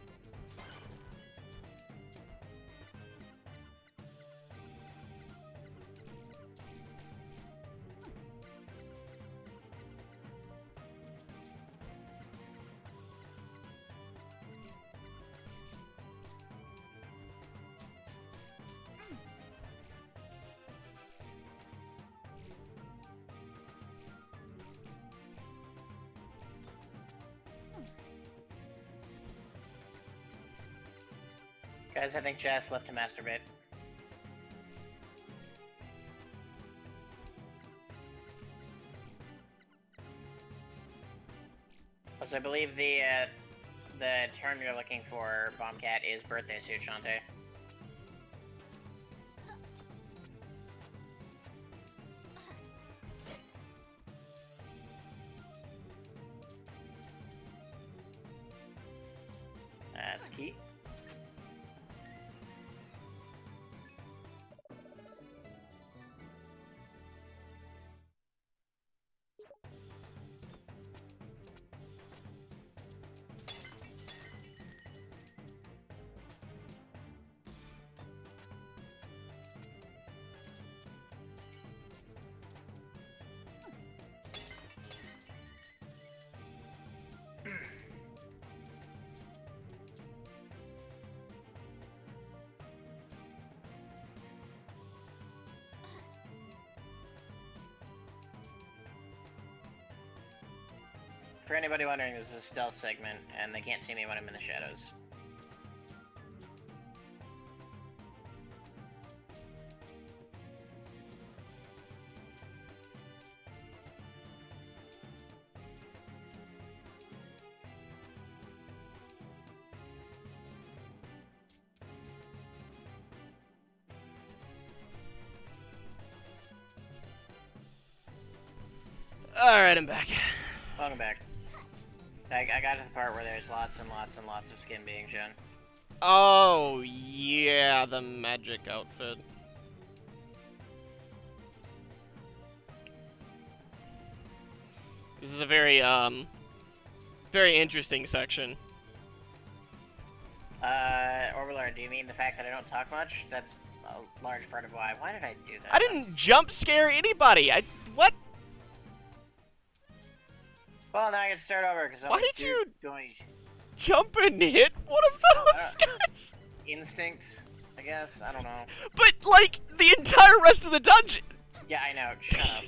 Guys, I think Jess left to masturbate. Also, I believe the term you're looking for, Bombcat, is birthday suit, Shantae. For anybody wondering, this is a stealth segment, and they can't see me when I'm in the shadows. Alright, I'm back. Welcome back. I got to the part where there's lots and lots and lots of skin being shown. Oh, yeah, the magic outfit. This is a very, very interesting section. Overlord, do you mean the fact that I don't talk much? That's a large part of why. Why did I do that? I didn't jump scare anybody. What? Well, now I get to start over because Why did you going jump and hit one of those guys? instinct, I guess. I don't know. But like the entire rest of the dungeon. Yeah, I know. Shut up.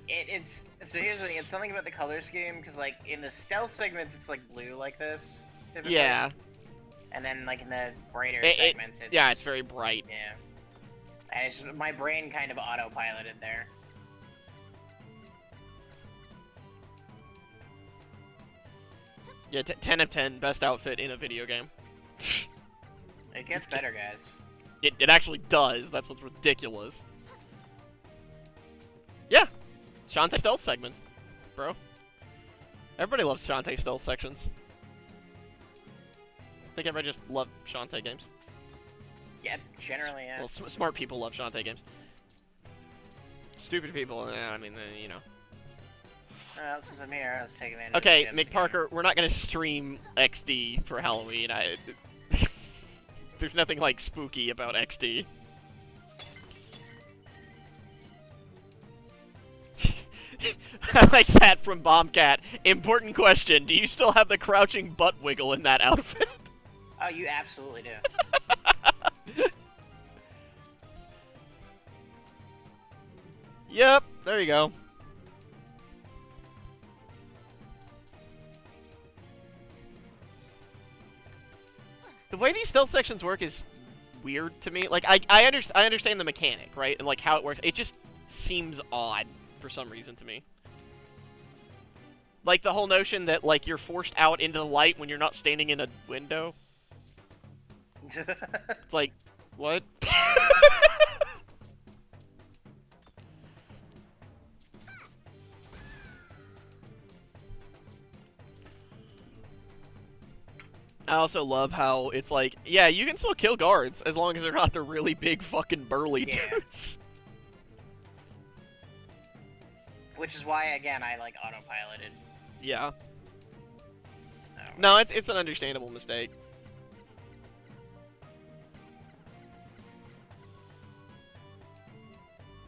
It's so here's the thing. It's something about the color scheme because like in the stealth segments, it's like blue like this. Typically. Yeah. And then like in the brighter It- segments, it's Yeah, it's very bright. yeah. And it's just, my brain kind of autopiloted there. Yeah, 10 of 10, best outfit in a video game. It gets better, guys. It actually does. That's what's ridiculous. Yeah, Shantae stealth segments, bro. Everybody loves Shantae stealth sections. I think everybody just loves Shantae games. Yeah, generally, yeah. Well, smart people love Shantae games. Stupid people, I mean, you know. Since I'm here, let's take advantage Okay, of Mick Parker, we're not gonna stream XD for Halloween. There's nothing like spooky about XD. I like that from Bombcat. Important question: do you still have the crouching butt wiggle in that outfit? Oh, you absolutely do. Yep, there you go. The way these stealth sections work is weird to me. Like, I understand the mechanic, right? And, like, how it works. It just seems odd for some reason to me. Like, the whole notion that, like, you're forced out into the light when you're not standing in a window. It's like, what? I also love how it's like, yeah, you can still kill guards as long as they're not the really big fucking burly dudes. Which is why, again, I like autopiloted. Yeah. Oh. No, it's an understandable mistake.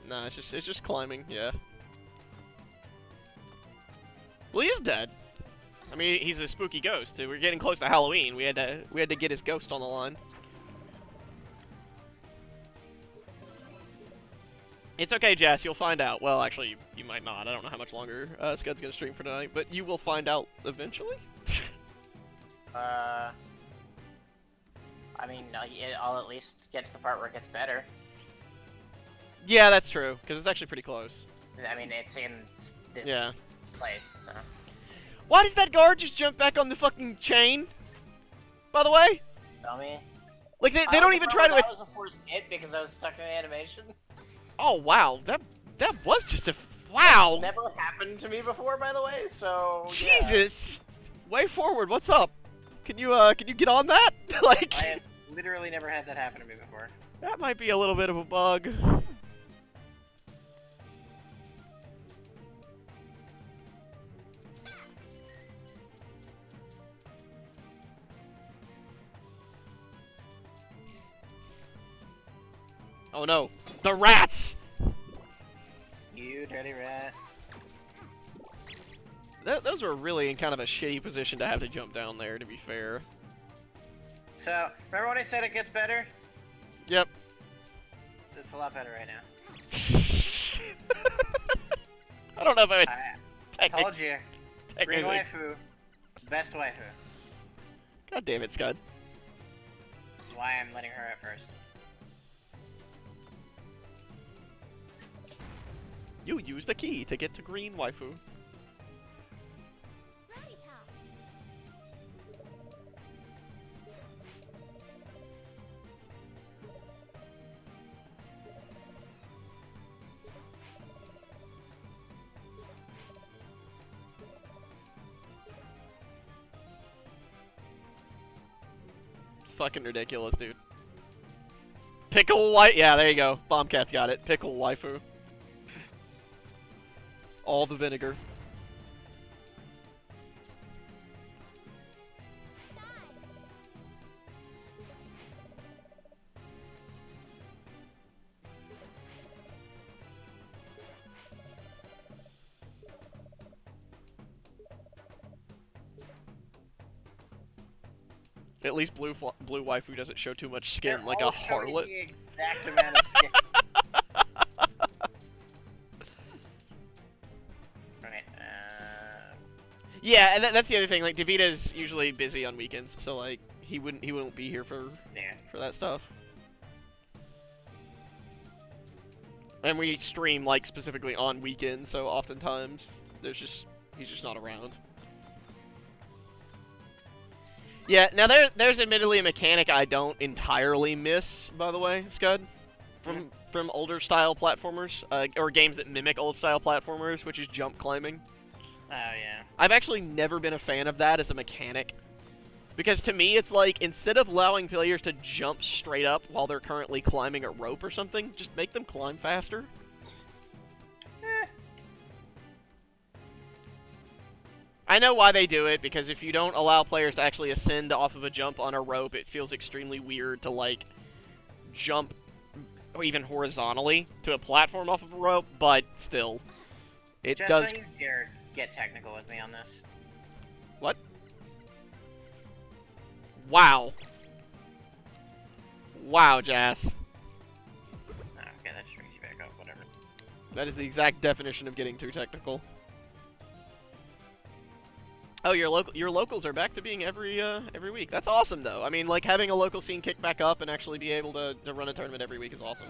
Nah, it's just climbing, yeah. Well, he is dead. I mean, he's a spooky ghost. We're getting close to Halloween. We had to get his ghost on the line. It's okay, Jess. You'll find out. Well, actually, you might not. I don't know how much longer Scud's gonna stream for tonight, but you will find out eventually. I mean, I'll at least get to the part where it gets better. Yeah, that's true, because it's actually pretty close. I mean, it's in this Yeah. place, so. Why does that guard just jump back on the fucking chain? By the way? Tell me. Like, they don't even try to... That was a forced hit because I was stuck in the animation. Oh, wow. That was just a... Wow. Never happened to me before, by the way, so... Jesus. Yeah. Way forward. What's up? Can you get on that? Like... I have literally never had that happen to me before. That might be a little bit of a bug. Oh no, the rats! You dirty rat. Those were really in kind of a shitty position to have to jump down there, to be fair. So, remember when I said it gets better? Yep. It's a lot better right now. I don't know if I would Told you. Green Technically. waifu. Best waifu. God damn it, Scud. That's why I'm letting her at first. You use the key to get to green waifu. Rowdy top. It's fucking ridiculous, dude. Pickle white. Yeah, there you go. Bombcat's got it. Pickle waifu. All the vinegar. At least blue waifu doesn't show too much skin They're like a all showing harlot. the exact amount of skin. Right. Yeah, and that's the other thing. Like Davita's usually busy on weekends, so like he wouldn't be here for that stuff. And we stream like specifically on weekends, so oftentimes he's just not around. Yeah, now there's admittedly a mechanic I don't entirely miss, by the way, Scud, from older style platformers, or games that mimic old style platformers, which is jump climbing. Oh yeah. I've actually never been a fan of that as a mechanic, because to me it's like instead of allowing players to jump straight up while they're currently climbing a rope or something, just make them climb faster. I know why they do it, because if you don't allow players to actually ascend off of a jump on a rope, it feels extremely weird to, like, jump even horizontally to a platform off of a rope, but still, it Just does... don't you dare get technical with me on this. What? Wow. Wow, Jas. Oh, okay, that just brings you back up, whatever. That is the exact definition of getting too technical. Oh, your locals are back to being every week. That's awesome, though. I mean, like, having a local scene kick back up and actually be able to run a tournament every week is awesome.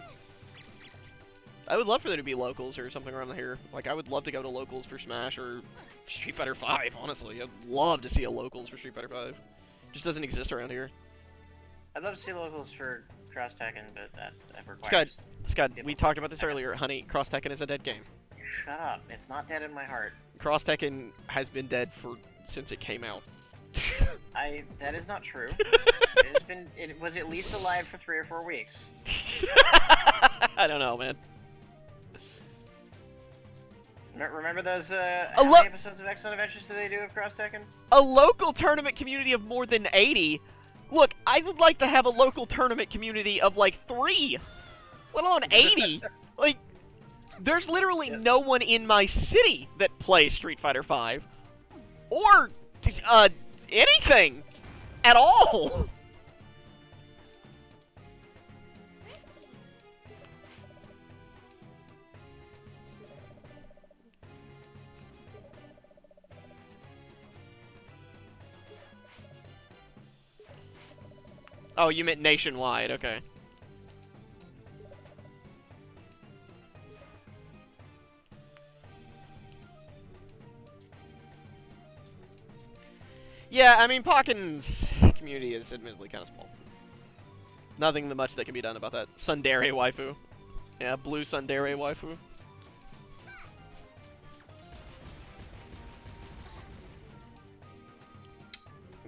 I would love for there to be locals or something around here. Like, I would love to go to locals for Smash or Street Fighter 5, honestly. I'd love to see a locals for Street Fighter 5. Just doesn't exist around here. I'd love to see locals for Cross Tekken, but that requires... Scud, we talked about this earlier. Honey, Cross Tekken is a dead game. Shut up. It's not dead in my heart. Cross Tekken has been dead since it came out. That is not true. It was at least alive for 3 or 4 weeks. I don't know, man. Remember those how many episodes of Excellent Adventures did they do of Cross Tekken? A local tournament community of more than 80? Look, I would like to have a local tournament community of like 3, let alone 80. Like, there's literally no one in my city that plays Street Fighter 5 or anything at all. Oh, you meant nationwide, okay. Yeah, I mean, Pocken's community is admittedly kind of small. Nothing much that can be done about that. Tsundere waifu. Yeah, blue Tsundere waifu.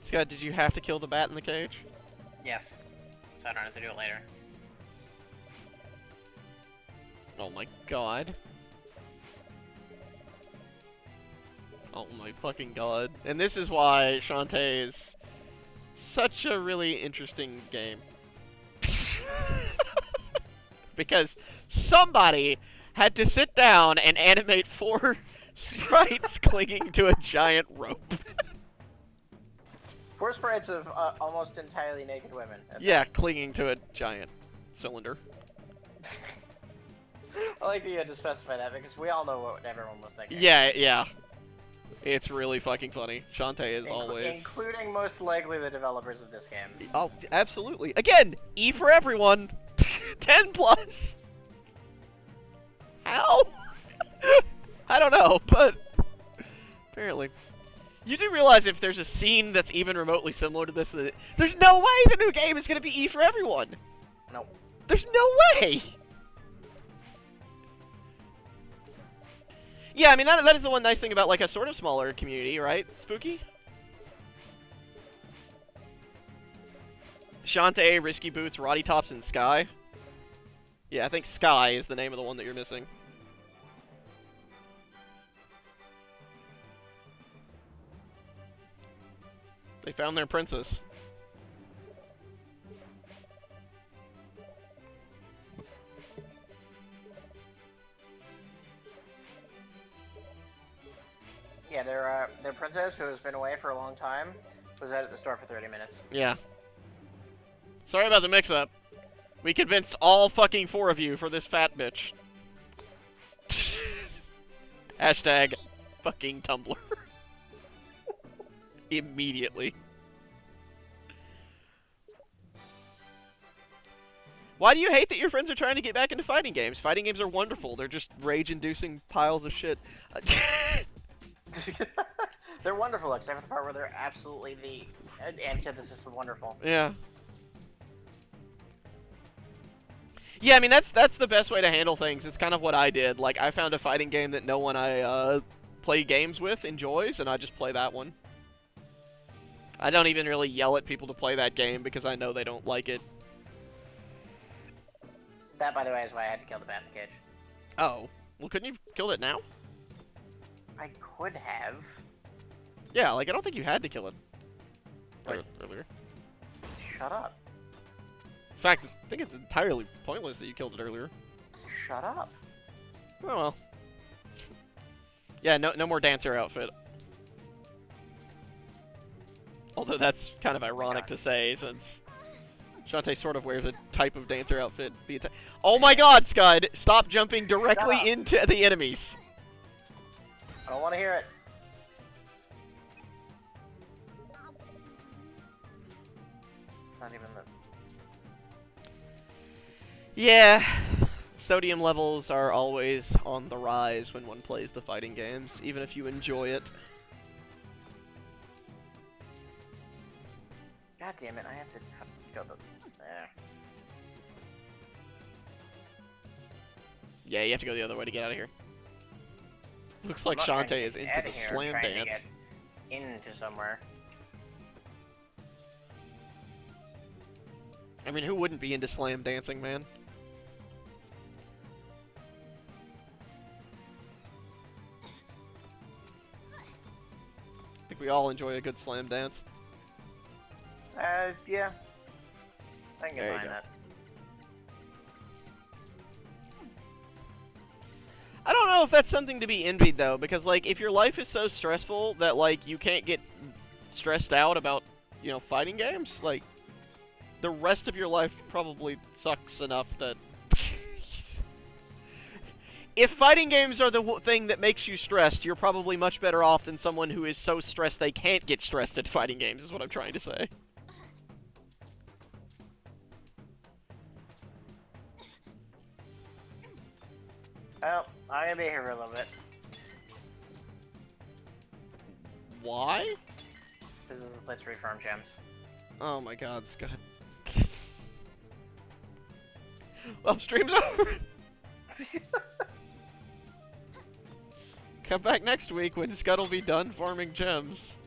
Scott, did you have to kill the bat in the cage? Yes. So I don't have to do it later. Oh my god. Oh my fucking god. And this is why Shantae is such a really interesting game. Because somebody had to sit down and animate 4 sprites clinging to a giant rope. 4 sprites of almost entirely naked women. Yeah, clinging to a giant cylinder. I like that you had to specify that because we all know what everyone was thinking. Yeah, yeah. It's really fucking funny. Shantae is always... Including most likely the developers of this game. Oh, absolutely. Again, E for everyone. 10 plus. How? I don't know, but apparently. You do realize if there's a scene that's even remotely similar to this, there's no way the new game is going to be E for everyone. Nope. There's no way. Yeah, I mean, that is the one nice thing about, like, a sort of smaller community, right, Spooky? Shantae, Risky Boots, Roddy Tops, and Sky. Yeah, I think Sky is the name of the one that you're missing. They found their princess. Yeah, their princess, who has been away for a long time, was out at the store for 30 minutes. Yeah. Sorry about the mix-up. We convinced all fucking 4 of you for this fat bitch. Hashtag fucking Tumblr. Immediately. Why do you hate that your friends are trying to get back into fighting games? Fighting games are wonderful. They're just rage-inducing piles of shit. They're wonderful, except for the part where they're absolutely the antithesis of wonderful. Yeah. Yeah, I mean, that's the best way to handle things. It's kind of what I did. Like, I found a fighting game that no one I play games with enjoys, and I just play that one. I don't even really yell at people to play that game because I know they don't like it. That, by the way, is why I had to kill the bat in the cage. Oh. Well, couldn't you have killed it now? I could have. Yeah, like, I don't think you had to kill it What? earlier. Shut up. In fact, I think it's entirely pointless that you killed it earlier. Shut up. Oh, well. Yeah, no more dancer outfit. Although that's kind of ironic to say, since Shantae sort of wears a type of dancer outfit the entire— Oh my god, Scud! Stop jumping directly into the enemies! I don't want to hear it. It's not even the... Yeah, sodium levels are always on the rise when one plays the fighting games, even if you enjoy it. God damn it, I have to go to... there. Yeah, you have to go the other way to get out of here. Looks like I'm not trying to Shantae is get into outta the here, I'm slam trying to dance. get into somewhere. I mean, who wouldn't be into slam dancing, man? I think we all enjoy a good slam dance. Yeah. I can There get you behind go. that. I don't know if that's something to be envied, though, because, like, if your life is so stressful that, like, you can't get stressed out about, you know, fighting games, like, the rest of your life probably sucks enough that... If fighting games are the thing that makes you stressed, you're probably much better off than someone who is so stressed they can't get stressed at fighting games, is what I'm trying to say. Well, I'm gonna be here for a little bit. Why? This is the place to refarm gems. Oh my god, Scott. Well, stream's over! Come back next week when Scud will be done farming gems.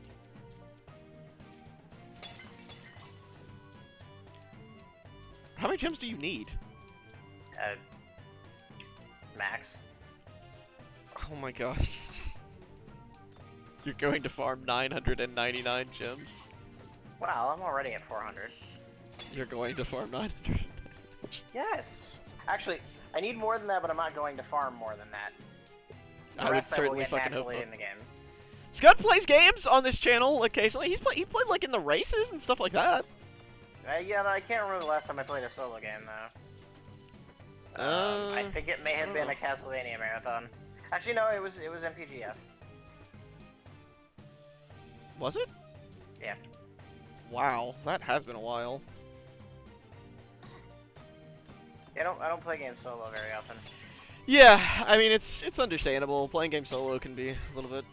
How many gems do you need? Max. Oh my gosh. You're going to farm 999 gems. Wow, I'm already at 400. You're going to farm 900. Yes. Actually, I need more than that, but I'm not going to farm more than that. The I would rest certainly will get fucking hope naturally not. in the game. Scud plays games on this channel occasionally. He played like in the races and stuff like that. Yeah, I can't remember the last time I played a solo game though. I think it may have been a Castlevania marathon. Actually, no, it was MPGF. Was it? Yeah. Wow, that has been a while. Yeah, I don't play games solo very often. Yeah, I mean it's understandable. Playing games solo can be a little bit.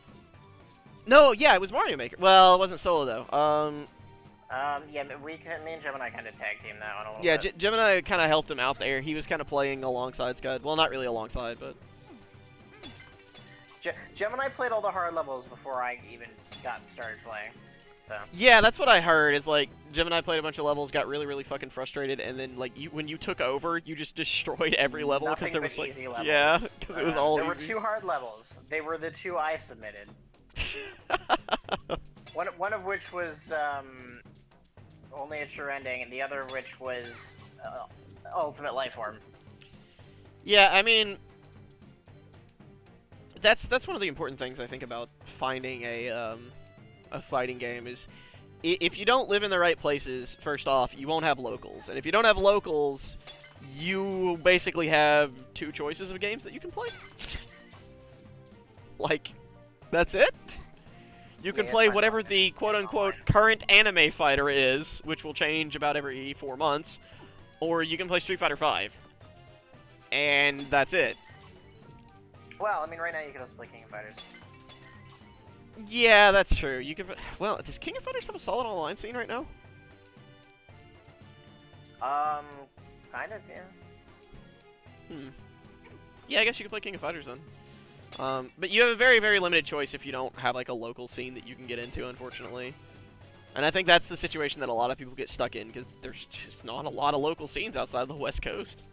No, yeah, it was Mario Maker. Well, it wasn't solo though. Yeah, me and Gemini kind of tag team that one a little Yeah, bit. Gemini kind of helped him out there. He was kind of playing alongside Scud. Well, not really alongside, but. Gemini played all the hard levels before I even got started playing. So. Yeah, that's what I heard. Is like Gemini played a bunch of levels, got really, really fucking frustrated, and then like when you took over, you just destroyed every level because there was like easy levels. yeah, because it was all there easy. were 2 hard levels. They were the 2 I submitted. one of which was only a true ending, and the other of which was ultimate lifeform. Yeah, I mean, that's one of the important things I think about finding a fighting game is if you don't live in the right places. First off, you won't have locals, and if you don't have locals, you basically have 2 choices of games that you can play. Like, that's it. You can play whatever the quote-unquote current anime fighter is, which will change about every 4 months, or you can play Street Fighter V. And that's it. Well, I mean, right now you can also play King of Fighters. Yeah, that's true. You can. Well, does King of Fighters have a solid online scene right now? Kind of, yeah. Yeah, I guess you can play King of Fighters then. But you have a very, very limited choice if you don't have like a local scene that you can get into, unfortunately. And I think that's the situation that a lot of people get stuck in because there's just not a lot of local scenes outside the West Coast.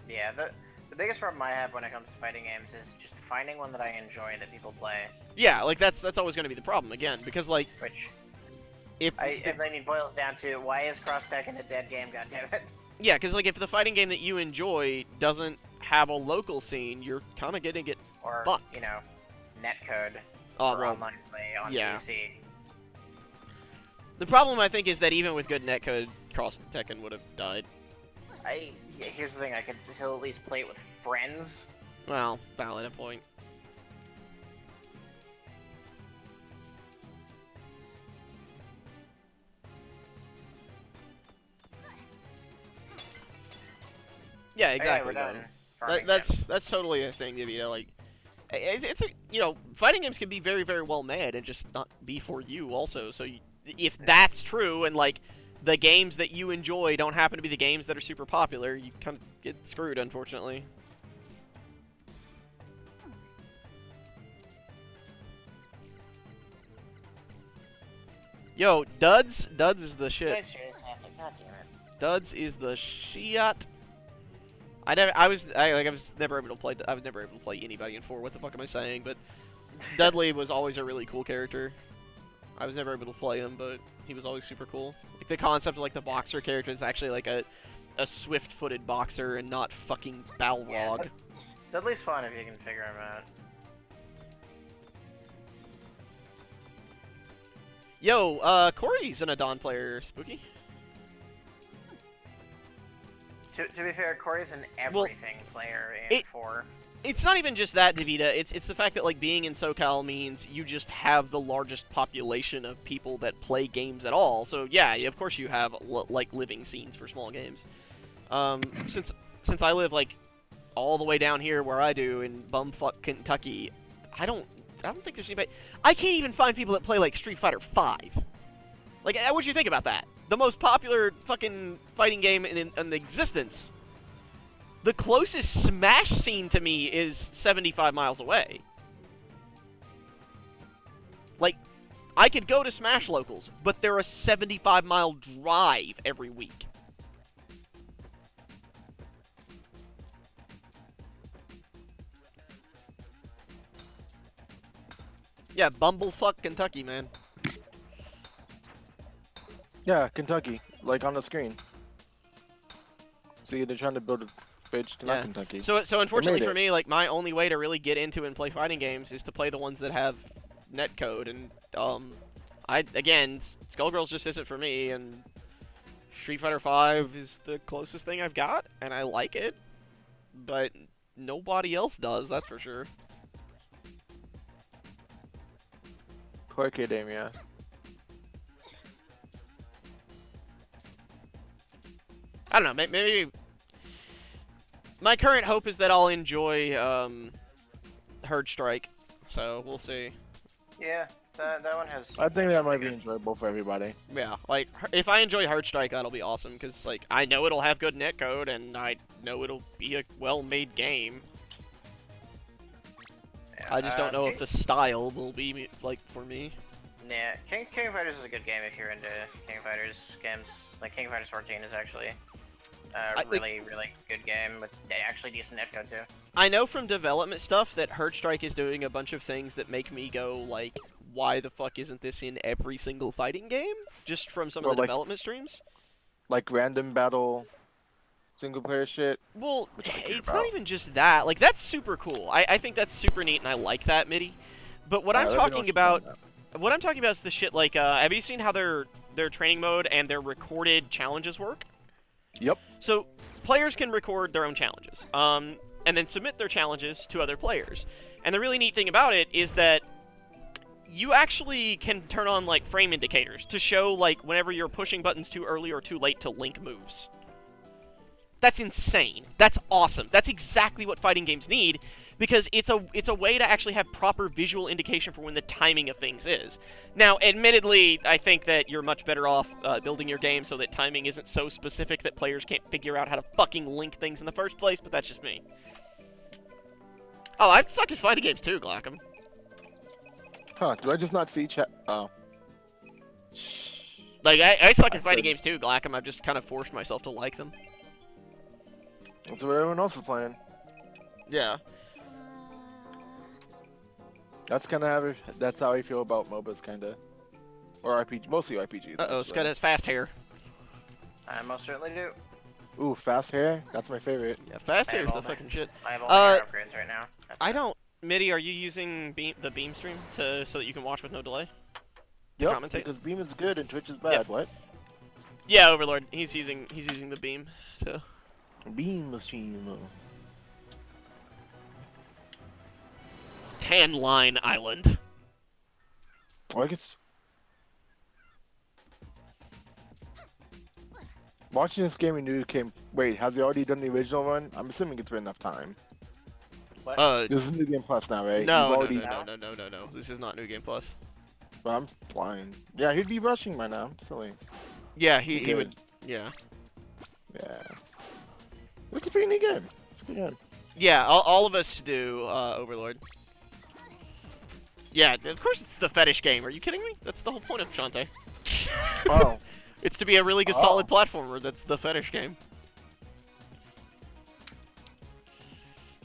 Yeah, the biggest problem I have when it comes to fighting games is just finding one that I enjoy that people play. Yeah, like that's always going to be the problem again because like which I mean it boils down to why is Cross Tekken a dead game? Goddammit. Yeah, because like if the fighting game that you enjoy doesn't have a local scene, you're kind of getting it. Or, fucked. you know, netcode Oh, for well, online play on yeah. PC. The problem I think is that even with good netcode, Cross Tekken would have died. Here's the thing, I could still at least play it with friends. Well, valid point. Yeah, exactly. Hey, we're done. That's totally a thing, you know, like it's a, you know, fighting games can be very, very well made and just not be for you also. So if that's true and like the games that you enjoy don't happen to be the games that are super popular, you kind of get screwed, unfortunately. Yo, Duds is the shit. God damn it. Duds is the shit. I was never able to play anybody in 4. What the fuck am I saying? But Dudley was always a really cool character. I was never able to play him, but he was always super cool. Like the concept of like the boxer character is actually like a swift-footed boxer and not fucking Balrog. Yeah, Dudley's fun if you can figure him out. Yo, Corey's an Adon player, Spooky. To be fair, Corey's an everything player in 4. It's not even just that, Davida. It's the fact that like being in SoCal means you just have the largest population of people that play games at all. So yeah, of course you have like living scenes for small games. Since I live like all the way down here where I do in bumfuck Kentucky, I don't think there's anybody. I can't even find people that play like Street Fighter V. Like, what do you think about that? The most popular fucking fighting game in existence. The closest Smash scene to me is 75 miles away. Like, I could go to Smash locals, but they're a 75-mile drive every week. Yeah, bumblefuck Kentucky, man. Yeah, Kentucky, like on the screen. See, they're trying to build a bridge to not Kentucky. So unfortunately for me, like my only way to really get into and play fighting games is to play the ones that have netcode, and again, Skullgirls just isn't for me, and Street Fighter V is the closest thing I've got, and I like it, but nobody else does, that's for sure. Core Academia. I don't know. Maybe my current hope is that I'll enjoy Herd Strike. So we'll see. Yeah, that one has. I think that might be enjoyable for everybody. Yeah, like if I enjoy Herd Strike, that'll be awesome. Because like I know it'll have good netcode, and I know it'll be a well-made game. Yeah, I just don't know if the style will be like for me. Yeah, King of Fighters is a good game if you're into King of Fighters games. Like King of Fighters 14 is actually a really good game with actually decent netcode too. I know from development stuff that Herd Strike is doing a bunch of things that make me go like, why the fuck isn't this in every single fighting game? Just from some of the development streams. Like random battle, single player shit. Well, it's not even just that. Like that's super cool. I think that's super neat, and I like that MIDI. But what I'm talking about. What I'm talking about is the shit like, have you seen how their training mode and their recorded challenges work? Yep. So, players can record their own challenges, and then submit their challenges to other players. And the really neat thing about it is that you actually can turn on, like, frame indicators to show, like, whenever you're pushing buttons too early or too late to link moves. That's insane. That's awesome. That's exactly what fighting games need, because it's a way to actually have proper visual indication for when the timing of things is. Now, admittedly, I think that you're much better off building your game so that timing isn't so specific that players can't figure out how to fucking link things in the first place, but that's just me. Oh, I suck at fighting games too, Glackham. Huh, do I just not see chat? Oh. Like, I suck at fighting games too, Glackham. I've just kind of forced myself to like them. That's what everyone else is playing. Yeah. That's kind of that's how I feel about MOBAs, kind of, or RPG, mostly RPGs. Uh-oh, Scott has fast hair. I most certainly do. Ooh, fast hair. That's my favorite. Yeah, fast hair is the fucking shit. I have all my upgrades right now. I don't. Midi, are you using the Beam stream so that you can watch with no delay? Yep, Commentate? because Beam is good and Twitch is bad. Yep. What? Yeah, Overlord. He's using the Beam. So. Beam stream. Tan Line Island. Oh, I guess. Watching this game, and you came. Wait, has he already done the original one? I'm assuming it's been enough time. What? This is New Game Plus now, right? No. This is not New Game Plus. Well, I'm blind. Yeah, he'd be rushing by now. Silly. Yeah, he would. Yeah. Yeah. It's a pretty neat game. It's a good game. Yeah, all of us do, Overlord. Yeah, of course it's the fetish game. Are you kidding me? That's the whole point of Shantae. Oh. It's to be a really good, solid platformer. That's the fetish game.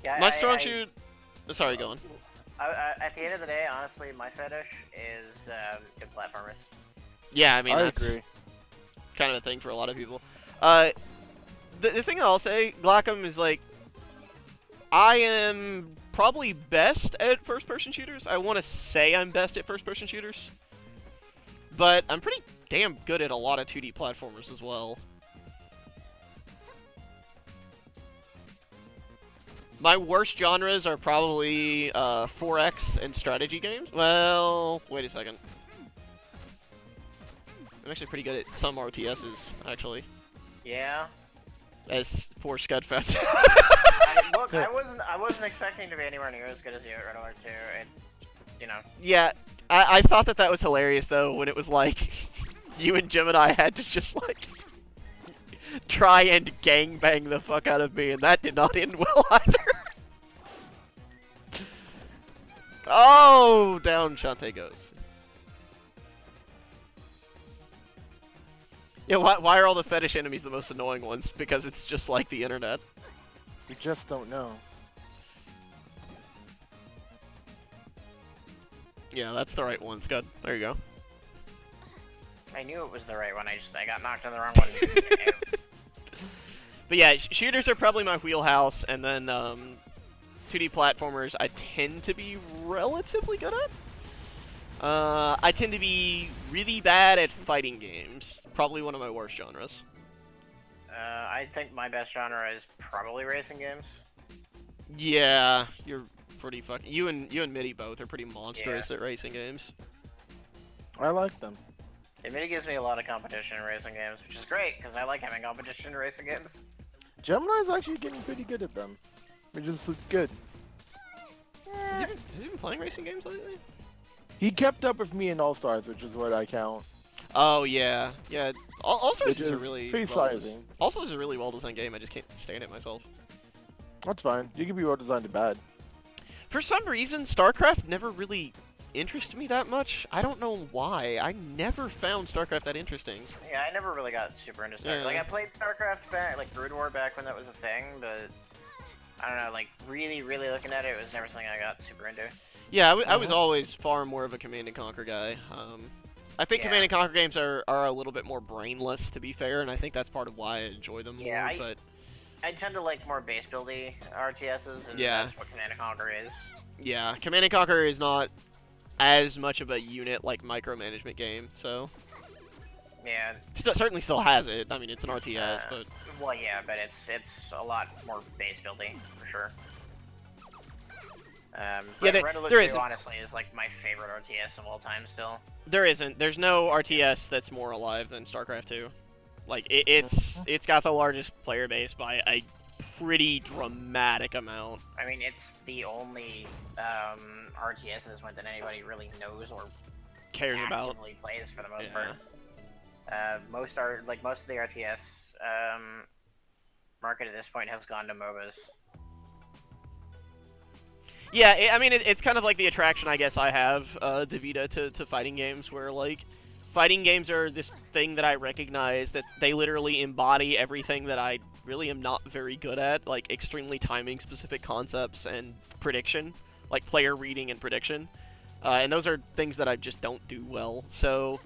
Yeah, My strong suit. Sorry, go on. At the end of the day, honestly, my fetish is good platformers. Yeah, I mean, I that's agree. kind of a thing for a lot of people. The thing I'll say, Glackham, is like, I am probably best at first-person shooters. I want to say I'm best at first-person shooters. But I'm pretty damn good at a lot of 2D platformers as well. My worst genres are probably 4X and strategy games. Well, wait a second. I'm actually pretty good at some RTSs, actually. Yeah. As poor Scud found. Look, I wasn't expecting to be anywhere near as good as you at Red Alert 2. You know. Yeah, I thought that was hilarious though when it was like you and Gemini had to just like try and gangbang the fuck out of me, and that did not end well either. Oh, down Shantae goes. Yeah, why are all the fetish enemies the most annoying ones? Because it's just like the internet. You just don't know. Yeah, that's the right one, Scud. There you go. I knew it was the right one. I got knocked on the wrong one. But yeah, shooters are probably my wheelhouse, and then 2D platformers I tend to be relatively good at. I tend to be really bad at fighting games. Probably one of my worst genres. I think my best genre is probably racing games. Yeah, you're pretty fucking. You and Mitty both are pretty monstrous at racing games. I like them. It really gives me a lot of competition in racing games, which is great because I like having competition in racing games. Gemini's actually getting pretty good at them. Which is good. Has he been playing racing games lately? He kept up with me in All Stars, which is what I count. Oh yeah, yeah. All Stars Which is a is really pretty sizing. All Stars is a really well designed game. I just can't stand it myself. That's fine. You can be well designed to bad. For some reason, StarCraft never really interested me that much. I don't know why. I never found StarCraft that interesting. Yeah, I never really got super into StarCraft. Yeah. Like I played StarCraft back, like Brood War back when that was a thing, but I don't know. Like really looking at it, it was never something I got super into. Yeah, I was always far more of a Command and Conquer guy. I think Yeah. Command and Conquer games are a little bit more brainless, to be fair, and I think that's part of why I enjoy them Yeah, more. But I tend to like more base buildy RTSs, and Yeah. that's what Command and Conquer is. yeah, Command and Conquer is not as much of a unit like micromanagement game, so Yeah. certainly still has it. I mean, it's an RTS, but Well, yeah, but it's a lot more base building for sure. Yeah, Red Alert there 2 isn't. honestly is like my favorite RTS of all time still. there isn't. There's no RTS that's more alive than StarCraft 2. Like it's got the largest player base by a pretty dramatic amount. I mean, it's the only RTS at this point that anybody really knows or Cares about. actively plays for the most Yeah. part. Most of the RTS market at this point has gone to MOBAs. Yeah, I mean, it's kind of like the attraction I guess I have, DeVita, to fighting games, where, like, fighting games are this thing that I recognize that they literally embody everything that I really am not very good at, like extremely timing-specific concepts and prediction, like player reading and prediction. And those are things that I just don't do well, so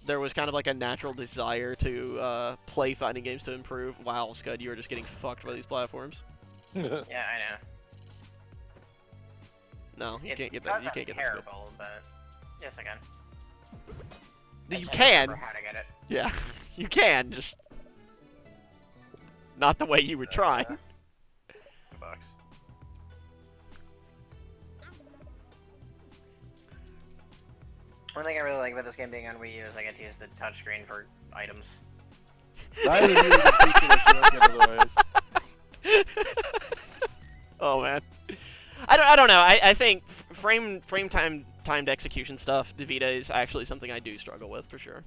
there was kind of like a natural desire to play fighting games to improve. Wow, Scud, you are just getting fucked by these platforms. Yeah, I know. No, you It can't get that. You can't get that. terrible, but yes, I can. I You just can. have to remember how to get it. Yeah, you can, just not the way you were trying. $2. One thing I really like about this game being on Wii U is I get to use the touchscreen for items. I really appreciate that you don't get otherwise. Oh man, I don't know. I think frame timed execution stuff, DeVita, is actually something I do struggle with for sure.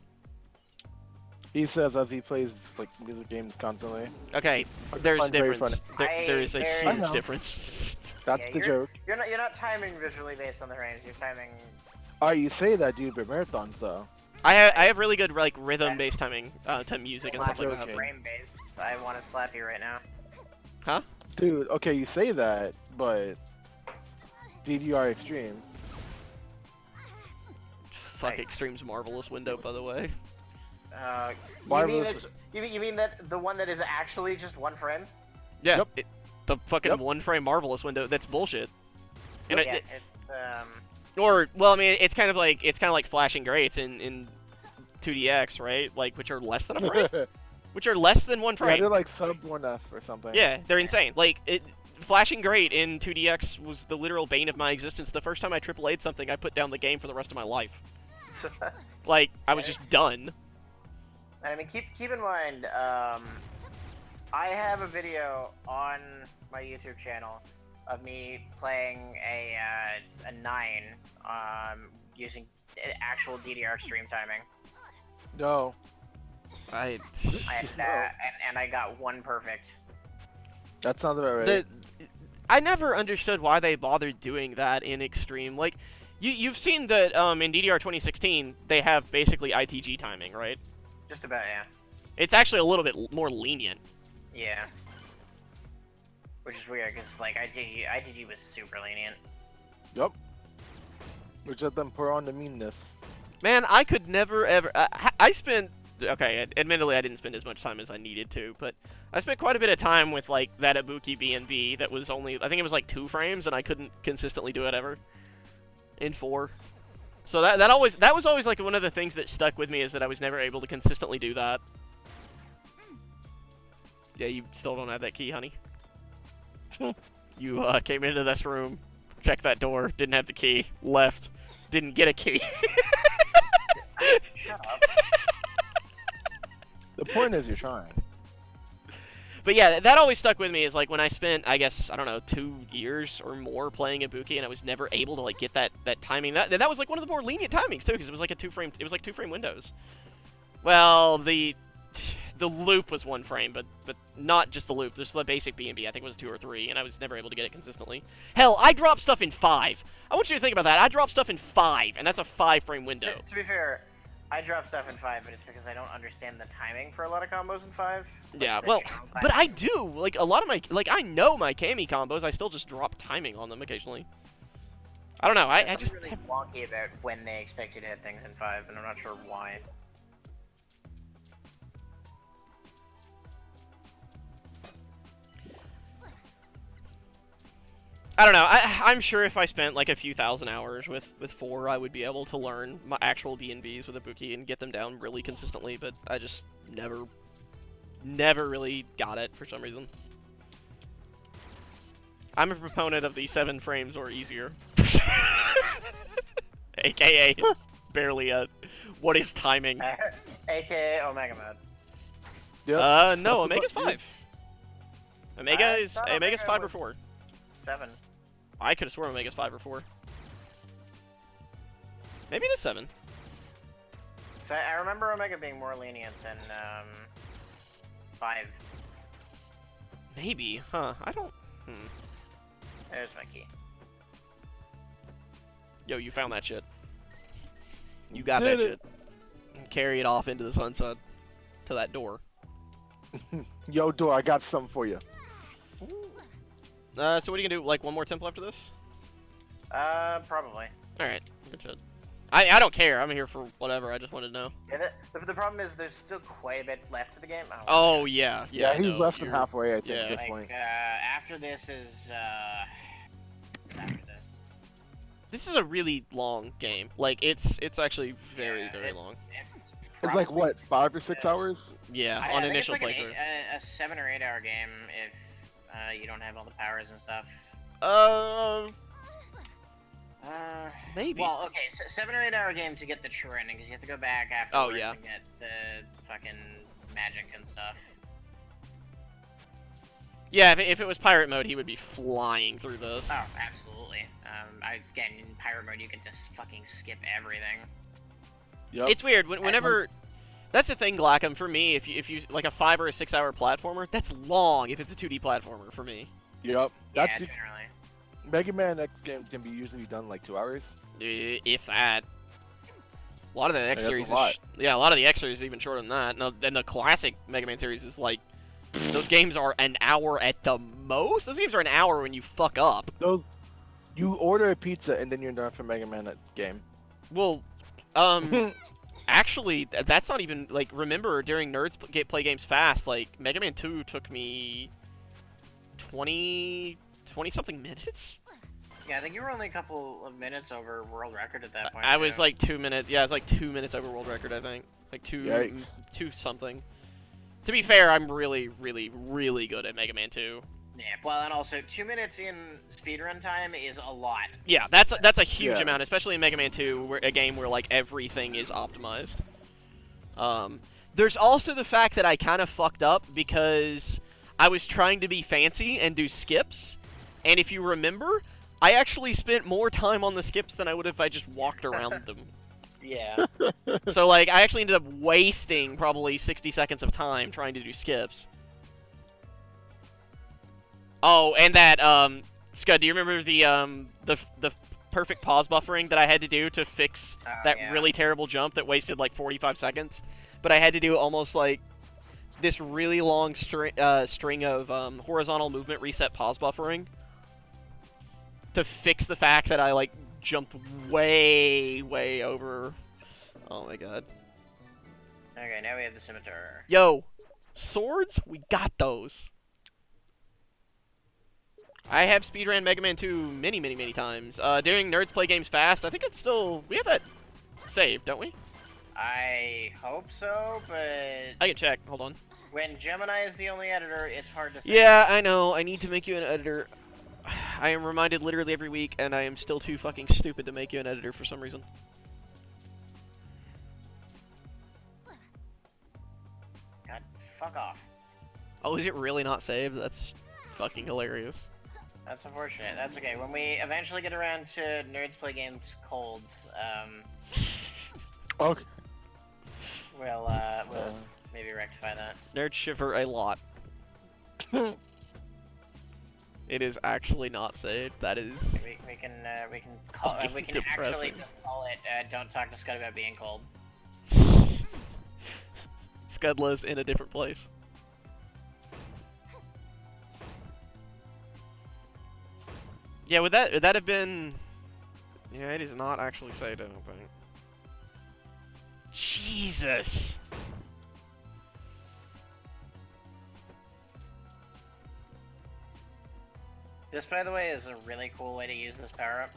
He says as he plays like music games constantly. Okay, there's a Find very difference. funny. There is a I huge know. difference. That's Yeah, the joke. You're not timing visually based on the range. You're timing. Oh, you say that, dude, but marathons though. I have really good like rhythm-based timing to music and stuff like that. joking. Frame based. I want to slap you right now. Huh? Dude, okay, you say that, but DDR Extreme. Fuck, Extreme's marvelous window, by the way. You Marvelous. mean you mean that the one that is actually just one frame? Yeah, Yep. the fucking Yep. one-frame marvelous window. That's bullshit. And Yeah, it's Or, well, I mean, it's kind of like flashing grates in 2DX, right? Like, which are less than a frame, which are less than one Yeah, frame. they're like sub 1F or something. Yeah, they're insane. Like, flashing grate in 2DX was the literal bane of my existence. The first time I AAA'd something, I put down the game for the rest of my life. Like, I was just done. I mean, keep in mind, I have a video on my YouTube channel of me playing a 9 using actual DDR Extreme timing, No. and I got one perfect. That sounds about right. I never understood why they bothered doing that in Extreme. Like, you've seen that in DDR 2016, they have basically ITG timing, right? Just about, yeah. It's actually a little bit more lenient. Yeah. Which is weird, because, like, ITG was super lenient. Yup. Which let them pour on the meanness. Man, I could never ever. I spent. Okay, admittedly, I didn't spend as much time as I needed to, but I spent quite a bit of time with like that Ibuki B&B that was only. I think it was like 2 frames, and I couldn't consistently do it ever. In 4. So that was always like one of the things that stuck with me, is that I was never able to consistently do that. Yeah, you still don't have that key, honey. You came into this room, checked that door, didn't have the key, left, didn't get a key. Shut point is you're trying. But yeah, that always stuck with me is like when I spent, I guess, I don't know, 2 years or more playing Ibuki, and I was never able to like get that timing. That was like one of the more lenient timings too, because it was like a 2-frame windows. Well, the loop was 1 frame, but not just the loop. Just the basic B&B. I think it was 2 or 3, and I was never able to get it consistently. Hell, I dropped stuff in 5. I want you to think about that. I dropped stuff in 5, and that's a 5-frame window. To be fair, I drop stuff in 5, but it's because I don't understand the timing for a lot of combos in 5. Like Yeah, the well, general but I timing. do. Like, a lot of my... Like, I know my Kami combos. I still just drop timing on them occasionally. I don't know. I There's just... something really wonky about when they expect you to hit things in 5, and I'm not sure why. I don't know. I'm sure if I spent like a few thousand hours with 4, I would be able to learn my actual B&Bs with Ibuki and get them down really consistently, but I just never really got it for some reason. I'm a proponent of the 7 frames or easier. AKA barely a what is timing? AKA Omega Mode. Yep. No, That's Omega's about 5. Omega's thought Omega's Omega 5 or was- 4. 7. I could have sworn Omega's 5 or 4. Maybe it is 7. So I remember Omega being more lenient than 5. Maybe, huh? I don't. There's my key. Yo, you found that shit. You got Did that it. shit. And carry it off into the sunset to that door. Yo, door, I got something for you. So what are you gonna do? Like one more temple after this? Probably. All right, good shit. I don't care. I'm here for whatever. I just wanted to know. Yeah, the problem is there's still quite a bit left of the game. Oh yeah, Yeah, I he's know. less than You're- halfway, I think, yeah. at this Like, point. after this is, after this. This is a really long game. Like it's actually very Yeah, long. It's like, probably- what, 5 or 6 hours? Yeah, I on think initial it's like playthrough. a 7 or 8 hour game if you don't have all the powers and stuff. Maybe. Well, okay, so 7 or 8 hour game to get the true ending because you have to go back Oh, afterwards yeah. and get the fucking magic and stuff. Yeah, if it was pirate mode, he would be flying through this. Oh, absolutely. Again, in pirate mode, you can just fucking skip everything. Yep. It's weird whenever. That's the thing, Glackham. For me, if you like a 5 or a 6 hour platformer, that's long. If it's a 2D platformer, for me. Yep. That's Yeah, generally. Mega Man X games can be usually done like 2 hours. If that. A lot of the X that's a series, lot. yeah, a lot of the X series is even shorter than that. No, then the classic Mega Man series is like, those games are an hour at the most. Those games are an hour when you fuck up. Those, you order a pizza and then you're done for Mega Man game. Well, actually, that's not even like. Remember during Nerds Play Games Fast, like Mega Man 2 took me 20 something minutes. Yeah, I think you were only a couple of minutes over world record at that point. I was too. like 2 minutes. Yeah, I was like 2 minutes over world record. I think like Yikes. two something. To be fair, I'm really good at Mega Man 2. Yeah, well, and also 2 minutes in speedrun time is a lot. Yeah, that's a huge Yeah. amount, especially in Mega Man 2, where a game where like everything is optimized. There's also the fact that I kind of fucked up because I was trying to be fancy and do skips, and if you remember, I actually spent more time on the skips than I would if I just walked around them. Yeah. So like, I actually ended up wasting probably 60 seconds of time trying to do skips. Oh, and that Scud, do you remember the perfect pause buffering that I had to do to fix that yeah. really terrible jump that wasted like 45 seconds? But I had to do almost like this really long string of horizontal movement reset pause buffering to fix the fact that I like jumped way over. Oh my god. Okay, now we have the scimitar. Yo, swords? We got those. I have speedran Mega Man 2 many times. During Nerds Play Games Fast, I think it's still... We have that saved, don't we? I hope so, but I can check. Hold on. when Gemini is the only editor, it's hard to say. Yeah, I know. I need to make you an editor. I am reminded literally every week, and I am still too fucking stupid to make you an editor for some reason. God fuck off. Oh, is it really not saved? That's fucking hilarious. That's unfortunate. That's okay. When we eventually get around to Nerds Play Games Cold, Okay. we'll maybe rectify that. Nerds shiver a lot. It is actually not saved. That is. We can call Fucking we can actually depressing. just call it don't talk to Scott about being cold. Scud lives in a different place. Yeah, would that have been? Yeah, it is not actually saved. I don't think. Jesus. This, by the way, is a really cool way to use this power up.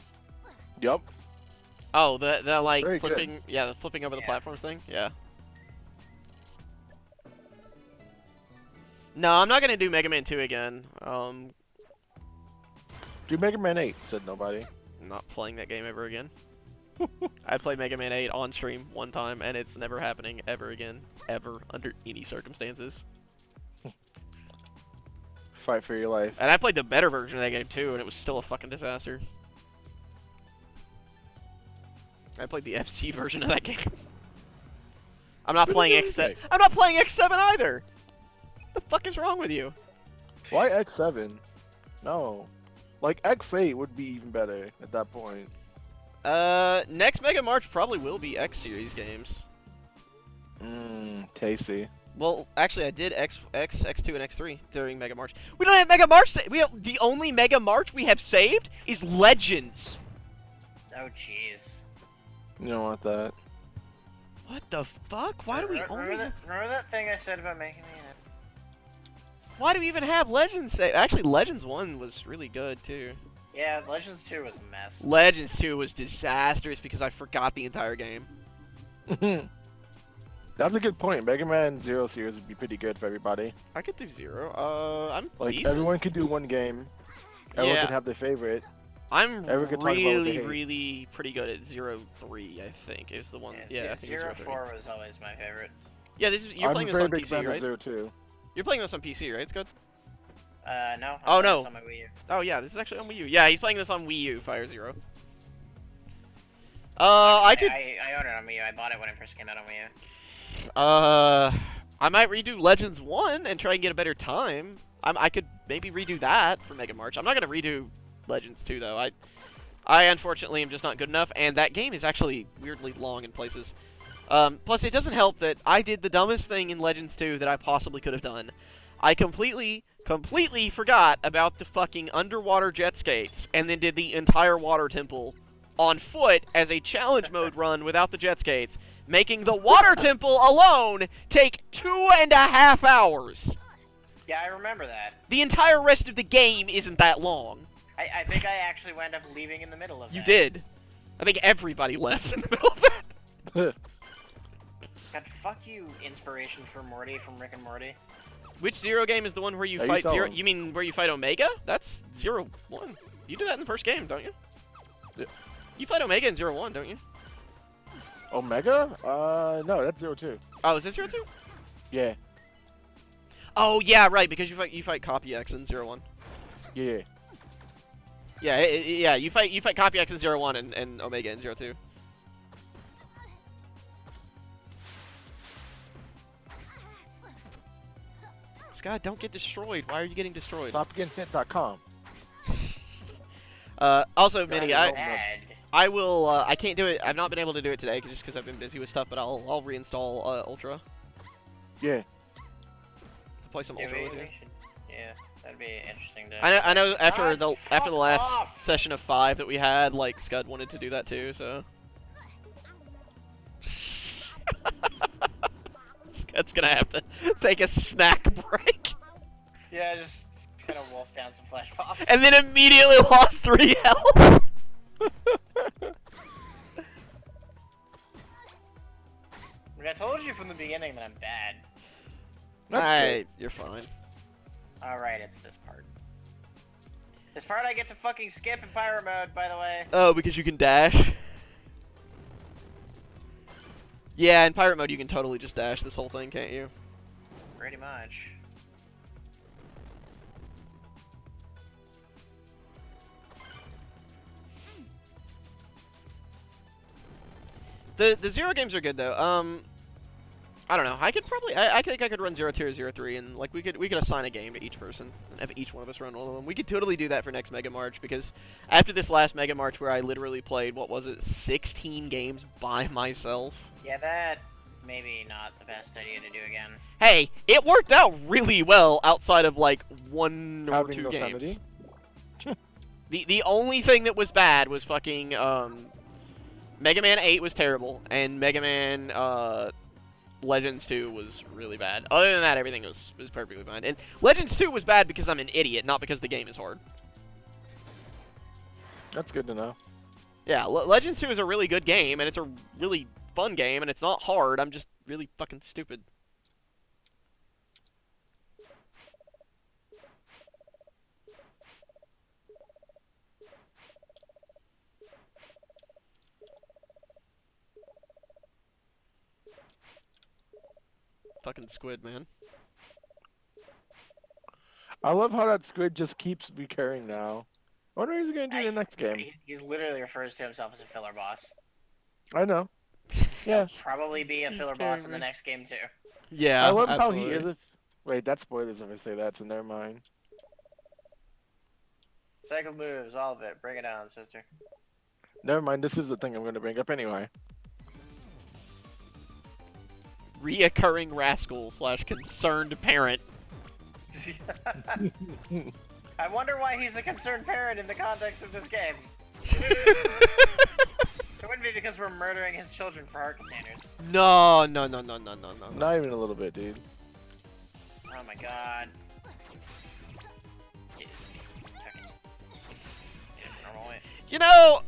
Yep. Oh, the like Very good. flipping. Yeah, the flipping over the Yeah. platforms thing. Yeah. No, I'm not gonna do Mega Man 2 again. Do Mega Man 8, said nobody. I'm not playing that game ever again. I played Mega Man 8 on stream one time, and it's never happening ever again, ever, under any circumstances. Fight for your life. And I played the better version of that game too, and it was still a fucking disaster. I played the FC version of that game. I'm not playing X7. I'm not playing X7 either. The fuck is wrong with you? Why X7? No. Like, X8 would be even better at that point. Next Mega March probably will be X series games. Tasty. Well, actually, I did X2, and X3 during Mega March. We don't have Mega March. The only Mega March we have saved is Legends. Oh jeez. You don't want that. What the fuck? Why do we only? Remember that thing I said about making me? Why do we even have Legends saved? Actually, Legends 1 was really good too. Yeah, Legends 2 was a mess. Legends 2 was disastrous because I forgot the entire game. That's a good point. Mega Man 0 series would be pretty good for everybody. I could do 0. I'm Like, decent. everyone could do one game. Everyone Yeah. could have their favorite. I'm Everyone could talk about what they really, hate. really pretty good at 0-3, I think, is the one. Yeah, I think it's 0-3. 04 was always my favorite. Yeah, you're I'm playing a this very on big PC, fan of right? 0 too. You're playing this on PC, right? It's good? No. Oh, I'm playing no. this on my Wii U. Oh, yeah, this is actually on Wii U. Yeah, he's playing this on Wii U, Fire Zero. I could... I own it on Wii U. I bought it when it first came out on Wii U. I might redo Legends 1 and try and get a better time. I could maybe redo that for Mega March. I'm not going to redo Legends 2, though. I unfortunately am just not good enough, and that game is actually weirdly long in places. Plus, it doesn't help that I did the dumbest thing in Legends 2 that I possibly could have done. I completely forgot about the fucking underwater jet skates, and then did the entire water temple on foot as a challenge mode run without the jet skates, making the water temple alone take 2.5 hours. Yeah, I remember that. The entire rest of the game isn't that long. I think I actually wound up leaving in the middle of that. You did. I think everybody left in the middle of that. God, fuck you, inspiration for Morty from Rick and Morty. Which Zero game is the one where you Yeah, you fight tell Zero? him. You mean where you fight Omega? That's 0-1. You do that in the first game, don't you? Yeah. You fight Omega in 0-1, don't you? Omega? No, that's 0 2. Oh, is this 0-2? Yeah. Oh yeah, right. Because you fight Copy X in 0-1. Yeah. Yeah, yeah. You fight Copy X in 0-1 and Omega in 0-2. Scott, don't get destroyed. Why are you getting destroyed? StopGettingHit.com. Also, Minnie, Bad. I will. I can't do it. I've not been able to do it today just because I've been busy with stuff. But I'll reinstall Ultra. Yeah. Play some Yeah, Ultra with you. yeah, that'd be interesting to. I know. After God, the fuck last off. session of 5 that we had, like Scud wanted to do that too. So. Scud's gonna have to take a snack break. Yeah, just kind of wolf down some flesh pops. And then immediately lost 3 health. I told you from the beginning that I'm bad. That's good. You're fine. Alright, it's this part. This part I get to fucking skip in pyro mode, by the way. Oh, because you can dash. Yeah, in pirate mode you can totally just dash this whole thing, can't you? pretty much. The Zero games are good though. I don't know. I could probably. I think I could run 0-2 or 0-3, and like we could assign a game to each person, and have each one of us run one of them. We could totally do that for next Mega March, because after this last Mega March where I literally played, what was it, 16 games by myself. Yeah, that maybe not the best idea to do again. Hey, it worked out really well outside of like 1 or Having 2 no games. sanity? The only thing that was bad was fucking Mega Man 8 was terrible, and Mega Man Legends 2 was really bad. Other than that, everything was perfectly fine. And Legends 2 was bad because I'm an idiot, not because the game is hard. That's good to know. Yeah, Legends 2 is a really good game, and it's a really fun game, and it's not hard. I'm just really fucking stupid. Fucking squid, man. I love how that squid just keeps recurring now. I wonder what he's gonna do in the next game. He's literally refers to himself as a filler boss. I know. Yeah. Probably be a He's filler scaring boss in the me. next game too. Yeah, I love absolutely. how he is. Wait, that's spoilers if I say that, so never mind. Cycle moves, all of it. Bring it on, sister. Never mind, this is the thing I'm gonna bring up anyway. Reoccurring rascal / concerned parent. I wonder why he's a concerned parent in the context of this game. It wouldn't be because we're murdering his children for heart containers. No. Not even a little bit, dude. Oh my god. You know,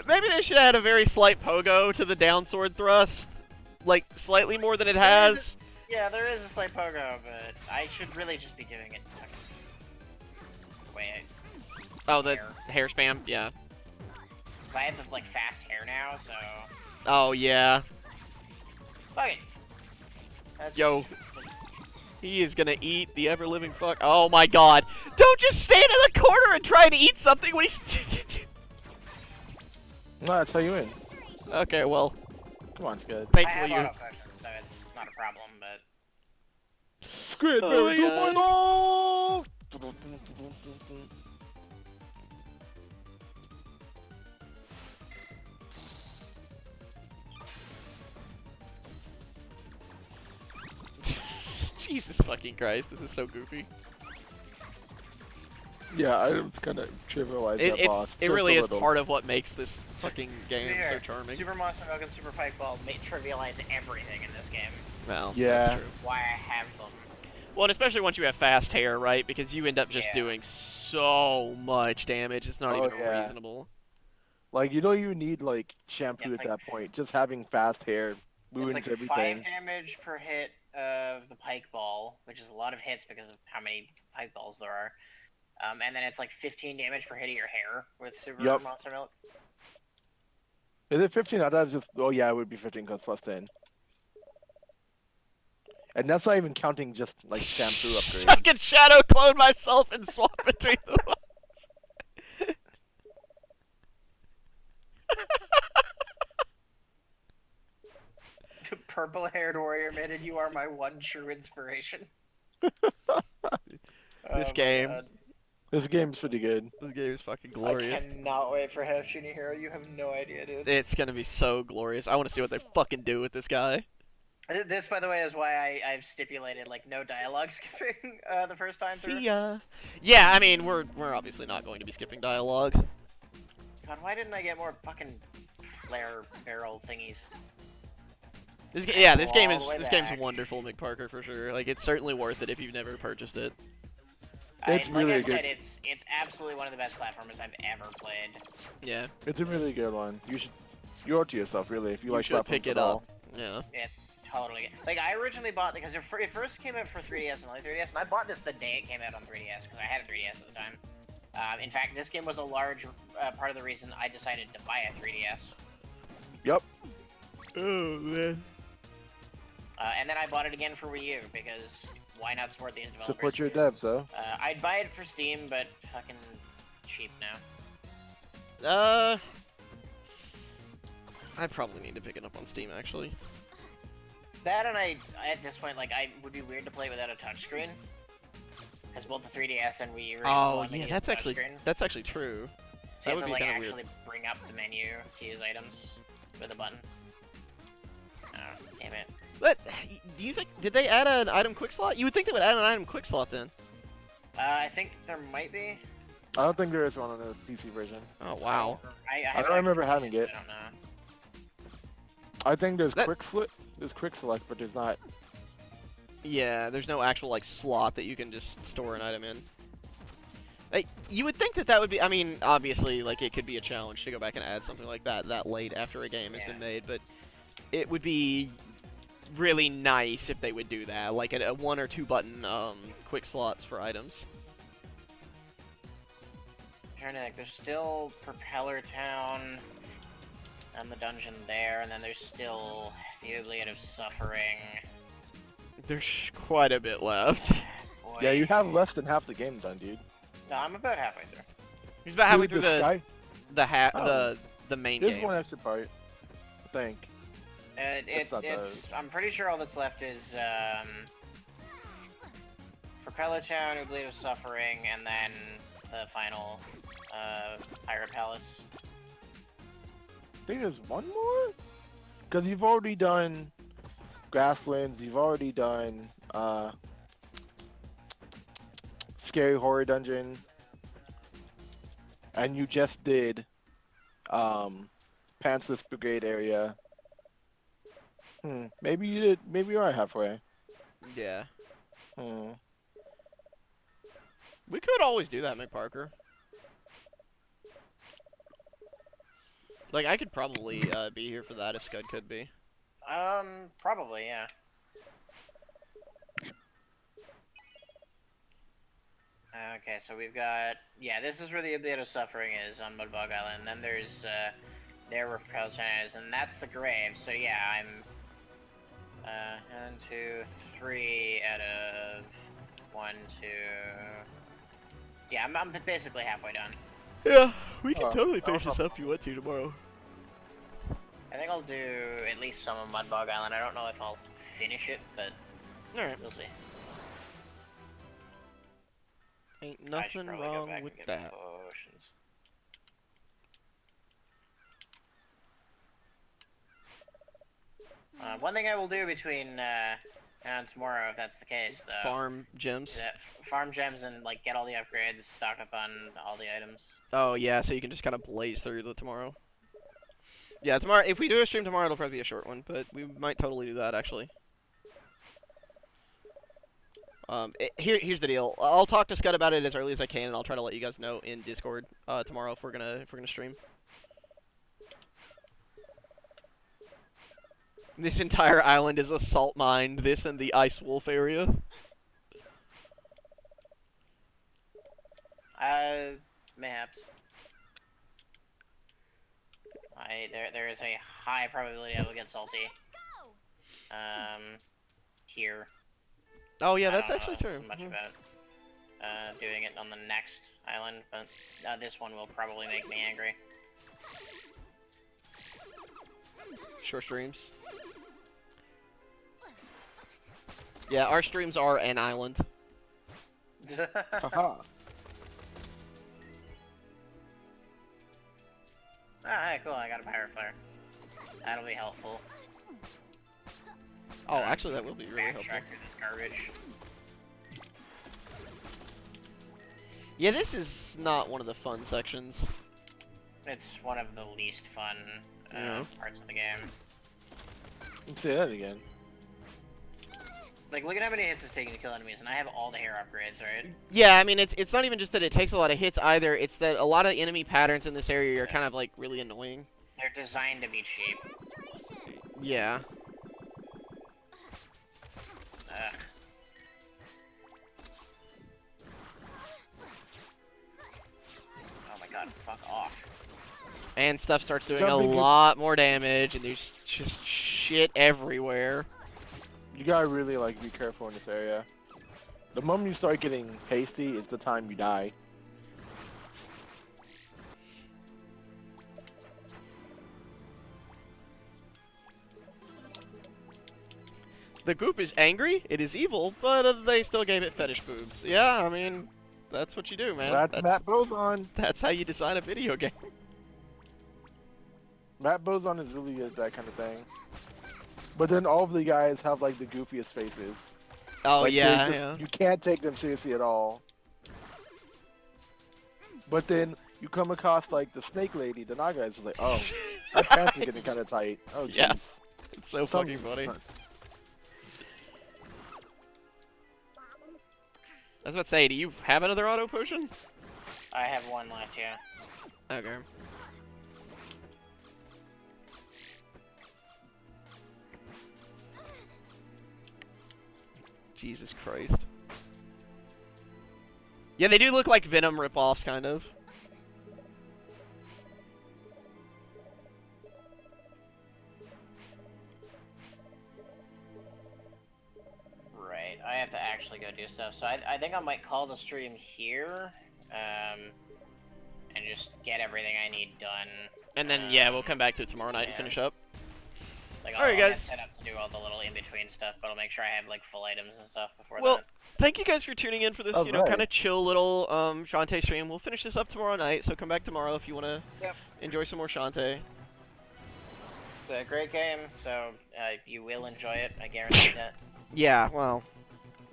maybe they should add a very slight pogo to the down sword thrust. Like, slightly more than it has. Yeah, there is a slight pogo, but I should really just be doing it. Wait. Oh, the hair spam? Yeah. Because I have the, like, fast hair now, so... Oh, yeah. Okay. That's... Yo. He is gonna eat the ever-living fuck. Oh my god. Don't just stand in the corner and try to eat something when he's... No, that's how you win. Okay, well. Come on, Scud. I have Thankfully you... auto-function, so it's not a problem, but... Squid Oh my Berry 2.0! Jesus fucking Christ, this is so goofy. Yeah, I kind of trivialize that boss. It just really a is little. part of what makes this fucking game so Fair. charming. Super Monster Milk and Super Pike Ball trivialize everything in this game. Well, Yeah. that's true. Why I have them. Well, and especially once you have fast hair, right? Because you end up just Yeah. doing so much damage, it's not Oh, even yeah. reasonable. Like, you don't even need, like, shampoo Yeah, it's at like- that point. Just having fast hair ruins It's like everything. 5 damage per hit of the Pike Ball, which is a lot of hits because of how many Pike Balls there are. And then it's like 15 damage per hit of your hair with Super Yup. Monster Milk. Is it 15? I thought it's just... Oh, yeah, it would be 15 because plus 10. And that's not even counting just, like, shampoo upgrades. I can shadow clone myself and swap between the ones. Purple-haired warrior maiden, you are my one true inspiration. This my game. God. This game's pretty good. This game is fucking I glorious. cannot wait for Hoshini Hero. You have no idea, dude. It's gonna be so glorious. I want to see what they fucking do with this guy. This, by the way, is why I've stipulated like no dialogue skipping the first time through. See ya. Yeah, I mean, we're obviously not going to be skipping dialogue. God, why didn't I get more fucking flare barrel thingies? This Go game all is the way this game's back. wonderful, McParker, for sure. Like, it's certainly worth it if you've never purchased it. It's like really I've good. said, it's absolutely one of the best platformers I've ever played. Yeah, It's a really good one. You owe it to yourself, really, if you, you like should platforms pick it at all. up. Yeah. It's totally good. Like, I originally bought it because it first came out for 3DS and only 3DS, and I bought this the day it came out on 3DS because I had a 3DS at the time. In fact, this game was a large part of the reason I decided to buy a 3DS. Yep. Oh man. And then I bought it again for Wii U because why not support these developers? Support your devs, though. I'd buy it for Steam, but fucking cheap now. I probably need to pick it up on Steam, actually. That and I at this point, like, I would be weird to play without a touchscreen. Because both the 3DS and Wii U Oh, yeah, that's actually true. So That you would have to, be like, kind of actually weird. bring up the menu to use items with a button. Oh, damn it. But do you think did they add an item quick slot? You would think they would add an item quick slot then. I think there might be. I don't think there is one on the PC version. Oh wow. I don't remember having it. I don't know. I think there's That- quick select, but there's not. Yeah, there's no actual like slot that you can just store an item in. Like, you would think that would be. I mean, obviously, like it could be a challenge to go back and add something like that late after a game has been made, but it would be really nice if they would do that, like a 1 or 2 button quick slots for items. I'm trying to think. There's still Propeller Town and the dungeon there, and then there's still the Oubliette of Suffering. There's quite a bit left. Boy. Yeah, you have less than half the game done, dude. No, I'm about halfway through. He's about halfway through Dude, sky. the main There's game. one extra part. I think. I'm pretty sure all that's left is Propeller Town, Oubliette of Suffering, and then the final Pirate Palace. I think there's one more. Because you've already done Grasslands. You've already done Scary Horror Dungeon. And you just did Pantsless Brigade area. Maybe you did. Maybe you are halfway. Yeah. Hmm. We could always do that, McParker. Like, I could probably be here for that if Scud could be. Probably, yeah. Okay, so we've got... Yeah, this is where the Oubliette of Suffering is on Mudbog Island. And then there's, there where Propeller Town is, and that's the grave. So yeah, I'm... 1, 2, 3 out of 1, 2... Yeah, I'm basically halfway done. Yeah, we can Oh, totally no finish this problem. up if you want to tomorrow. I think I'll do at least some of Mudbog Island. I don't know if I'll finish it, but Alright. we'll see. Ain't I should nothing probably go wrong back with and get that. potions. One thing I will do between now and tomorrow, if that's the case, though, Farm gems. is that farm gems and like get all the upgrades, stock up on all the items. Oh yeah, so you can just kind of blaze through the tomorrow. Yeah, tomorrow. If we do a stream tomorrow, it'll probably be a short one, but we might totally do that actually. Here's the deal. I'll talk to Scott about it as early as I can, and I'll try to let you guys know in Discord tomorrow if we're gonna stream. This entire island is a salt mine. This and the Ice Wolf area. Mayhaps. There is a high probability I will get salty. Here. Oh yeah, I that's don't actually know true. so much Mhm. about doing it on the next island, but this one will probably make me angry. Short streams. Yeah, our streams are an island. Haha. Hey, cool, I got a pirate flare. That'll be helpful. Oh, actually, that will be really helpful. Backtrack through this garbage. Yeah, this is not one of the fun sections. It's one of the least fun Yeah. parts of the game. Let's say that again. Like, look at how many hits it's taking to kill enemies, and I have all the hair upgrades, right? Yeah, I mean, it's not even just that it takes a lot of hits either. It's that a lot of the enemy patterns in this area are kind of, like, really annoying. They're designed to be cheap. Yeah. Ugh. Oh my god, fuck off. And stuff starts doing a Jumping in- lot more damage, and there's just shit everywhere. You gotta really like be careful in this area. The moment you start getting hasty, it's the time you die. The goop is angry, it is evil, but they still gave it fetish boobs. Yeah, I mean, that's what you do, man. That's Matt Bozon. That's how you design a video game. Matt Bozon is really good at that kind of thing. But then all of the guys have like the goofiest faces. Oh, Like, yeah, just- yeah. You can't take them seriously at all. But then you come across like the snake lady, the Naga is just like, oh, my pants are getting kind of tight. Oh, jeez. Yeah. It's so Some- fucking funny. I was about to say, do you have another auto potion? I have one left, yeah. Okay. Jesus Christ. Yeah, they do look like Venom ripoffs, kind of. Right, I have to actually go do stuff. So I think I might call the stream here, and just get everything I need done. And then, yeah, we'll come back to it tomorrow night and yeah. finish up. Like, Alright, I'll guys. get set up to do all the little in-between stuff, but I'll make sure I have, like, full items and stuff before Well, that. thank you guys for tuning in for this, Alright. kind of chill little Shantae stream. We'll finish this up tomorrow night, so come back tomorrow if you want to Yep. enjoy some more Shantae. It's a great game, so you will enjoy it, I guarantee that. Yeah, well,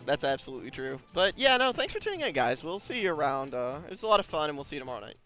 that's absolutely true. But yeah, no, thanks for tuning in, guys. We'll see you around. It was a lot of fun, and we'll see you tomorrow night.